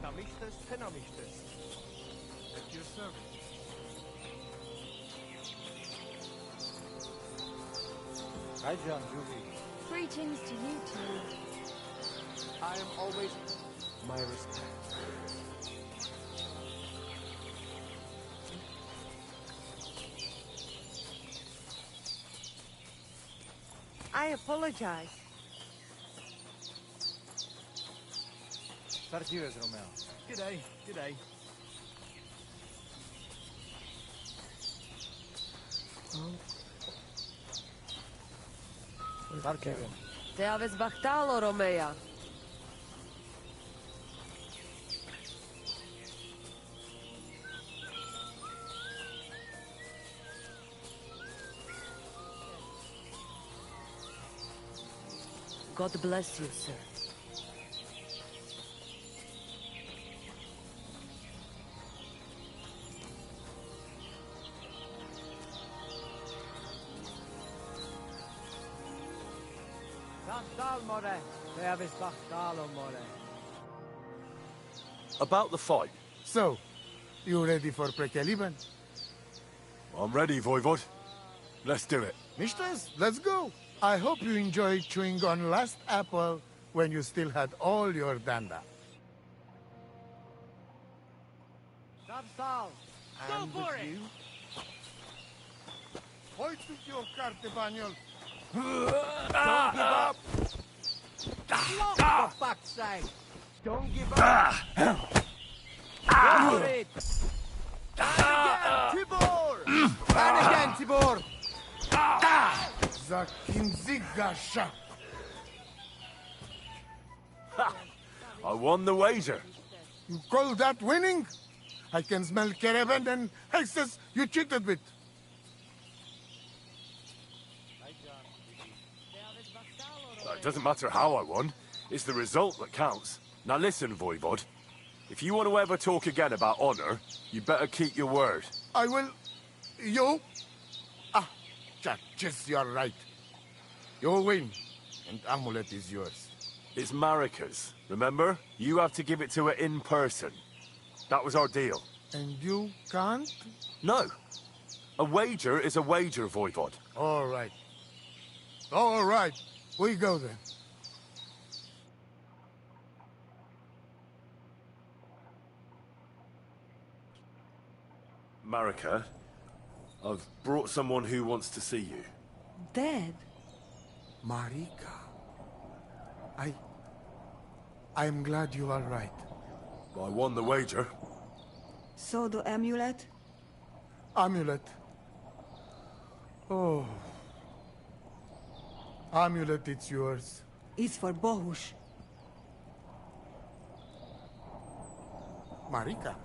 Namistes, tenamistes. At your service. Hi, John, Julie. Greetings to you two. I am always my respect. I apologize. Sardives, Romeo. G'day, g'day. Te aveți bahtalo, Romea. God bless you, sir. About the fight. So, you ready for Prekeliban? I'm ready, Voivod. Let's do it. Mistress, let's go. I hope you enjoyed chewing on last apple when you still had all your danda. Go for it! Point with your carte, Banyol. Don't give up! For fuck's sake! Don't give up! Go for it! And again, Tibor! And again, Tibor! Zakinzigasha. I won the wager. You call that winning? I can smell caravan and hexes you cheated with. It doesn't matter how I won. It's the result that counts. Now listen, Voivod. If you want to ever talk again about honor, you better keep your word. I will... You? Ah, just you're right. You win, and amulet is yours. It's Marika's, remember? You have to give it to her in person. That was our deal. And you can't? No. A wager is a wager, Voivod. All right. All right. We go then. Marika, I've brought someone who wants to see you. Dead? Marika. I'm glad you are right. I won the wager. So the amulet? Amulet. Oh. Amulet, it's yours. Is for Bohush. Marika,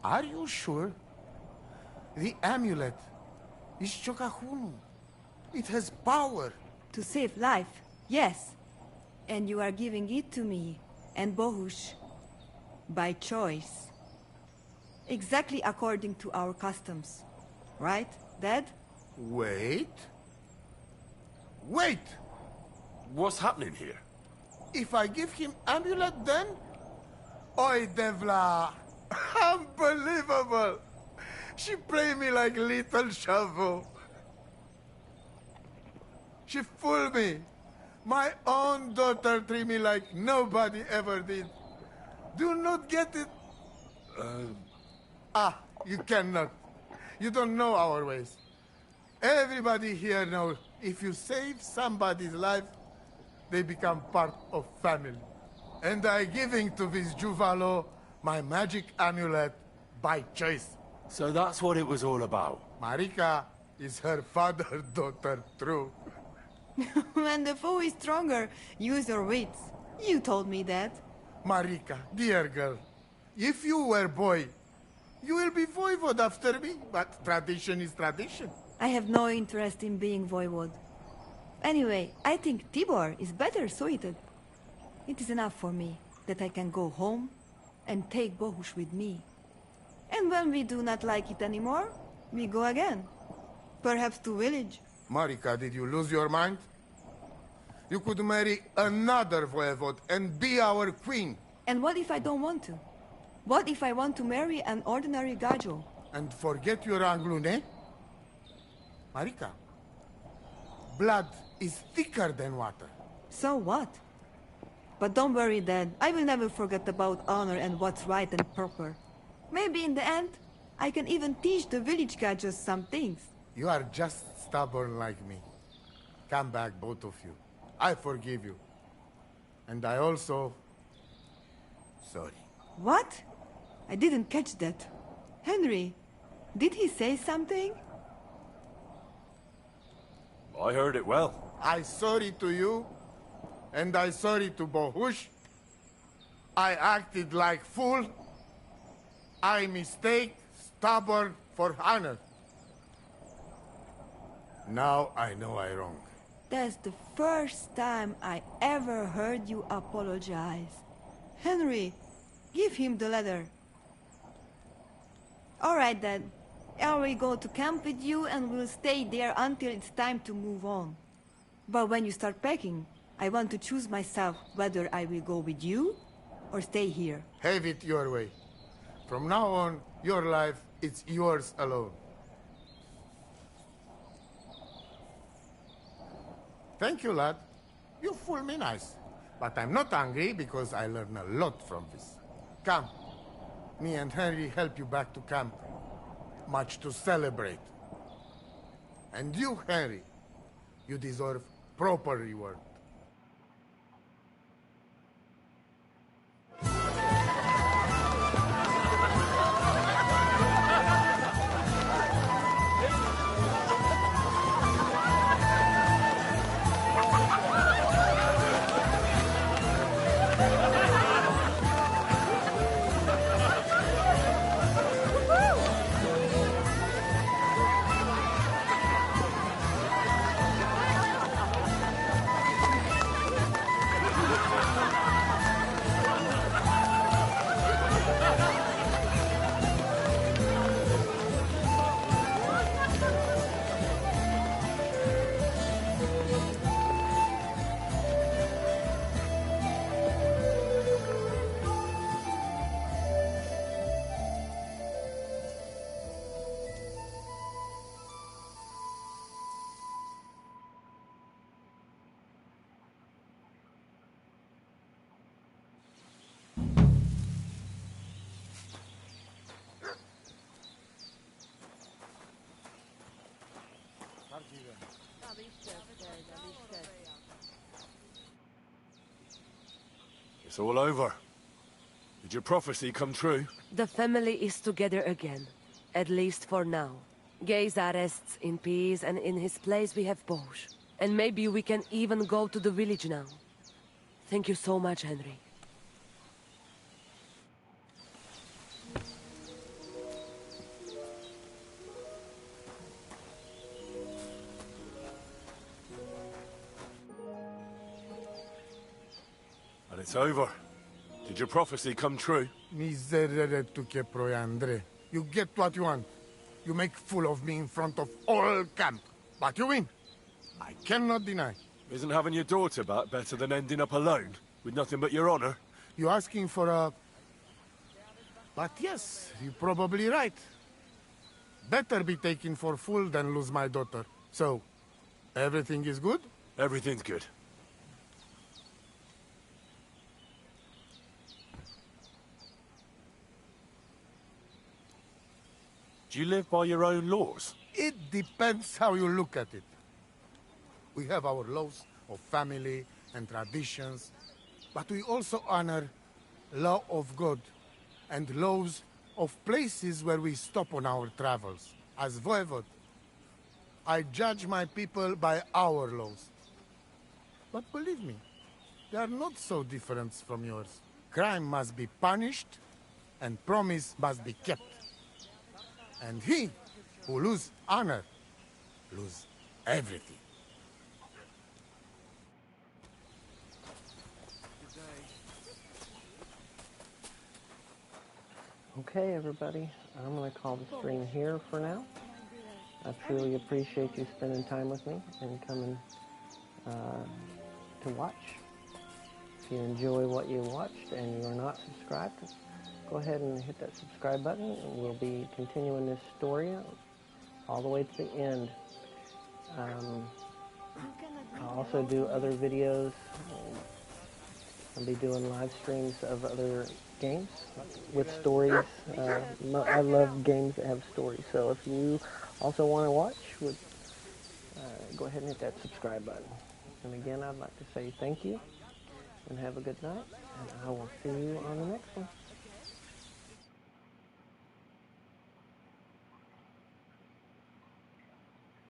are you sure? The amulet is Chokahunu. It has power. To save life, yes. And you are giving it to me and Bohush by choice. Exactly according to our customs. Right, Dad? Wait. What's happening here? If I give him amulet then? Oi, Devla! Unbelievable! She play me like little shovel. She fooled me. My own daughter treat me like nobody ever did. Do not get it. You cannot. You don't know our ways. Everybody here knows if you save somebody's life, they become part of family. And I giving to this Juvalo my magic amulet by choice. So that's what it was all about. Marika is her father's daughter, true. When the foe is stronger, use your wits. You told me that. Marika, dear girl, if you were boy, you will be voivode after me, but tradition is tradition. I have no interest in being voivode. Anyway, I think Tibor is better suited. It is enough for me that I can go home and take Bohush with me. And when we do not like it anymore, we go again. Perhaps to village. Marika, did you lose your mind? You could marry another voivode and be our queen. And what if I don't want to? What if I want to marry an ordinary gajo? And forget your Anglune? Marika, blood is thicker than water. So what? But don't worry, Dad. I will never forget about honor and what's right and proper. Maybe in the end, I can even teach the village gajos some things. You are just stubborn like me. Come back, both of you. I forgive you. And I also... sorry. What? I didn't catch that. Henry, did he say something? I heard it well. I sorry to you, and I sorry to Bohush. I acted like fool. I mistake, stubborn for honor. Now I know I wrong. That's the first time I ever heard you apologize. Henry, give him the letter. All right, then. I will go to camp with you and we'll stay there until it's time to move on. But when you start packing, I want to choose myself whether I will go with you or stay here. Have it your way. From now on, your life, it's yours alone. Thank you, lad. You fool me nice. But I'm not angry because I learned a lot from this. Come. Me and Henry help you back to camp. Much to celebrate. And you, Henry, you deserve proper reward. It's all over. Did your prophecy come true? The family is together again. At least for now. Geza rests in peace, and in his place we have Bosch. And maybe we can even go to the village now. Thank you so much, Henry. It's over. Did your prophecy come true? Miserere tu che proiandre. You get what you want. You make fool of me in front of all camp. But you win. I cannot deny. Isn't having your daughter back better than ending up alone, with nothing but your honor? You're asking for a... But yes, you're probably right. Better be taken for fool than lose my daughter. So, everything is good? Everything's good. Do you live by your own laws? It depends how you look at it. We have our laws of family and traditions, but we also honor law of God and laws of places where we stop on our travels. As voivod, I judge my people by our laws. But believe me, they are not so different from yours. Crime must be punished, and promise must be kept. And he who lose honor, lose everything. Okay, everybody, I'm going to call the stream here for now. I truly appreciate you spending time with me and coming to watch. If you enjoy what you watched and you are not subscribed, go ahead and hit that subscribe button, and we'll be continuing this story all the way to the end. I'll also do other videos. I'll be doing live streams of other games with stories. I love games that have stories, so if you also want to watch, go ahead and hit that subscribe button. And again, I'd like to say thank you and have a good night, and I will see you on the next one.